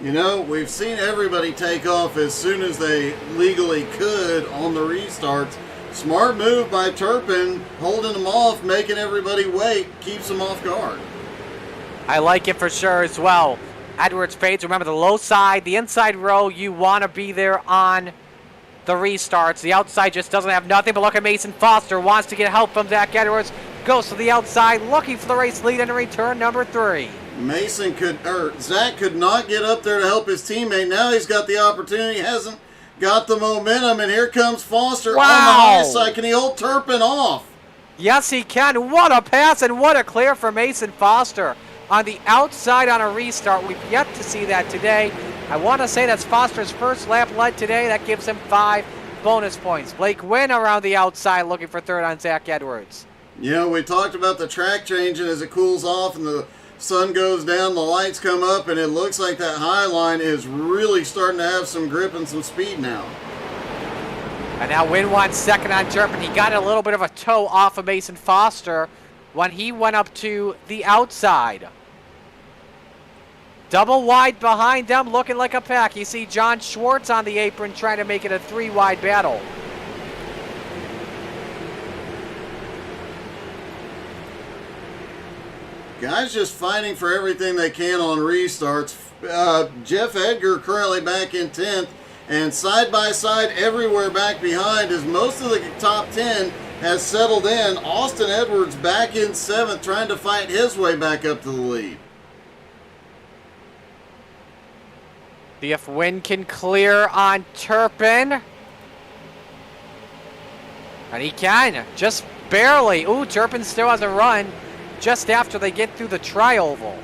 You know, we've seen everybody take off as soon as they legally could on the restarts. Smart move by Turpin, holding them off, making everybody wait, keeps them off guard.
I like it for sure as well. Edwards fades. Remember the low side, the inside row, you want to be there on the restarts. The outside just doesn't have nothing, but look at Mason Foster. Wants to get help from Zach Edwards. Goes to the outside, looking for the race lead and return number 3.
Zach could not get up there to help his teammate. Now he's got the opportunity, hasn't got the momentum, and here comes Foster on the high side. Can he hold Turpin off?
Yes, he can. What a pass and what a clear for Mason Foster. On the outside on a restart. We've yet to see that today. I want to say that's Foster's first lap led today. That gives him 5 bonus points. Blake Wynn around the outside looking for third on Zach Edwards.
You know, we talked about the track changing as it cools off and the sun goes down, the lights come up, and it looks like that high line is really starting to have some grip and some speed now.
And now Wynn wants second on Turpin. He got a little bit of a toe off of Mason Foster when he went up to the outside. Double wide behind them, looking like a pack. You see John Schwartz on the apron trying to make it a 3-wide battle.
Guys just fighting for everything they can on restarts. Jeff Edgar currently back in 10th, and side by side everywhere back behind as most of the top 10 has settled in. Austin Edwards back in 7th, trying to fight his way back up to the lead.
See if Wynn can clear on Turpin. And he can, just barely. Ooh, Turpin still has a run just after they get through the tri-oval.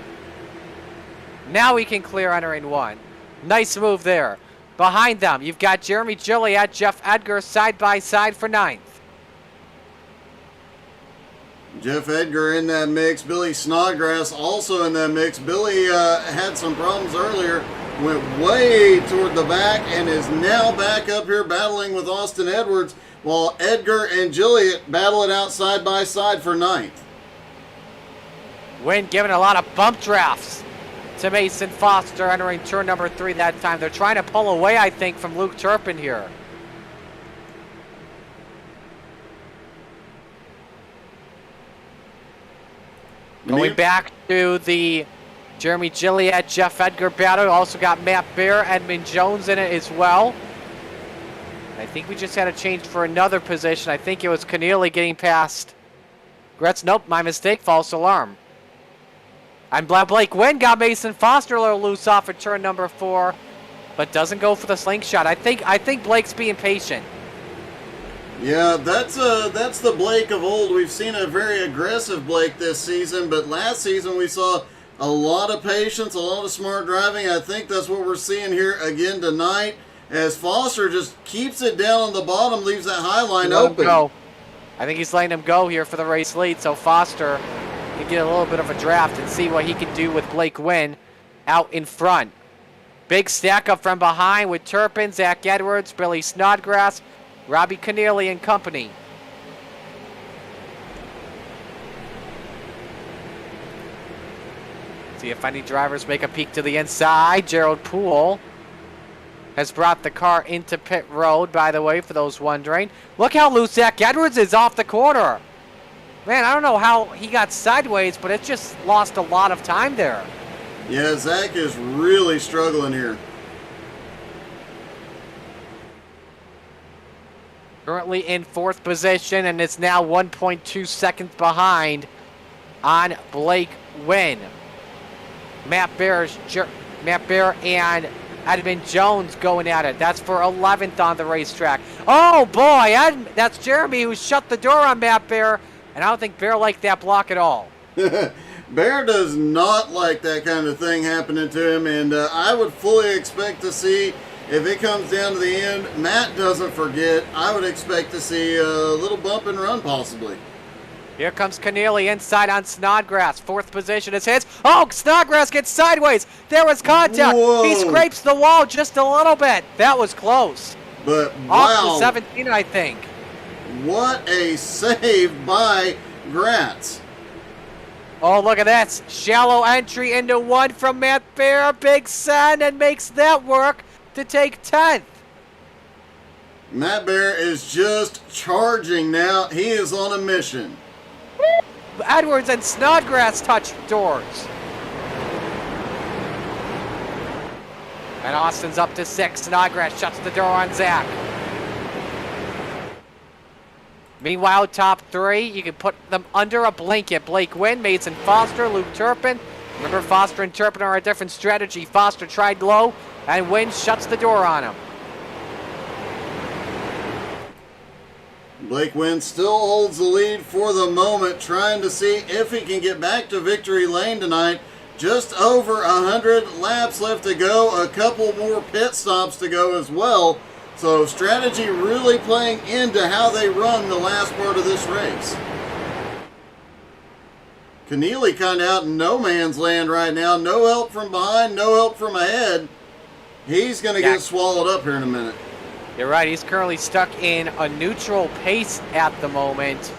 Now he can clear entering 1. Nice move there. Behind them, you've got Jeremy Gilliat, Jeff Edgar side by side for 9th.
Jeff Edgar in that mix. Billy Snodgrass also in that mix. Billy had some problems earlier, went way toward the back, and is now back up here battling with Austin Edwards, while Edgar and Gilliatt battle it out side by side for ninth.
Wynn giving a lot of bump drafts to Mason Foster entering turn number 3 that time. They're trying to pull away, I think, from Luke Turpin here. Going back to the Jeremy Gilliatt, Jeff Edgar battle. Also got Matt Bear, Edmund Jones in it as well. I think we just had a change for another position. I think it was Keneally getting past Gretz. Nope, my mistake, false alarm. And Blake Wynn got Mason Foster a little loose off at turn number 4, but doesn't go for the slingshot. I think Blake's being patient.
Yeah, that's the Blake of old. We've seen a very aggressive Blake this season, but last season we saw a lot of patience, a lot of smart driving. I think that's what we're seeing here again tonight, as Foster just keeps it down on the bottom, leaves that high line open.
Go. I think he's letting him go here for the race lead, so Foster can get a little bit of a draft and see what he can do with Blake Wynn out in front. Big stack up from behind with Turpin, Zach Edwards, Billy Snodgrass, Robbie Keneally and company. See if any drivers make a peek to the inside. Gerald Poole has brought the car into pit road, by the way, for those wondering. Look how loose Zach Edwards is off the corner. Man, I don't know how he got sideways, but it just lost a lot of time there.
Yeah, Zach is really struggling here.
Currently in 4th position, and it's now 1.2 seconds behind on Blake Wynn. Matt Bear and Edmund Jones going at it. That's for 11th on the racetrack. Oh boy, that's Jeremy who shut the door on Matt Bear, and I don't think Bear liked that block at all.
Bear does not like that kind of thing happening to him, and I would fully expect to see, if it comes down to the end, Matt doesn't forget, I would expect to see a little bump and run possibly.
Here comes Keneally inside on Snodgrass. 4th position is his. Oh, Snodgrass gets sideways. There was contact.
Whoa.
He scrapes the wall just a little bit. That was close.
But
Off
wow,
to 17, I think.
what a save by Gratz.
Oh, look at that. Shallow entry into 1 from Matt Bear. Big send and makes that work to take 10th.
Matt Bear is just charging now. He is on a mission.
Edwards and Snodgrass touch doors. And Austin's up to 6th. Snodgrass shuts the door on Zach. Meanwhile, top 3, you can put them under a blanket. Blake Wynn, Mason Foster, Luke Turpin. Remember, Foster and Turpin are a different strategy. Foster tried low, and Wynn shuts the door on him.
Blake Wynn still holds the lead for the moment, trying to see if he can get back to victory lane tonight. Just over 100 laps left to go, a couple more pit stops to go as well. So strategy really playing into how they run the last part of this race. Keneally kind of out in no man's land right now. No help from behind, no help from ahead. He's going to get swallowed up here in a minute.
You're right, he's currently stuck in a neutral pace at the moment.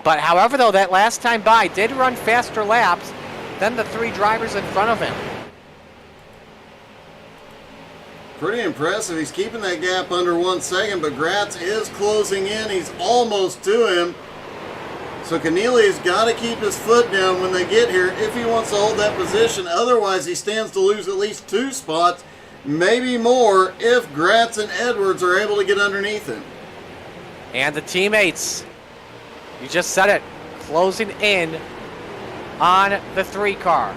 But however, though, that last time by did run faster laps than the 3 drivers in front of him.
Pretty impressive. He's keeping that gap under 1 second, but Gratz is closing in. He's almost to him. So Keneally's got to keep his foot down when they get here if he wants to hold that position. Otherwise, he stands to lose at least 2 spots, maybe more, if Gratz and Edwards are able to get underneath him.
And the teammates, you just said it, closing in on the 3 car.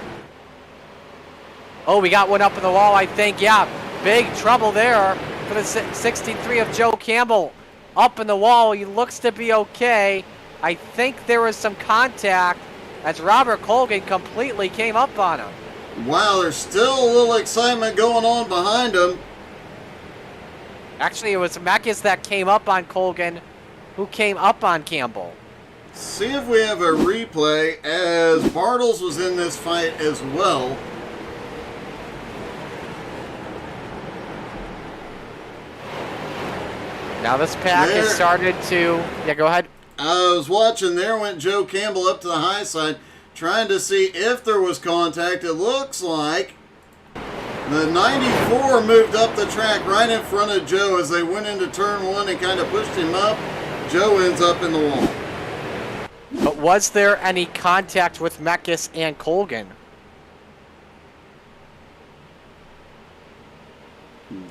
Oh, we got one up in the wall, I think. Yeah, big trouble there for the 63 of Joe Campbell. Up in the wall, he looks to be okay. I think there was some contact as Robert Colgan completely came up on him.
Wow, there's still a little excitement going on behind him.
Actually, it was Mekis that came up on Colgan, who came up on Campbell.
See if we have a replay, as Bartles was in this fight as well.
Now this pack has started to... Yeah, go ahead.
I was watching, there went Joe Campbell up to the high side, trying to see if there was contact. It looks like the 94 moved up the track right in front of Joe as they went into turn one and kind of pushed him up. Joe ends up in the wall.
But was there any contact with Mekis and Colgan?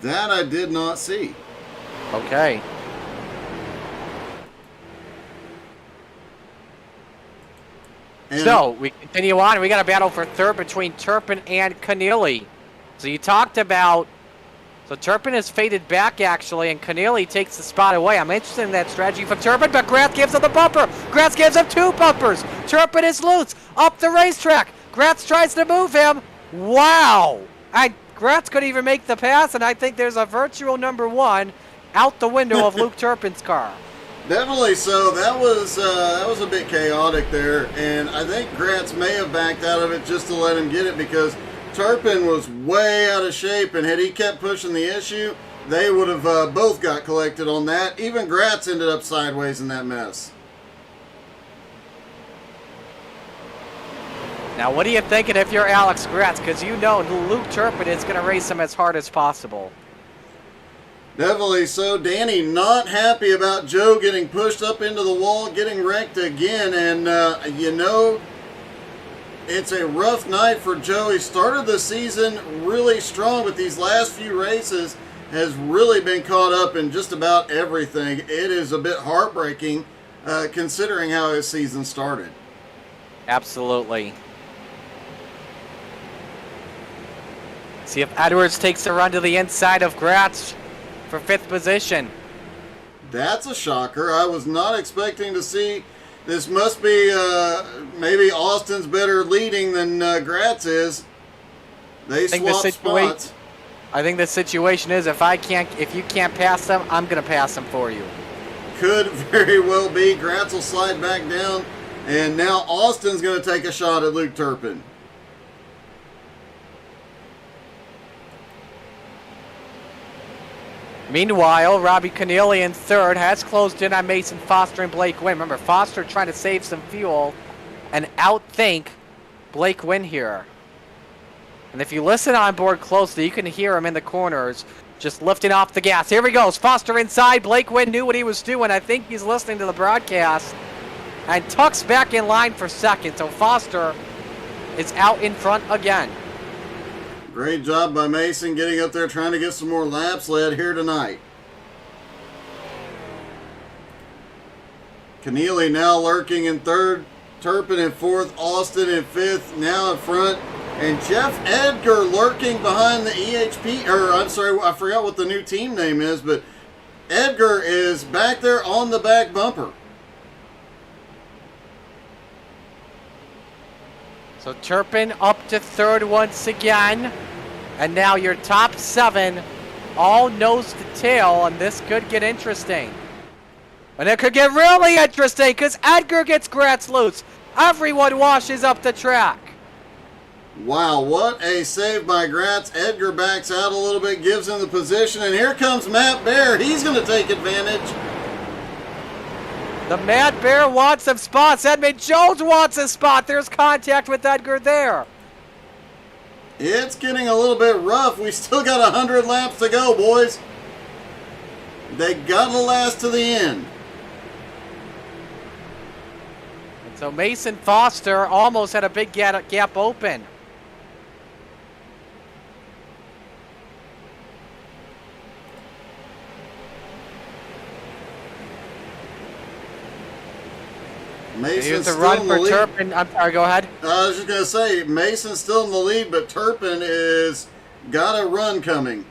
That I did not see.
Okay.
And
So, we continue on. We got a battle for third between Turpin and Keneally. So you talked about... So Turpin has faded back, actually, and Keneally takes the spot away. I'm interested in that strategy from Turpin, but Gratz gives him the bumper. Gratz gives him 2 bumpers. Turpin is loose up the racetrack. Gratz tries to move him. Wow. Gratz couldn't even make the pass, and I think there's a virtual number 1 out the window of Luke Turpin's car.
Definitely so. That was a bit chaotic there, and I think Gratz may have backed out of it just to let him get it, because Turpin was way out of shape, and had he kept pushing the issue, they would have both got collected on that. Even Gratz ended up sideways in that mess.
Now, what are you thinking if you're Alex Gratz? Because you know Luke Turpin is going to race him as hard as possible.
Definitely so. Danny not happy about Joe getting pushed up into the wall, getting wrecked again, and you know, it's a rough night for Joe. He started the season really strong, but these last few races has really been caught up in just about everything. It is a bit heartbreaking considering how his season started.
Absolutely. See if Edwards takes a run to the inside of Gratz for 5th position.
That's a shocker. I was not expecting to see. This must be maybe Austin's better leading than Gratz is. They swap spots.
I think the situation is if you can't pass them, I'm gonna pass them for you.
Could very well be. Gratz will slide back down, and now Austin's gonna take a shot at Luke Turpin.
Meanwhile, Robbie Keneally in 3rd has closed in on Mason Foster and Blake Wynn. Remember, Foster trying to save some fuel and outthink Blake Wynn here. And if you listen on board closely, you can hear him in the corners just lifting off the gas. Here he goes. Foster inside. Blake Wynn knew what he was doing. I think he's listening to the broadcast. And tucks back in line for 2nd. So Foster is out in front again.
Great job by Mason getting up there trying to get some more laps led here tonight. Keneally now lurking in 3rd, Turpin in 4th, Austin in 5th, now in front, and Jeff Edgar lurking behind the EHP, or I'm sorry, I forgot what the new team name is, but Edgar is back there on the back bumper.
So Turpin up to 3rd once again. And now your top 7 all nose to tail, and this could get interesting. And it could get really interesting because Edgar gets Gratz loose. Everyone washes up the track.
Wow, what a save by Gratz. Edgar backs out a little bit, gives him the position, and here comes Matt Bear. He's going to take advantage.
The Mad Bear wants some spots. Edmund Jones wants a spot. There's contact with Edgar there.
It's getting a little bit rough. We still got 100 laps to go, boys. They gotta last to the end.
And so Mason Foster almost had a big gap open.
Mason's
Here's a
still
run
in the
for
lead.
Turpin. I'm sorry, go ahead.
I was just going to say, Mason's still in the lead, but Turpin is got a run coming.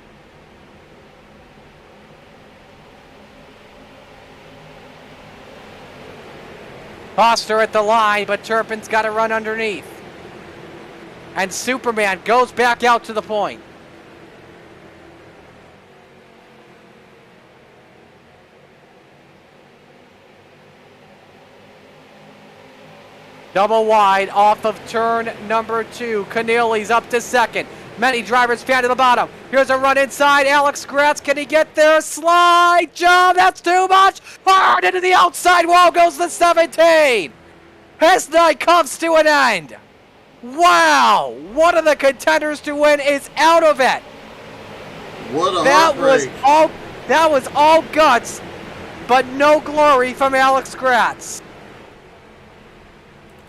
Foster at the line, but Turpin's got to run underneath. And Superman goes back out to the point. Double wide off of turn number 2. Keneally's up to second. Many drivers fan to the bottom. Here's a run inside. Alex Gratz, can he get there? Slide jump, that's too much. Hard into the outside wall goes the 17. His night comes to an end. Wow, one of the contenders to win is out of it.
What a
That
heartbreak.
was all guts, but no glory from Alex Gratz.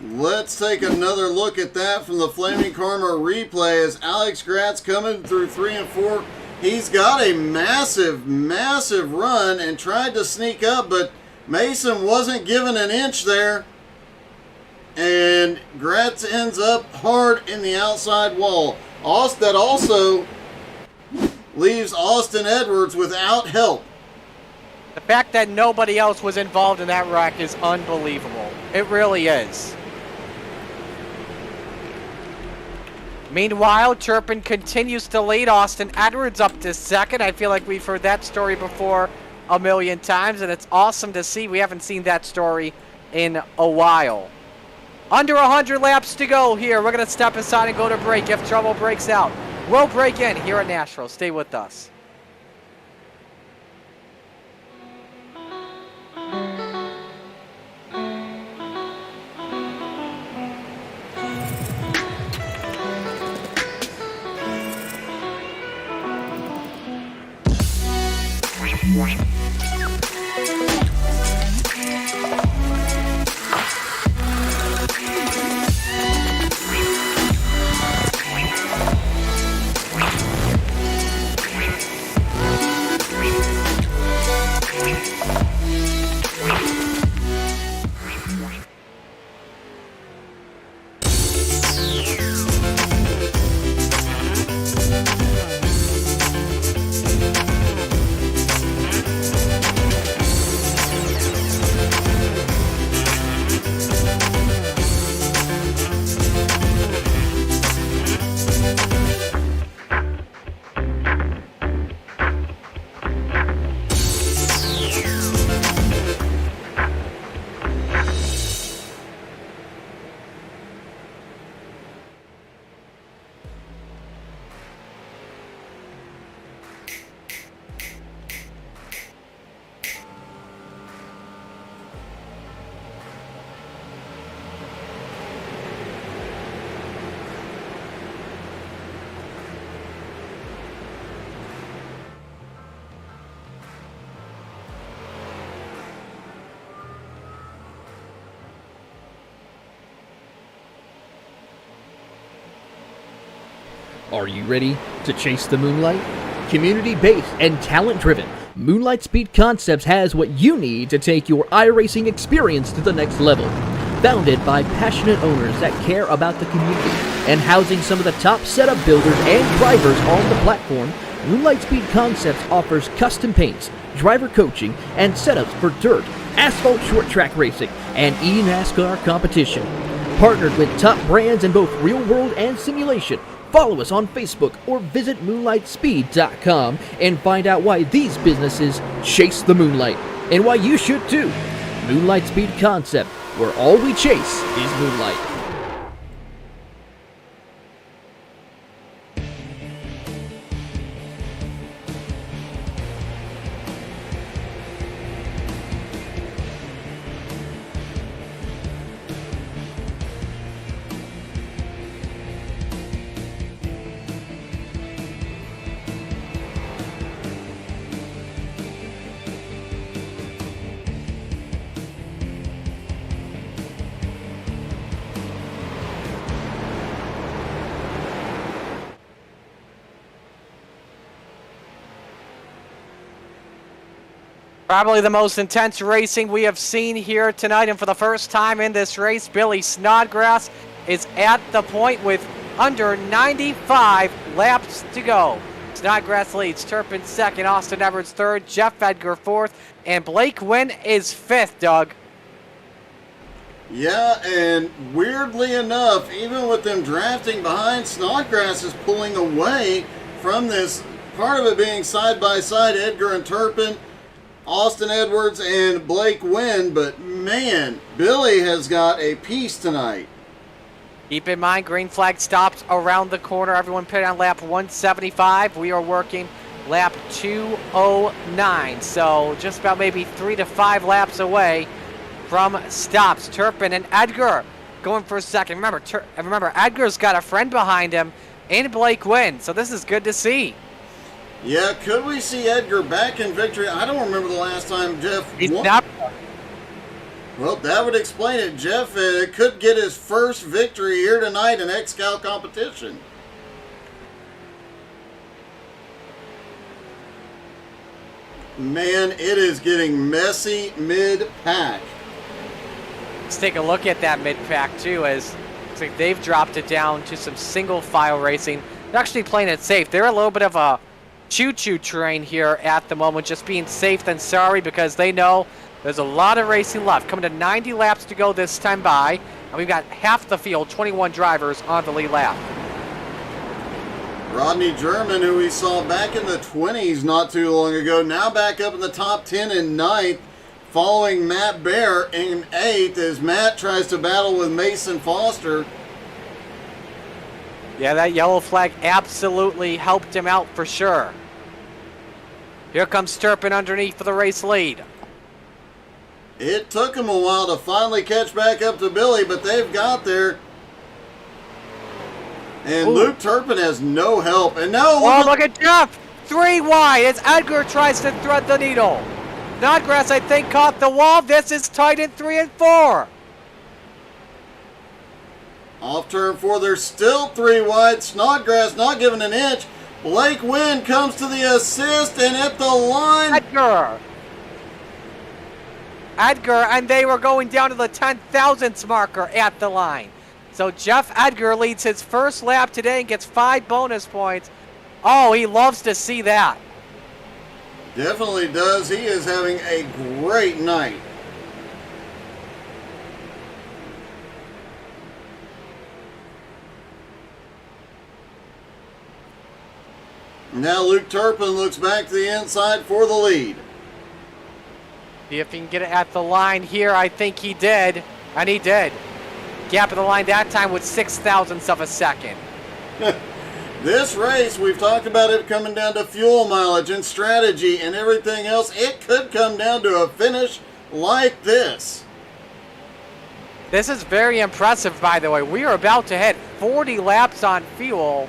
Let's take another look at that from the Flaming Karma replay as Alex Gratz coming through 3 and 4. He's got a massive, massive run and tried to sneak up, but Mason wasn't given an inch there. And Gratz ends up hard in the outside wall. That also leaves Austin Edwards without help.
The fact that nobody else was involved in that wreck is unbelievable. It really is. Meanwhile, Turpin continues to lead. Austin Edwards up to second. I feel like we've heard that story before a million times, and it's awesome to see. We haven't seen that story in a while. Under 100 laps to go here. We're going to step aside and go to break if trouble breaks out. We'll break in here at Nashville. Stay with us.
Are you ready to chase the moonlight? Community-based and talent-driven, Moonlight Speed Concepts has what you need to take your iRacing experience to the next level. Founded by passionate owners that care about the community and housing some of the top setup builders and drivers on the platform, Moonlight Speed Concepts offers custom paints, driver coaching, and setups for dirt, asphalt short track racing, and eNASCAR competition. Partnered with top brands in both real world and simulation, follow us on Facebook or visit moonlightspeed.com and find out why these businesses chase the moonlight and why you should too. Moonlight Speed Concept, where all we chase is moonlight.
Probably the most intense racing we have seen here tonight, and for the first time in this race, Billy Snodgrass is at the point with under 95 laps to go. Snodgrass leads, Turpin second, Austin Edwards third, Jeff Edgar fourth, and Blake Wynn is fifth, Doug.
Yeah, and weirdly enough, even with them drafting behind, Snodgrass is pulling away from this, part of it being side by side, Edgar and Turpin. Austin Edwards and Blake Wynn, but man, Billy has got a piece tonight.
Keep in mind, green flag stops around the corner. Everyone pit on lap 175. We are working lap 209, so just about maybe 3 to 5 laps away from stops. Turpin and Edgar going for a second. Remember, Edgar's got a friend behind him in Blake Wynn, so this is good to see.
Yeah, could we see Edgar back in victory? I don't remember the last time Jeff won. Well, that would explain it. Jeff could get his first victory here tonight in XCAL competition. Man, it is getting messy mid-pack.
Let's take a look at that mid-pack, too, as looks like they've dropped it down to some single-file racing. They're actually playing it safe. They're a little bit of a choo-choo train here at the moment, just being safe than sorry, because they know there's a lot of racing left. Coming to 90 laps to go this time by, and we've got half the field, 21 drivers on the lead lap.
Rodney German, who we saw back in the 20s not too long ago, now back up in the top 10 and 9th, following Matt Bear in 8th as Matt tries to battle with Mason Foster.
Yeah, that yellow flag absolutely helped him out for sure. Here comes Turpin underneath for the race lead.
It took him a while to finally catch back up to Billy, but they've got there. And Luke Turpin has no help. And now
look at Jeff! 3 wide as Edgar tries to thread the needle. Snodgrass, I think, caught the wall. This is tight in 3 and 4.
Off turn 4, there's still 3 wide. Snodgrass not giving an inch. Blake Wynn comes to the assist and at the line.
Edgar, and they were going down to the 10,000th marker at the line. So Jeff Edgar leads his first lap today and gets 5 bonus points. Oh, he loves to see that.
Definitely does. He is having a great night. Now Luke Turpin looks back to the inside for the lead.
See if he can get it at the line here. I think he did, and he did. Gap of the line that time with 0.06 of a second.
This race, we've talked about it coming down to fuel mileage and strategy and everything else. It could come down to a finish like this.
This is very impressive, by the way. We are about to hit 40 laps on fuel,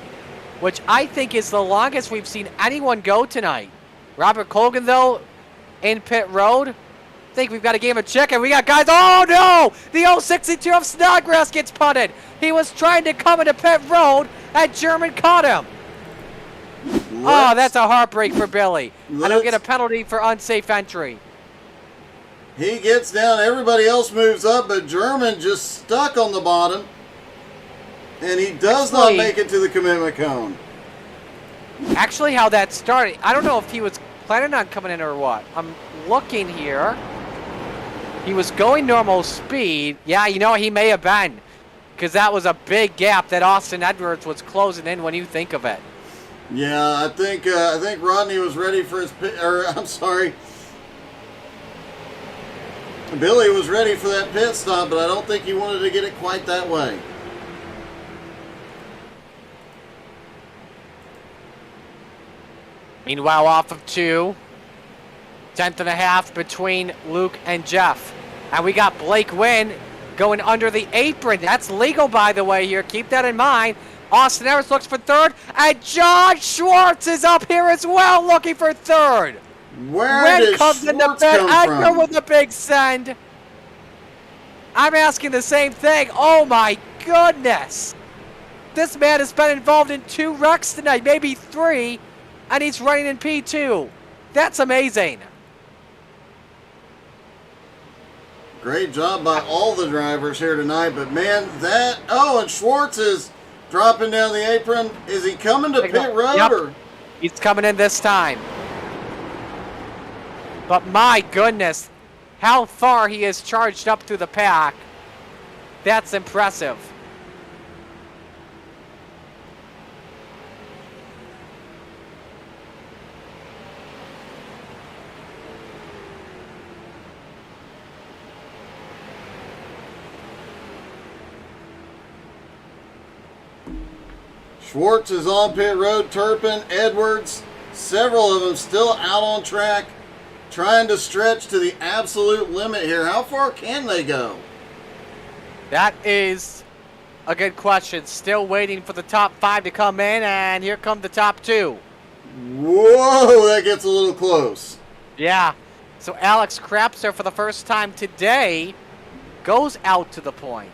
which I think is the longest we've seen anyone go tonight. Robert Colgan, though, in pit road. I think we've got a game of chicken. We got guys. Oh, no! The 062 of Snodgrass gets punted. He was trying to come into pit road, and German caught him. Oh, that's a heartbreak for Billy. I don't get a penalty for unsafe entry.
He gets down. Everybody else moves up, but German just stuck on the bottom. And he does not make it to the commitment cone.
Actually, how that started, I don't know if he was planning on coming in or what. I'm looking here. He was going normal speed. Yeah, you know, he may have been. Because that was a big gap that Austin Edwards was closing in when you think of it.
Yeah, I think Rodney was ready for his pit, or I'm sorry. Billy was ready for that pit stop, but I don't think he wanted to get it quite that way.
Meanwhile, off of 2, 10th and a half between Luke and Jeff. And we got Blake Wynn going under the apron. That's legal, by the way, here. Keep that in mind. Austin Edwards looks for 3rd. And John Schwartz is up here as well, looking for 3rd.
Where did
comes in the pit. Edgar with a big send. I'm asking the same thing. Oh, my goodness. This man has been involved in 2 wrecks tonight, maybe 3. And he's running in P2. That's amazing.
Great job by all the drivers here tonight, but man, that... Oh, and Schwartz is dropping down the apron. Is he coming to pit road?
Yep.
Or?
He's coming in this time. But my goodness, how far he is charged up through the pack. That's impressive.
Schwartz is on pit road. Turpin, Edwards, several of them still out on track, trying to stretch to the absolute limit here. How far can they go?
That is a good question. Still waiting for the top 5 to come in, and here come the top 2.
Whoa, that gets a little close.
Yeah. So Alex Krapser, for the first time today, goes out to the point.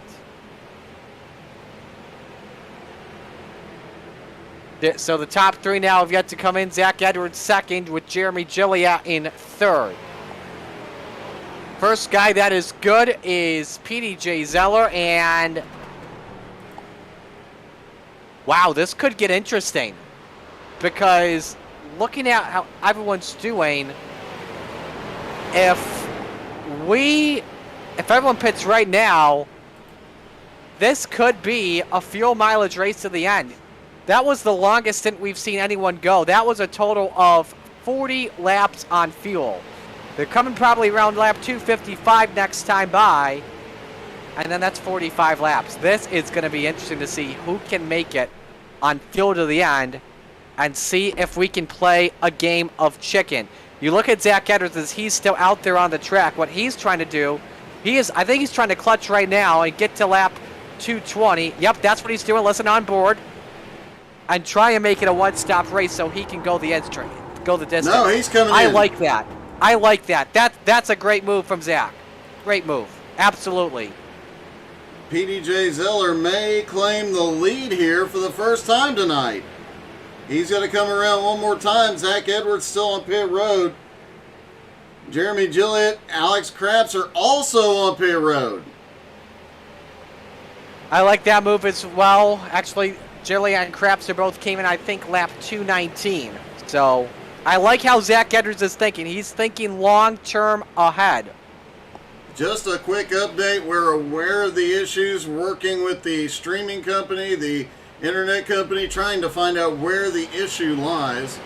So the top 3 now have yet to come in. Zach Edwards second, with Jeremy Gilliat in third. First guy that is good is PDJ Zeller, and wow, this could get interesting, because looking at how everyone's doing, if everyone pits right now, this could be a fuel mileage race to the end. That was the longest stint we've seen anyone go. That was a total of 40 laps on fuel. They're coming probably around lap 255 next time by, and then that's 45 laps. This is going to be interesting to see who can make it on fuel to the end, and see if we can play a game of chicken. You look at Zach Edwards as he's still out there on the track. What he's trying to do, I think he's trying to clutch right now and get to lap 220. Yep, that's what he's doing. Listen on board. And try and make it a one-stop race so he can go the distance.
No, he's coming in.
I like that. I like that. That's a great move from Zach. Great move. Absolutely.
PDJ Zeller may claim the lead here for the first time tonight. He's going to come around one more time. Zach Edwards still on pit road. Jeremy Gilliat, Alex Krapser are also on pit road.
I like that move as well. Actually, Gilliat and Krapser both came in, I think, lap 219. So I like how Zach Edwards is thinking. He's thinking long-term ahead.
Just a quick update. We're aware of the issues, working with the streaming company, the internet company, trying to find out where the issue lies.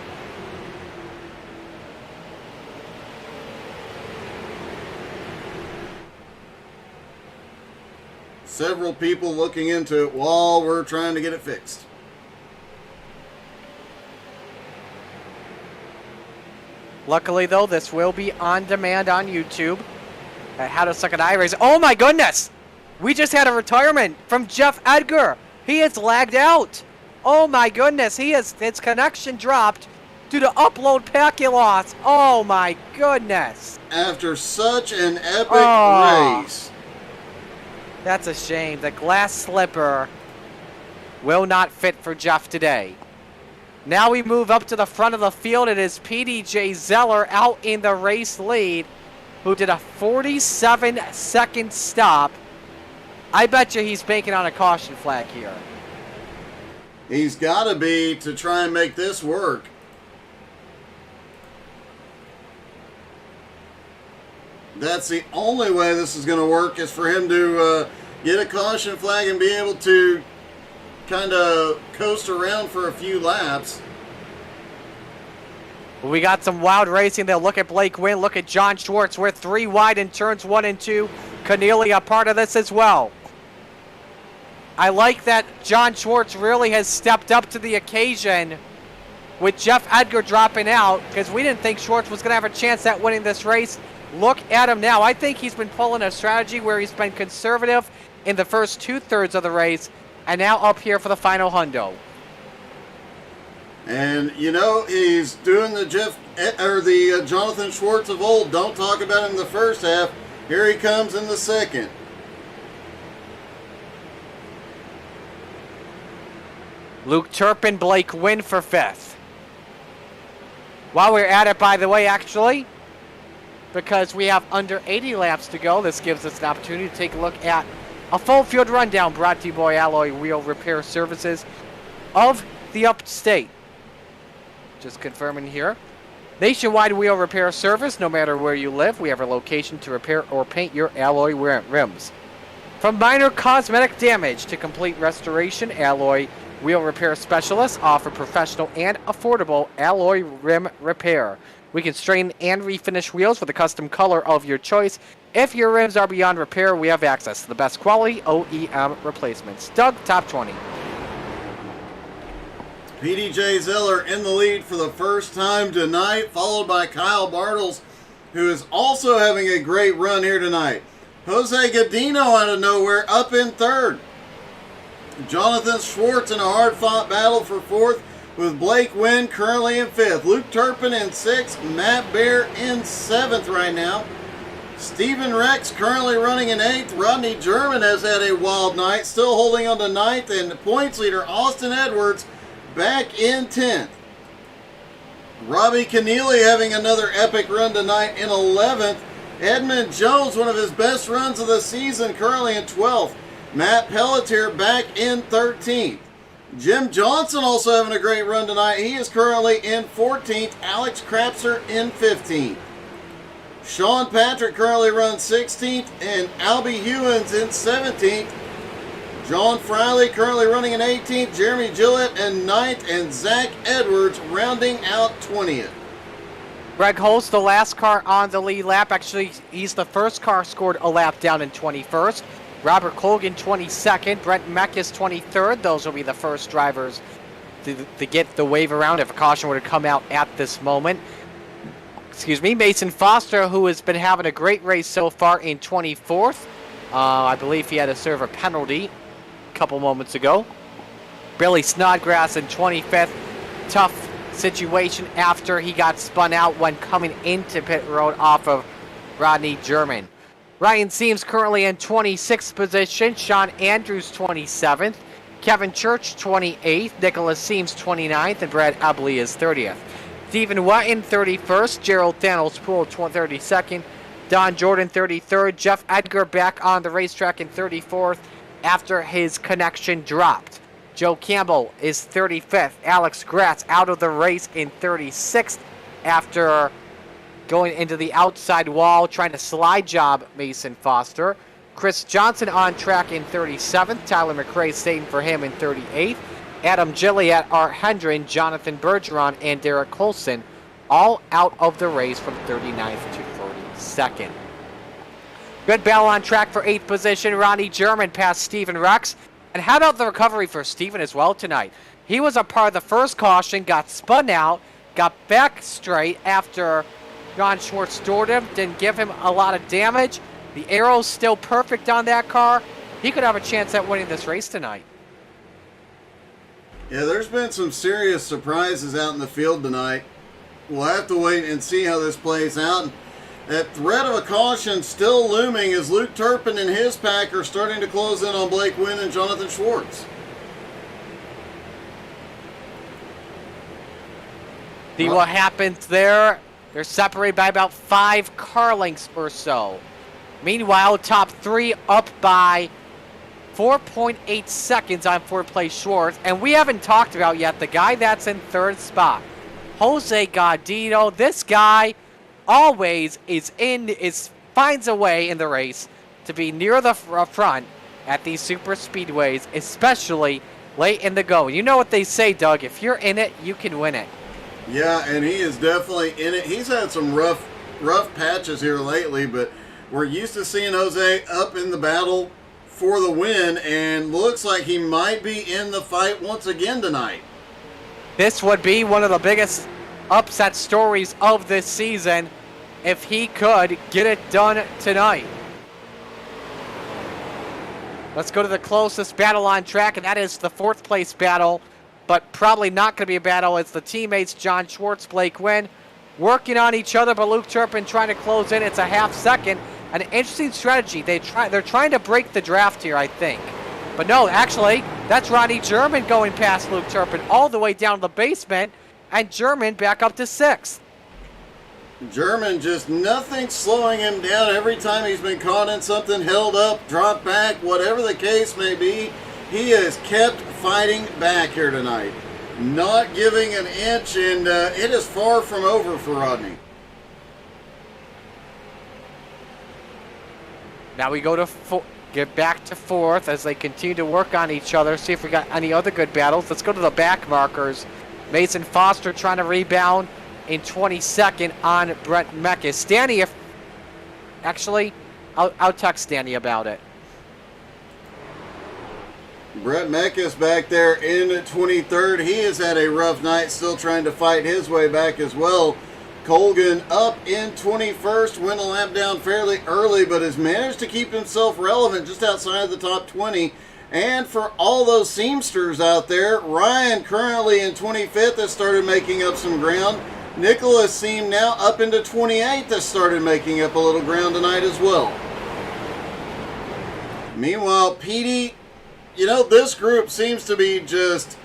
Several people looking into it while we're trying to get it fixed.
Luckily, though, this will be on demand on YouTube. How to Suck at iRacing. Oh my goodness! We just had a retirement from Jeff Edgar. He is lagged out. Oh my goodness, his connection dropped due to upload packet loss. Oh my goodness.
After such an epic race.
That's a shame. The glass slipper will not fit for Jeff today. Now we move up to the front of the field. It is PDJ Zeller out in the race lead, who did a 47-second stop. I bet you he's banking on a caution flag here.
He's got to be, to try and make this work. That's the only way this is going to work, is for him to get a caution flag and be able to kind of coast around for a few laps.
We got some wild racing there. Look at Blake Wynn. Look at John Schwartz. We're 3 wide in turns 1 and 2. Cornelia a part of this as well. I like that John Schwartz really has stepped up to the occasion with Jeff Edgar dropping out, because we didn't think Schwartz was going to have a chance at winning this race. Look at him now. I think he's been pulling a strategy where he's been conservative in the first 2/3 of the race, and now up here for the final hundo.
And, you know, he's doing the Jonathan Schwartz of old. Don't talk about him in the first half. Here he comes in the second.
Luke Turpin, Blake Wynn for 5th. While we're at it, by the way, actually, because we have under 80 laps to go, this gives us an opportunity to take a look at a full field rundown brought to you by Alloy Wheel Repair Services of the Upstate. Just confirming here. Nationwide wheel repair service. No matter where you live, we have a location to repair or paint your alloy rims. From minor cosmetic damage to complete restoration, Alloy Wheel Repair Specialists offer professional and affordable alloy rim repair. We can straighten and refinish wheels with a custom color of your choice. If your rims are beyond repair, we have access to the best quality OEM replacements. Doug, top 20.
PDJ Zeller in the lead for the first time tonight, followed by Kyle Bartles, who is also having a great run here tonight. Jose Godino out of nowhere up in third. Jonathan Schwartz in a hard-fought battle for fourth, with Blake Wynn currently in fifth. Luke Turpin in sixth. Matt Bear in seventh right now. Stephen Rex currently running in eighth. Rodney German has had a wild night, still holding on to ninth. And points leader Austin Edwards back in 10th. Robbie Keneally having another epic run tonight in 11th. Edmund Jones, one of his best runs of the season, currently in 12th. Matt Pelletier back in 13th. Jim Johnson also having a great run tonight. He is currently in 14th. Alex Krapser in 15th. Sean Patrick currently runs 16th, and Albie Hewins in 17th. John Friley currently running in 18th. Jeremy Gillett in 9th, and Zach Edwards rounding out 20th.
Greg Holtz, the last car on the lead lap. Actually, he's the first car scored a lap down in 21st. Robert Colgan 22nd, Brent Meckes 23rd. Those will be the first drivers to get the wave around if a caution were to come out at this moment. Excuse me, Mason Foster, who has been having a great race so far, in 24th. I believe he had to serve a penalty a couple moments ago. Billy Snodgrass in 25th. Tough situation after he got spun out when coming into pit road off of Rodney German. Ryan Seams currently in 26th position. Sean Andrews 27th. Kevin Church 28th. Nicholas Seams 29th. And Brad Ebley is 30th. Stephen Wetton 31st. Gerald Thanos-Poole 32nd. Don Jordan 33rd. Jeff Edgar back on the racetrack in 34th after his connection dropped. Joe Campbell is 35th. Alex Gratz out of the race in 36th after going into the outside wall, trying to slide job Mason Foster. Chris Johnson on track in 37th. Tyler McRae staying for him in 38th. Adam Gilliatt, Art Hendren, Jonathan Bergeron, and Derek Colson all out of the race from 39th to 42nd. Good battle on track for 8th position. Ronnie German passed Stephen Rex. And how about the recovery for Stephen as well tonight? He was a part of the first caution, got spun out, got back straight after John Schwartz stored him, didn't give him a lot of damage. The aero's still perfect on that car. He could have a chance at winning this race tonight.
Yeah, there's been some serious surprises out in the field tonight. We'll have to wait and see how this plays out. That threat of a caution still looming as Luke Turpin and his pack are starting to close in on Blake Wynn and Jonathan Schwartz.
See what happens there. They're separated by about 5 car lengths or so. Meanwhile, top 3 up by 4.8 seconds on 4th place Schwartz. And we haven't talked about yet the guy that's in 3rd spot. Jose Godino. This guy always finds a way in the race to be near the front at these super speedways, especially late in the go. You know what they say, Doug, if you're in it, you can win it.
Yeah, and he is definitely in it. He's had some rough patches here lately, but we're used to seeing Jose up in the battle for the win, and looks like he might be in the fight once again tonight.
This would be one of the biggest upset stories of this season if he could get it done tonight. Let's go to the closest battle on track, and that is the 4th place battle, but probably not going to be a battle. It's the teammates John Schwartz, Blake Wynn, working on each other, but Luke Turpin trying to close in. It's a half second. An interesting strategy. They're trying to break the draft here, I think. But no, actually, that's Ronnie German going past Luke Turpin all the way down to the basement, and German back up to 6th.
German, just nothing slowing him down. Every time he's been caught in something, held up, dropped back, whatever the case may be, he has kept fighting back here tonight. Not giving an inch, and it is far from over for Rodney.
Now we go to get back to 4th as they continue to work on each other. See if we got any other good battles. Let's go to the back markers. Mason Foster trying to in 22nd on Brent Meckes. Danny, I'll text Danny about it.
Brett Mekis back there in 23rd. He has had a rough night, still trying to fight his way back as well. Colgan up in 21st, went a lap down fairly early, but has managed to keep himself relevant just outside of the top 20. And for all those Seamsters out there, Ryan currently in 25th has started making up some ground. Nicholas Seam now up into 28th has started making up a little ground tonight as well. Meanwhile, Petey, you know, this group seems to be just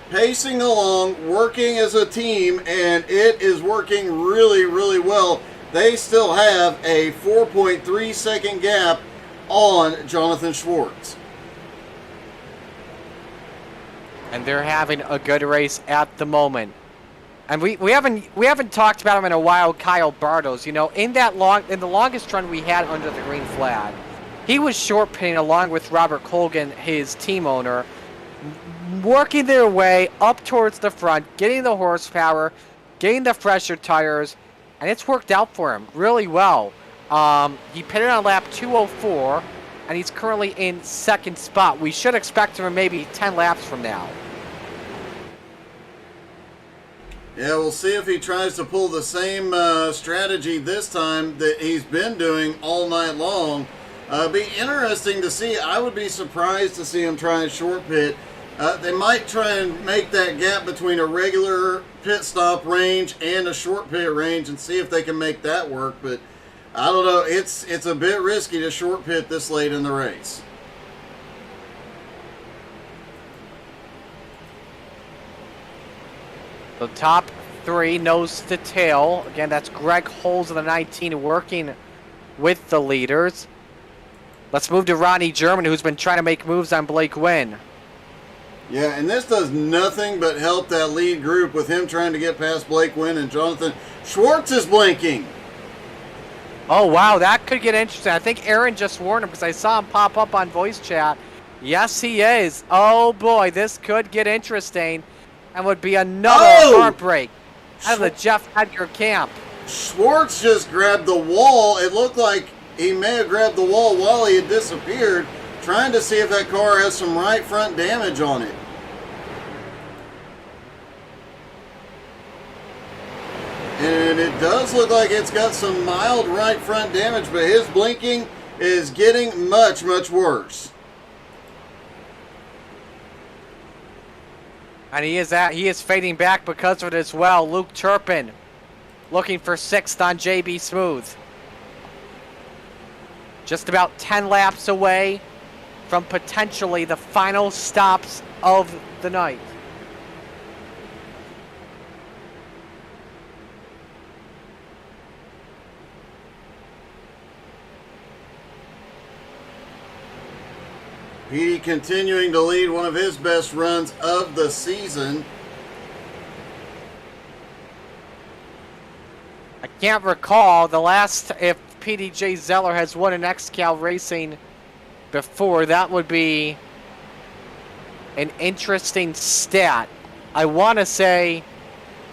pacing along, working as a team, and it is working really, really well. They still have a 4.3 second gap on Jonathan Schwartz.
And they're having a good race at the moment. And we haven't talked about him in a while, Kyle Bartos. You know, in the longest run we had under the green flag, he was short pitting along with Robert Colgan, his team owner, working their way up towards the front, getting the horsepower, getting the fresher tires, and it's worked out for him really well. He pitted on lap 204, and he's currently in second spot. We should expect him in maybe 10 laps from now.
Yeah, we'll see if he tries to pull the same strategy this time that he's been doing all night long. Be interesting to see. I would be surprised to see him try and short pit. They might try and make that gap between a regular pit stop range and a short pit range and see if they can make that work. But I don't know. It's a bit risky to short pit this late in the race.
The top three, nose to tail. Again, that's Greg Holes in the 19 working with the leaders. Let's move to Ronnie German, who's been trying to make moves on Blake Wynn.
Yeah, and this does nothing but help that lead group with him trying to get past Blake Wynn, and Jonathan Schwartz is blinking.
Oh, wow, that could get interesting. I think Aaron just warned him because I saw him pop up on voice chat. Yes, he is. Oh, boy, this could get interesting and would be another heartbreak out of the Jeff Edgar camp.
Schwartz just grabbed the wall. It looked like he may have grabbed the wall while he had disappeared, trying to see if that car has some right front damage on it. And it does look like it's got some mild right front damage, but his blinking is getting much, much worse.
And he is fading back because of it as well. Luke Turpin looking for 6th on JB Smooth. Just about 10 laps away from potentially the final stops of the night.
Petey continuing to lead one of his best runs of the season.
I can't recall the last if PDJ Zeller has won an XCAL Racing before. That would be an interesting stat. I want to say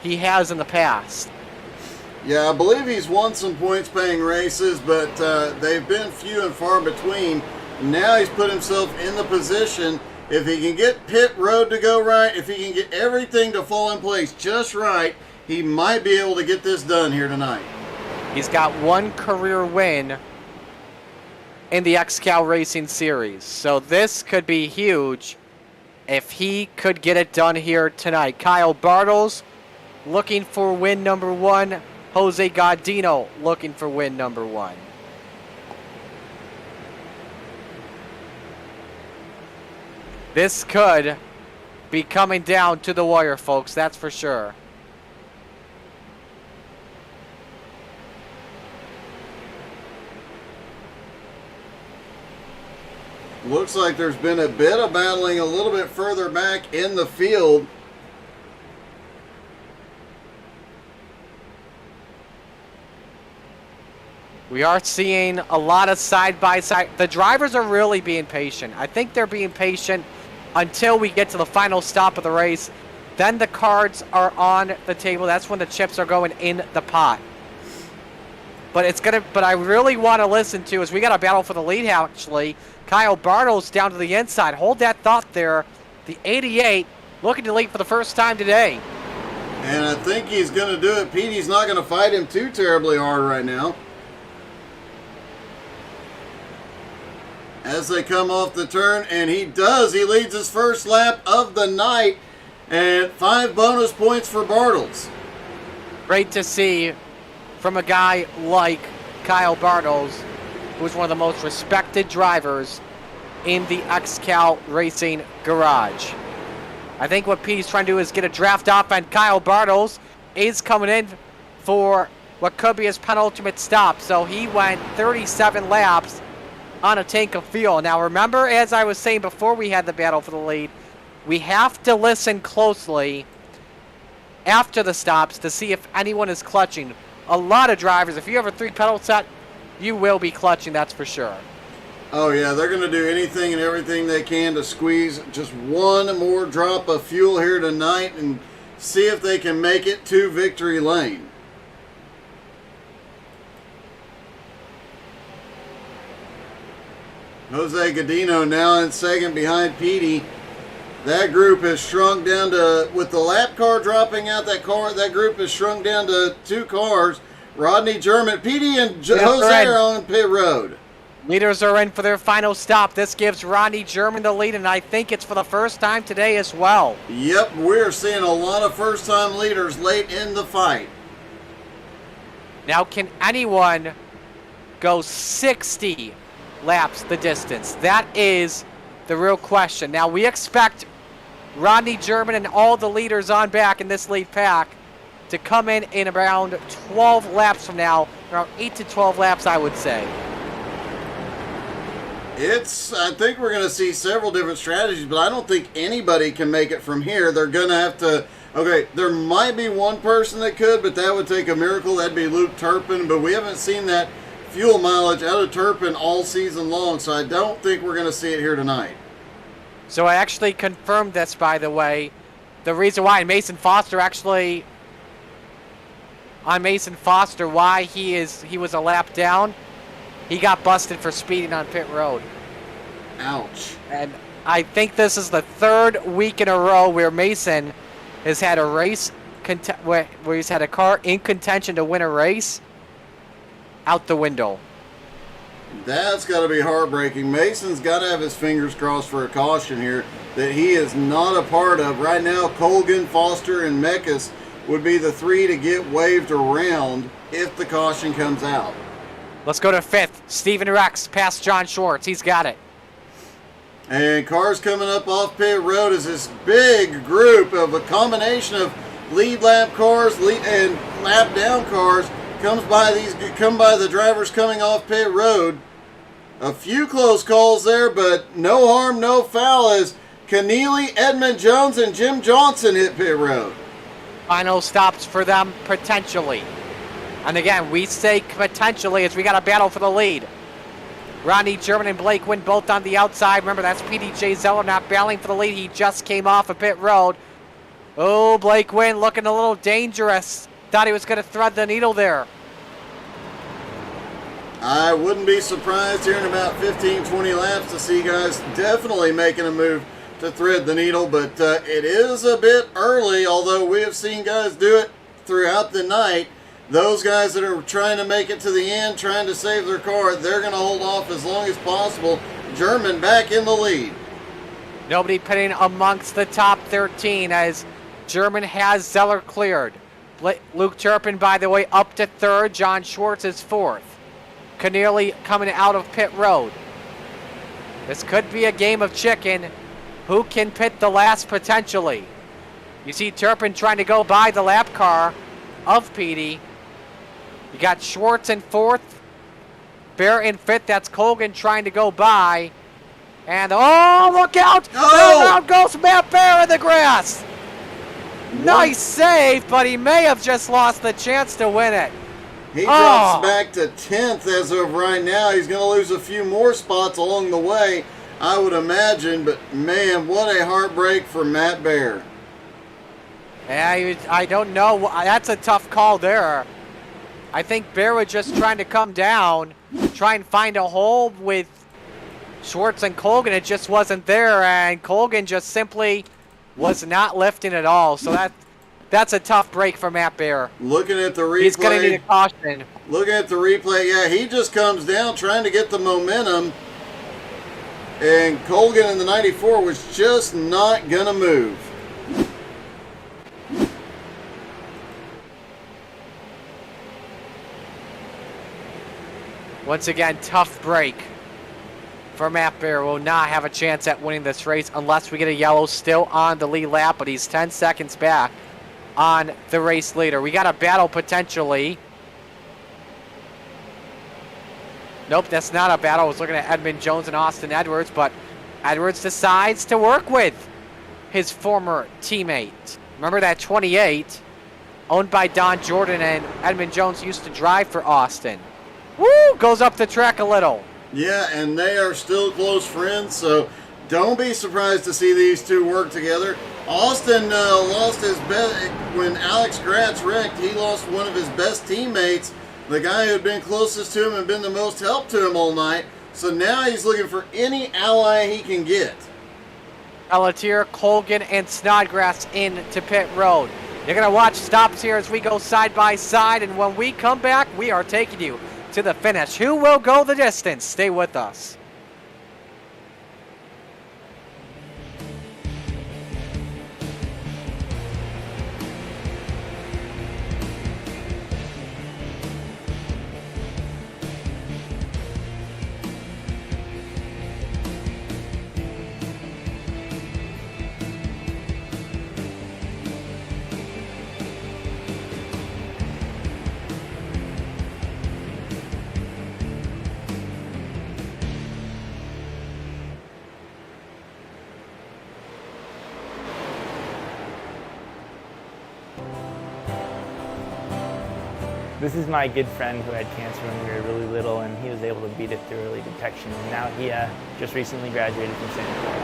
he has in the past.
Yeah, I believe he's won some points paying races, but they've been few and far between. Now he's put himself in the position, if he can get pit road to go right, if he can get everything to fall in place just right, he might be able to get this done here tonight.
He's got one career win in the XCAL Racing Series. So this could be huge if he could get it done here tonight. Kyle Bartles looking for win number 1. Jose Gaudino looking for win number 1. This could be coming down to the wire, folks, that's for sure.
Looks like there's been a bit of battling a little bit further back in the field.
We are seeing a lot of side-by-side. The drivers are really being patient. I think they're being patient until we get to the final stop of the race. Then the cards are on the table. That's when the chips are going in the pot. But I really want to listen to, as we got a battle for the lead, actually. Kyle Bartles down to the inside. Hold that thought there. The 88 looking to lead for the first time today.
And I think he's going to do it. Petey's not going to fight him too terribly hard right now. As they come off the turn, and he does. He leads his first lap of the night, and 5 bonus points for Bartles.
Great to see from a guy like Kyle Bartles, who's one of the most respected drivers in the XCAL Racing garage. I think what Petey's trying to do is get a draft off, and Kyle Bartles is coming in for what could be his penultimate stop. So he went 37 laps on a tank of fuel. Now remember, as I was saying before we had the battle for the lead, we have to listen closely after the stops to see if anyone is clutching. A lot of drivers, if you have a 3-pedal set, you will be clutching, that's for sure.
Oh yeah, they're going to do anything and everything they can to squeeze just one more drop of fuel here tonight and see if they can make it to victory lane. Jose Godino now in second behind Petey. That group has shrunk down to, with the lap car dropping out, that group has shrunk down to 2 cars. Rodney German, Petey and Jose are on pit road.
Leaders are in for their final stop. This gives Rodney German the lead, and I think it's for the first time today as well.
Yep, we're seeing a lot of first-time leaders late in the fight.
Now, can anyone go 60 laps the distance? That is the real question. Now, we expect Rodney German and all the leaders on back in this lead pack to come in around 12 laps from now, around 8 to 12 laps, I would say.
I think we're going to see several different strategies, but I don't think anybody can make it from here. They're going to have to, okay, there might be one person that could, but that would take a miracle. That'd be Luke Turpin, but we haven't seen that fuel mileage out of Turpin all season long, so I don't think we're going to see it here tonight.
So I actually confirmed this, by the way. The reason why Mason Foster actually, on Mason Foster, why he was a lap down, he got busted for speeding on pit road.
Ouch.
And I think this is the 3rd week in a row where Mason has had a race, where he's had a car in contention to win a race out the window.
That's got to be heartbreaking. Mason's got to have his fingers crossed for a caution here that he is not a part of. Right now, Colgan, Foster, and Mekas would be the 3 to get waved around if the caution comes out.
Let's go to 5th. Steven Rex past John Schwartz. He's got it.
And cars coming up off pit road is this big group of a combination of lead lap cars and lap down cars come by the drivers coming off pit road. A few close calls there, but no harm, no foul as Keneally, Edmund Jones, and Jim Johnson hit pit road.
Final stops for them, potentially. And again, we say potentially as we got a battle for the lead. Rodney German and Blake Wynn both on the outside. Remember, that's PDJ Zeller not battling for the lead. He just came off of pit road. Oh, Blake Wynn looking a little dangerous. Thought he was going to thread the needle there.
I wouldn't be surprised here in about 15, 20 laps to see guys definitely making a move to thread the needle, but it is a bit early, although we have seen guys do it throughout the night. Those guys that are trying to make it to the end, trying to save their car, they're going to hold off as long as possible. German back in the lead.
Nobody pitting amongst the top 13 as German has Zeller cleared. Luke Turpin, by the way, up to 3rd. John Schwartz is 4th. Keneally coming out of pit road. This could be a game of chicken. Who can pit the last potentially? You see Turpin trying to go by the lap car of Petey. You got Schwartz in 4th. Bear in 5th. That's Colgan trying to go by. And, oh, look out!
Oh!
Down goes Matt Bear in the grass. Nice save, but he may have just lost the chance to win it.
He drops back to 10th as of right now. He's going to lose a few more spots along the way, I would imagine. But, man, what a heartbreak for Matt Bear.
Yeah, I don't know. That's a tough call there. I think Bear was just trying to come down, try and find a hole with Schwartz and Colgan. It just wasn't there, and Colgan just simply was not lifting at all. So that's a tough break for Matt Bear.
Looking at the replay.
He's going to need a caution.
Looking at the replay, yeah, he just comes down trying to get the momentum. And Colgan in the 94 was just not going to move.
Once again, tough break for Matt Bear. Will not have a chance at winning this race unless we get a yellow, still on the lead lap, but he's 10 seconds back on the race leader. We got a battle potentially. Nope, that's not a battle. I was looking at Edmund Jones and Austin Edwards, but Edwards decides to work with his former teammate. Remember that 28, owned by Don Jordan, and Edmund Jones used to drive for Austin. Woo! Goes up the track a little.
Yeah, and they are still close friends, so don't be surprised to see these two work together. Austin lost his best when Alex Gratz wrecked. He lost one of his best teammates, the guy who had been closest to him and been the most help to him all night. So now he's looking for any ally he can get.
Pelletier, Colgan, and Snodgrass into pit road. You're going to watch stops here as we go side by side, and when we come back, we are taking you to the finish. Who will go the distance? Stay with us.
This is my good friend who had cancer when we were really little, and he was able to beat it through early detection. And now he just recently graduated from Santa Clara.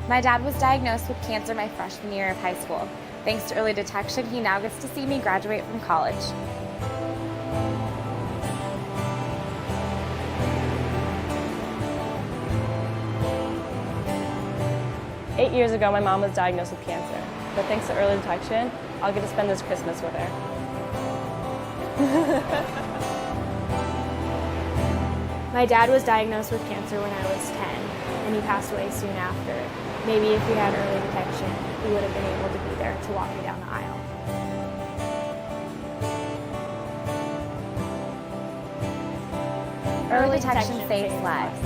My dad was diagnosed with cancer my freshman year of high school. Thanks to early detection, he now gets to see me graduate from college.
"8 years ago, my mom was diagnosed with cancer, but thanks to early detection, I'll get to spend this Christmas with her."
My dad was diagnosed with cancer when I was 10, and he passed away soon after. Maybe if we had early detection, he would have been able to be there to walk me down the aisle.
Early detection saves lives.